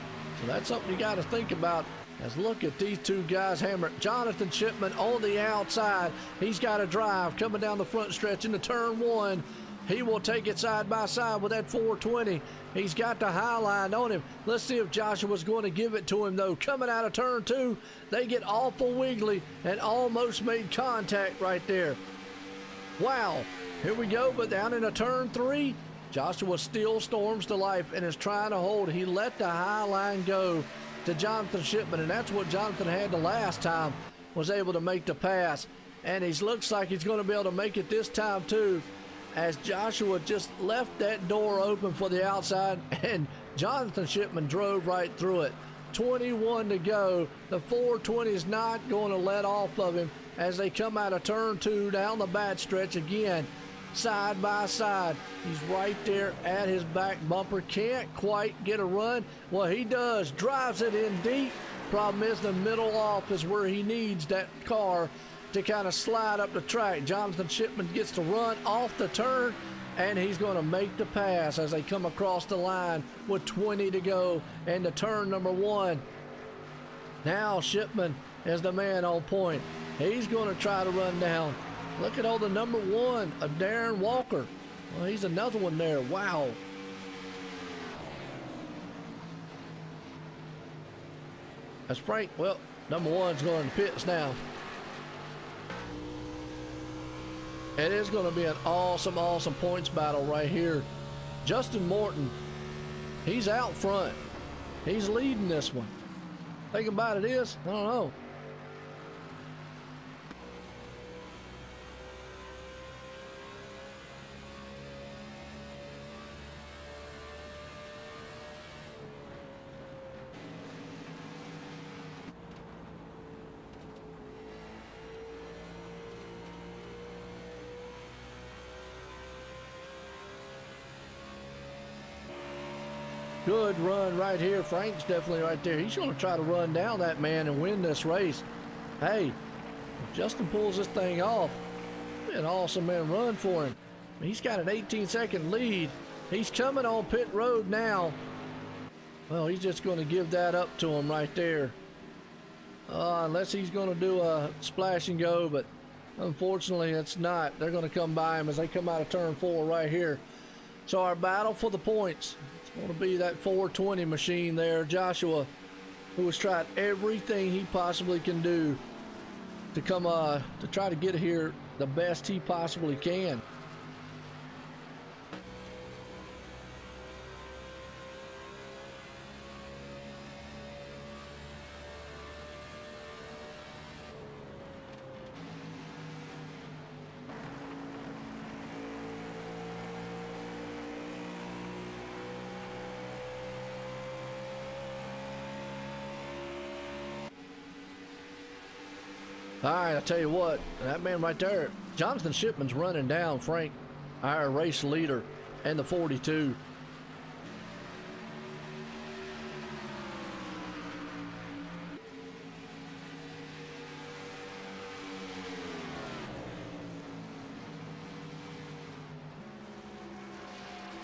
So that's something you got to think about. As look at these two guys hammer. Jonathan Shipman on the outside. He's got a drive coming down the front stretch into turn 1. He will take it side by side with that 420. He's got the high line on him. Let's see if Joshua's going to give it to him, though. Coming out of turn 2, they get awful wiggly and almost made contact right there. Wow. Here we go, but down into turn 3, Joshua still storms to life and is trying to hold. He let the high line go to Jonathan Shipman, and that's what Jonathan had the last time, was able to make the pass. And he looks like he's going to be able to make it this time too, as Joshua just left that door open for the outside, and Jonathan Shipman drove right through it. 21 to go. The 420 is not going to let off of him as they come out of turn 2 down the back stretch again. side by side. He's right there at his back bumper. Can't quite get a run. Well, he does. Drives it in deep. Problem is the middle off is where he needs that car to kind of slide up the track. Jonathan Shipman gets to run off the turn, and he's going to make the pass as they come across the line with 20 to go into turn number 1. Now Shipman is the man on point. He's going to try to run down. Look at all the number 1 of Darren Walker. Well, he's another one there. Wow. That's Frank. Well, number 1's going to pits now. It is going to be an awesome, awesome points battle right here. Justin Morton, he's out front. He's leading this one. Think about it is, I don't know. Good run right here. Frank's definitely right there. He's going to try to run down that man and win this race. Hey, if Justin pulls this thing off, it'll be an awesome man run for him. He's got an 18-second lead. He's coming on pit road now. Well, he's just going to give that up to him right there. Unless he's going to do a splash and go, but unfortunately it's not. They're going to come by him as they come out of turn 4 right here. So our battle for the points. Going to be that 420 machine there, Joshua, who has tried everything he possibly can do to come to try to get here the best he possibly can. All right, I tell you what, that man right there, Jonathan Shipman's running down Frank, our race leader, and the 42.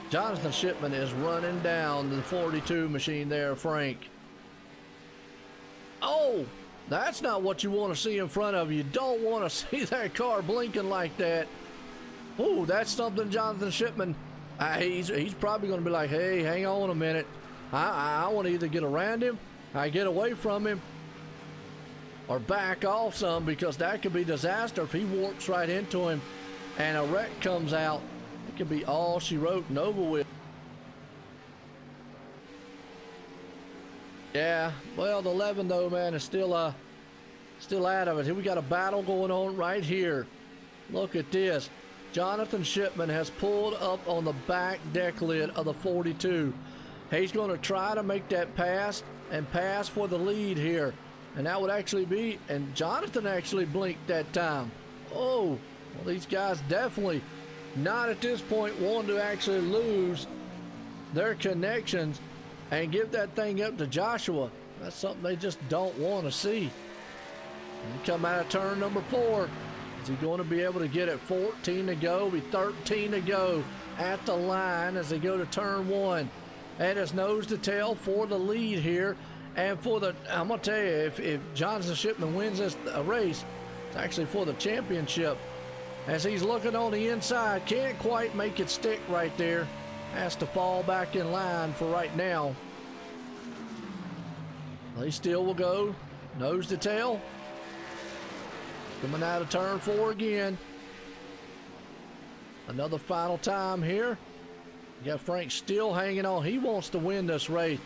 Jonathan Shipman is running down the 42 machine there, Frank. Oh! That's not what you want to see in front of you. You don't want to see that car blinking like that. Oh, that's something Jonathan Shipman, he's probably going to be like, hey, hang on a minute. I want to either get around him, I get away from him, or back off some, because that could be disaster if he warps right into him and a wreck comes out. It could be all she wrote and over with. Yeah, well, the 11 though, man, is still out of it. Here we got a battle going on right here. Look at this. Jonathan Shipman has pulled up on the back deck lid of the 42. He's going to try to make that pass and pass for the lead here. And that would actually be, and Jonathan actually blinked that time. Oh, well, these guys definitely not at this point wanting to actually lose their connections and give that thing up to Joshua. That's something they just don't want to see. And come out of turn number 4. Is he going to be able to get it? 14 to go, be 13 to go at the line as they go to turn 1. And it's nose to tail for the lead here. And for the, I'm going to tell you, if Jonathan Shipman wins this race, it's actually for the championship. As he's looking on the inside, can't quite make it stick right there. Has to fall back in line for right now. They still will go nose to tail. Coming out of turn 4 again. Another final time here. You got Frank still hanging on. He wants to win this race.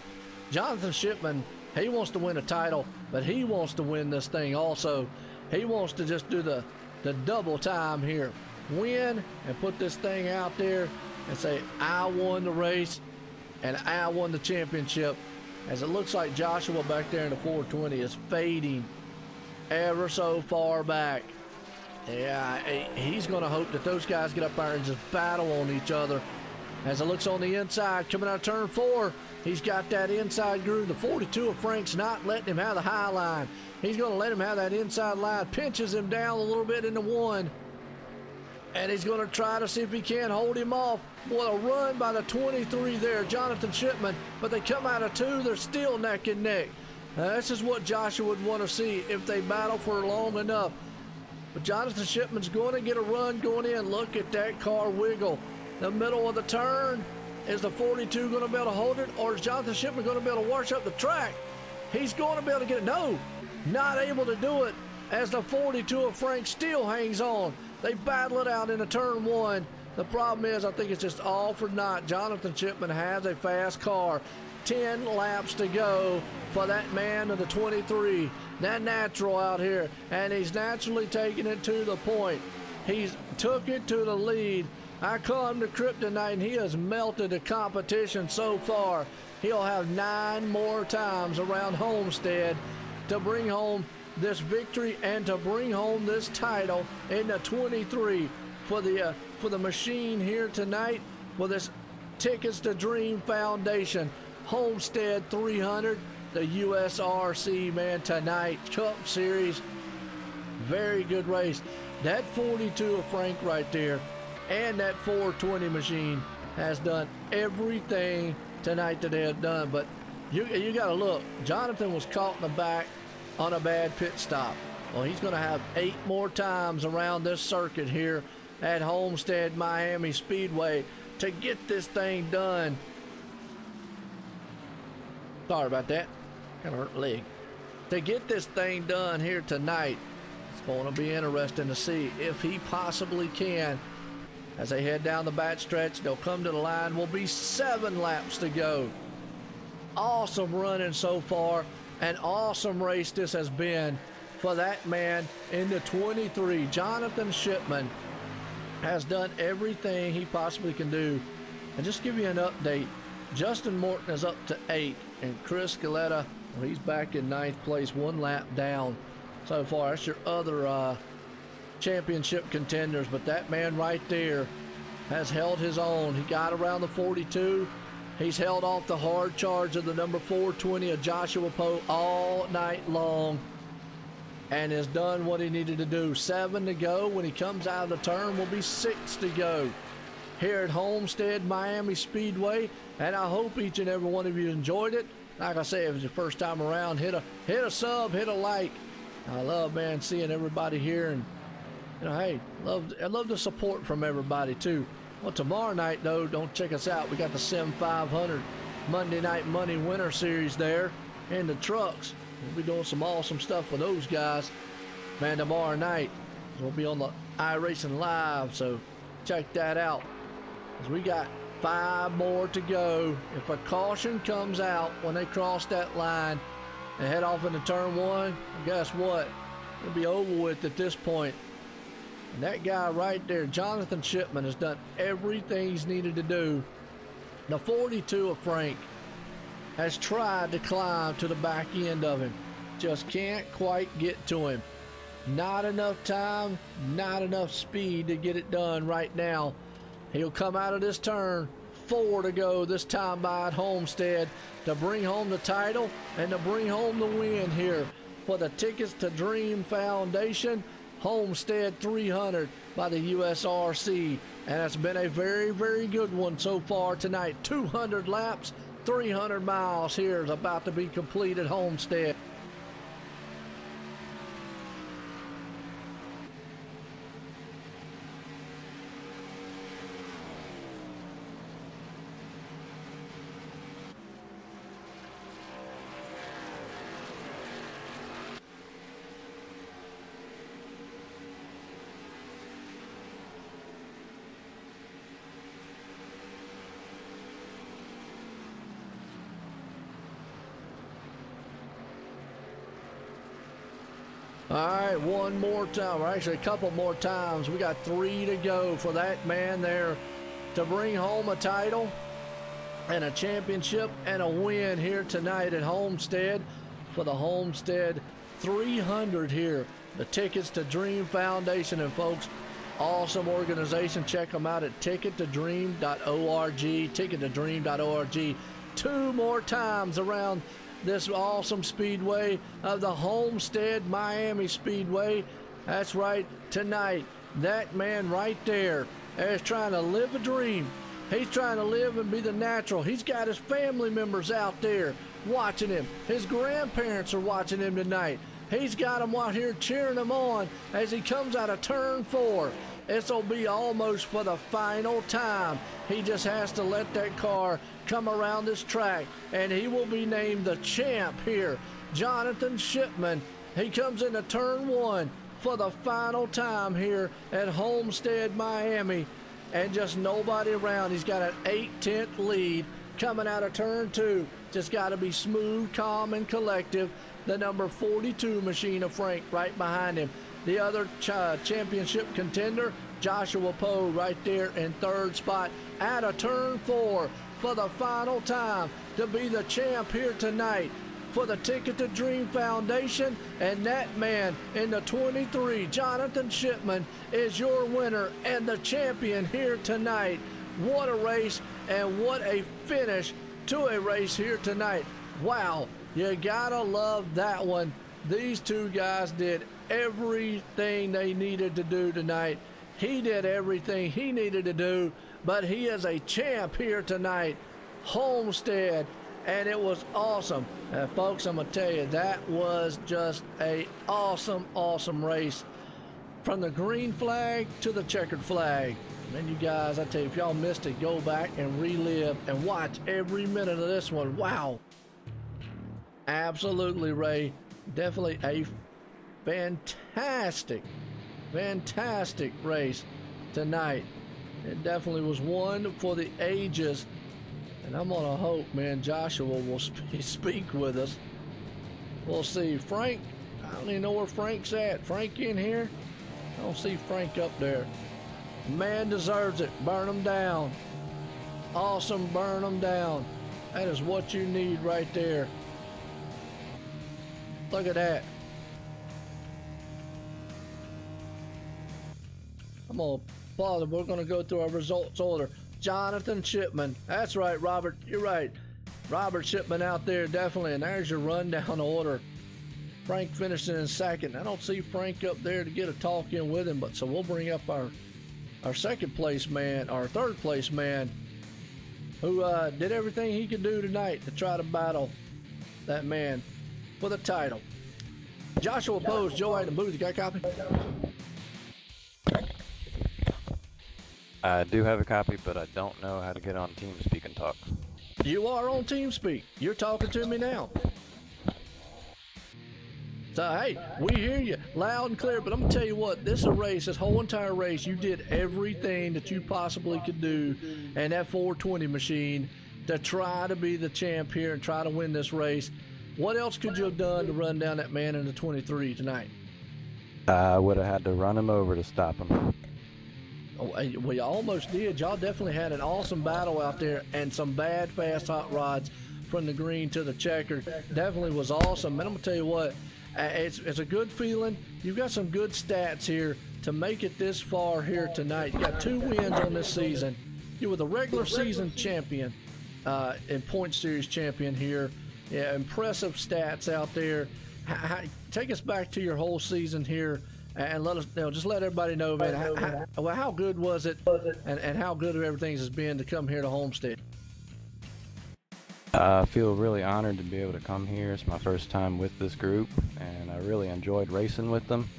Jonathan Shipman, he wants to win a title, but he wants to win this thing also. He wants to just do the double time here. Win and put this thing out there and say, I won the race and I won the championship. As it looks like Joshua back there in the 420 is fading ever so far back. Yeah, he's going to hope that those guys get up there and just battle on each other. As it looks on the inside, coming out of turn 4, he's got that inside groove. The 42 of Frank's not letting him have the high line. He's going to let him have that inside line, pinches him down a little bit into 1. And he's going to try to see if he can hold him off. What a run by the 23 there, Jonathan Shipman. But they come out of 2, they're still neck and neck. This is what Joshua would want to see if they battle for long enough. But Jonathan Shipman's going to get a run going in. Look at that car wiggle. The middle of the turn. Is the 42 going to be able to hold it? Or is Jonathan Shipman going to be able to wash up the track? He's going to be able to get it. No, not able to do it as the 42 of Frank still hangs on. They battle it out into turn 1. The problem is, I think it's just all for naught. Jonathan Shipman has a fast car. 10 laps to go for that man of the 23. That natural out here. And he's naturally taking it to the point. He's took it to the lead. I call him the kryptonite, and he has melted the competition so far. He'll have 9 more times around Homestead to bring home this victory and to bring home this title in the 23 for the machine here tonight for this Tickets to Dream Foundation Homestead 300, the USRC, man, tonight Cup Series. Very good race. That 42 of Frank right there and that 420 machine has done everything tonight that they have done. But you got to look. Jonathan was caught in the back on a bad pit stop. Well, he's going to have 8 more times around this circuit here at Homestead Miami Speedway to get this thing done. Sorry about that. Kind of hurt my leg. To get this thing done here tonight, it's going to be interesting to see if he possibly can. As they head down the back stretch, they'll come to the line. Will be 7 laps to go. Awesome running so far. An awesome race this has been for that man in the 23. Jonathan Shipman has done everything he possibly can do. And just give you an update, Justin Morton is up to 8, and Chris Scaletta, well, he's back in 9th place, 1 lap down so far. That's your other championship contenders, but that man right there has held his own. He got around the 42. He's held off the hard charge of the number 420 of Joshua Poe all night long and has done what he needed to do. 7 to go. When he comes out of the turn, will be 6 to go here at Homestead Miami Speedway. And I hope each and every one of you enjoyed it. Like I said, if it's your first time around, hit a sub, hit a like. I love, man, seeing everybody here, and you know, hey, I love the support from everybody too. Well, tomorrow night though, don't check us out. We got the Sim500 Monday Night Money Winter Series there in the trucks. We'll be doing some awesome stuff with those guys, man. Tomorrow night we'll be on the iRacing Live, so check that out. As we got 5 more to go. If a caution comes out when they cross that line and head off into turn 1, guess what? It'll be over with at this point. And that guy right there, Jonathan Shipman, has done everything he's needed to do. The 42 of Frank has tried to climb to the back end of him. Just can't quite get to him. Not enough time, not enough speed to get it done right now. He'll come out of this turn. 4 to go this time by at Homestead to bring home the title and to bring home the win here for the Tickets to Dream Foundation Homestead 300 by the USRC. And it's been a very, very good one so far tonight. 200 laps, 300 miles here is about to be complete at Homestead. All right, one more time, or actually a couple more times. We got 3 to go for that man there to bring home a title and a championship and a win here tonight at Homestead for the Homestead 300 here the Tickets to Dream Foundation. And folks, awesome organization. Check them out at tickettodream.org, tickettodream.org. 2 more times around this awesome speedway of the Homestead Miami Speedway. That's right, tonight, that man right there is trying to live a dream. He's trying to live and be the natural. He's got his family members out there watching him. His grandparents are watching him tonight. He's got them out here cheering him on as he comes out of turn 4. This will be almost for the final time. He just has to let that car come around this track, and he will be named the champ here. Jonathan Shipman, he comes into turn 1 for the final time here at Homestead, Miami, and just nobody around. He's got an 8/10 lead coming out of turn 2. Just got to be smooth, calm, and collective. The number 42 machine of Frank right behind him. The other championship contender, Joshua Poe, right there in 3rd spot out of turn 4 for the final time to be the champ here tonight for the Ticket to Dream Foundation. And that man in the 23, Jonathan Shipman, is your winner and the champion here tonight. What a race and what a finish to a race here tonight. Wow, you gotta love that one. These 2 guys did everything they needed to do tonight. He did everything he needed to do, but he is a champ here tonight, Homestead, and it was awesome. And folks, I'm gonna tell you, that was just a awesome race from the green flag to the checkered flag. Man, you guys, I tell you, if y'all missed it, go back and relive and watch every minute of this one. Wow. Absolutely, Ray. Definitely a fantastic race tonight. It definitely was one for the ages. And I'm gonna hope, man, Joshua will speak with us. We'll see. Frank, I don't even know where Frank's at. Frank in here? I don't see Frank up there. Man deserves it. Burn him down. Awesome, burn him down. That is what you need right there. Look at that. I'm gonna pause. We're gonna go through our results order. Jonathan Shipman. That's right, Robert. You're right. Robert Shipman out there, definitely. And there's your rundown order. Frank finishing in 2nd. I don't see Frank up there to get a talk in with him, but so we'll bring up our 2nd place man, our 3rd place man, who did everything he could do tonight to try to battle that man for the title. Joshua Poe's Joe in the booth. You got a copy? I do have a copy, but I don't know how to get on TeamSpeak and talk. You are on TeamSpeak. You're talking to me now. So, hey, we hear you loud and clear, but I'm going to tell you what, this whole entire race, you did everything that you possibly could do in that 420 machine to try to be the champ here and try to win this race. What else could you have done to run down that man in the 23 tonight? I would have had to run him over to stop him. Oh, well, you almost did. Y'all definitely had an awesome battle out there and some bad, fast hot rods from the green to the checker. Definitely was awesome. And I'm going to tell you what, it's a good feeling. You've got some good stats here to make it this far here tonight. You got 2 wins on this season. You were the regular season champion and point series champion here. Yeah, impressive stats out there. Take us back to your whole season here and let us, just let everybody know, man, how good was it and how good of everything has been to come here to Homestead. I feel really honored to be able to come here. It's my first time with this group, and I really enjoyed racing with them.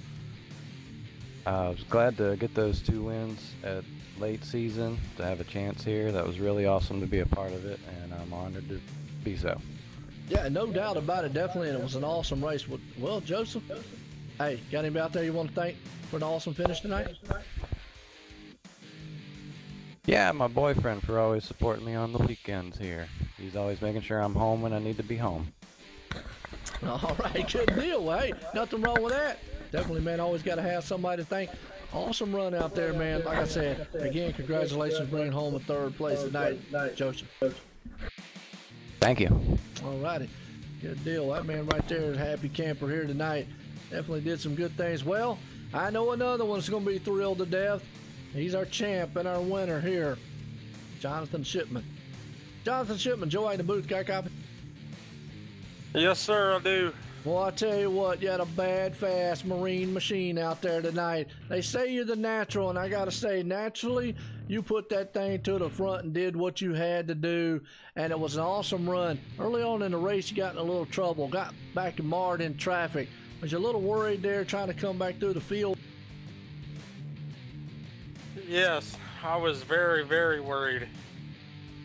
I was glad to get those 2 wins at late season, to have a chance here. That was really awesome to be a part of it, and I'm honored to be so. Yeah, no doubt about it, definitely, and it was an awesome race. Well, Joseph, hey, got anybody out there you want to thank for an awesome finish tonight? Yeah, my boyfriend for always supporting me on the weekends here. He's always making sure I'm home when I need to be home. All right, good deal. Well, hey, nothing wrong with that. Definitely, man, always got to have somebody to thank. Awesome run out there, man. Like I said, again, congratulations bringing home a 3rd place tonight, Joseph. Thank you. All righty. Good deal. That man right there is a happy camper here tonight. Definitely did some good things. Well, I know another one's going to be thrilled to death. He's our champ and our winner here, Jonathan Shipman. Jonathan Shipman, Joe in the booth, got a copy? Yes, sir, I do. Well, I tell you what, you had a bad, fast marine machine out there tonight. They say you're the natural, and I got to say, naturally, you put that thing to the front and did what you had to do, and it was an awesome run. Early on in the race, you got in a little trouble, got back and marred in traffic. Was you a little worried there trying to come back through the field? Yes, I was very, very worried.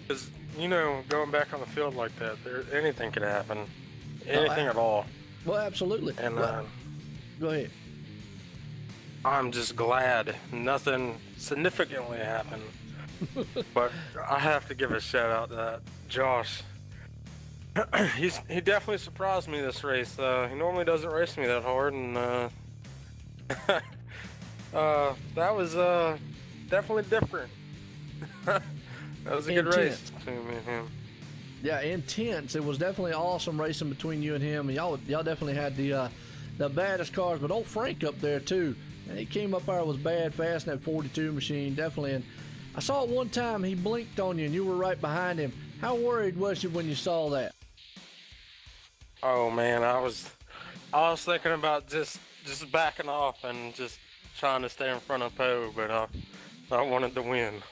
Because, you know, going back on the field like that, anything could happen. Anything at all. Well, absolutely. And go ahead. I'm just glad nothing significantly happened. But I have to give a shout out to that Josh. He definitely surprised me this race. He normally doesn't race me that hard, and that was definitely different. That was a good race between me and him. Yeah, intense. It was definitely awesome racing between you and him. Y'all definitely had the baddest cars, but old Frank up there too. And he came up there, was bad fast in that 42 machine, definitely. And I saw it one time, he blinked on you and you were right behind him. How worried was you when you saw that? Oh man, I was thinking about just backing off and just trying to stay in front of Poe, but I wanted to win.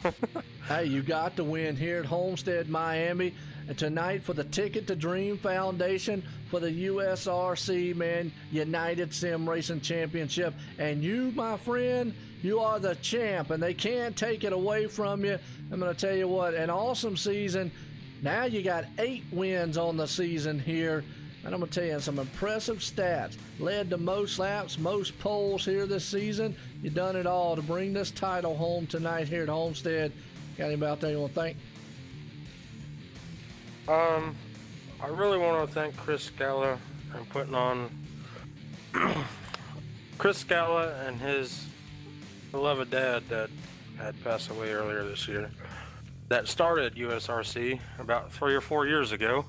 Hey, you got to win here at Homestead, Miami. And tonight for the Ticket to Dream Foundation for the USRC, man, United Sim Racing Championship. And you, my friend, you are the champ, and they can't take it away from you. I'm going to tell you what, an awesome season. Now you got 8 wins on the season here. And I'm going to tell you some impressive stats. Led to most laps, most poles here this season. You done it all to bring this title home tonight here at Homestead. Got anybody out there you want to thank? I really want to thank Chris Scala and putting on Chris Scala and his beloved dad that had passed away earlier this year. That started USRC about 3 or 4 years ago.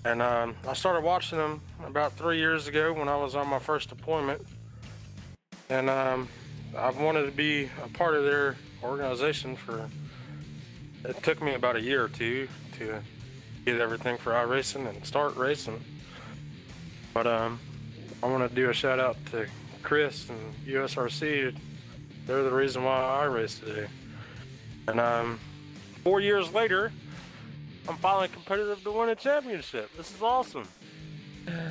And I started watching them about 3 years ago when I was on my first appointment. And I've wanted to be a part of their organization it took me about a year or two to get everything for iRacing and start racing. But I want to do a shout out to Chris and USRC. They're the reason why I race today. And 4 years later, I'm finally competitive to win a championship. This is awesome.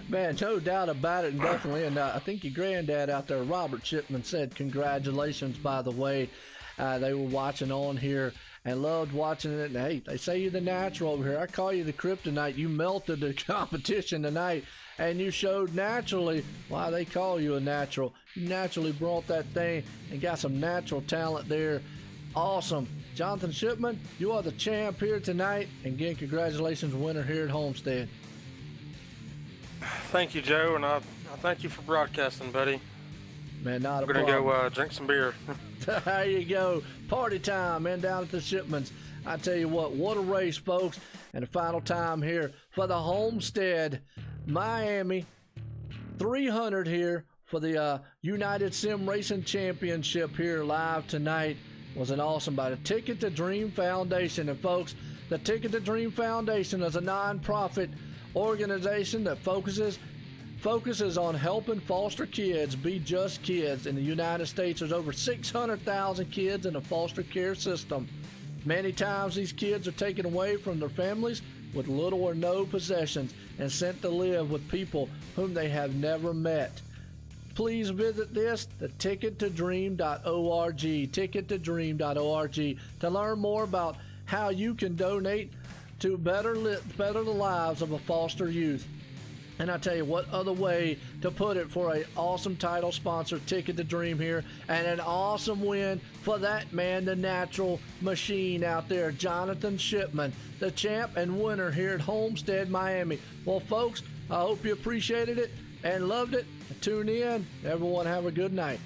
Man, no doubt about it, and definitely. And I think your granddad out there, Robert Shipman, said congratulations, by the way. They were watching on here and loved watching it. And hey, they say you're the natural over here. I call you the kryptonite. You melted the competition tonight, and you showed naturally why they call you a natural. You naturally brought that thing and got some natural talent there. Awesome. Jonathan Shipman, you are the champ here tonight. And again, congratulations, winner here at Homestead. Thank you, Joe, and I thank you for broadcasting, buddy. Man, not a We're problem. going to go drink some beer. There you go. Party time, man, down at the Shipmans. I tell you what a race, folks. And the final time here for the Homestead Miami 300 here for the United Sim Racing Championship here live tonight. Was an awesome by the Ticket to Dream Foundation. And folks, the Ticket to Dream Foundation is a non-profit organization that focuses on helping foster kids be just kids. In the United States, there's over 600,000 kids in the foster care system. Many times these kids are taken away from their families with little or no possessions and sent to live with people whom they have never met. Please visit this, the tickettodream.org, tickettodream.org, to learn more about how you can donate to better the lives of a foster youth. And I tell you what other way to put it for an awesome title sponsor, Ticket to Dream here, and an awesome win for that man, the natural machine out there, Jonathan Shipman, the champ and winner here at Homestead, Miami. Well, folks, I hope you appreciated it and loved it. Tune in. Everyone have a good night.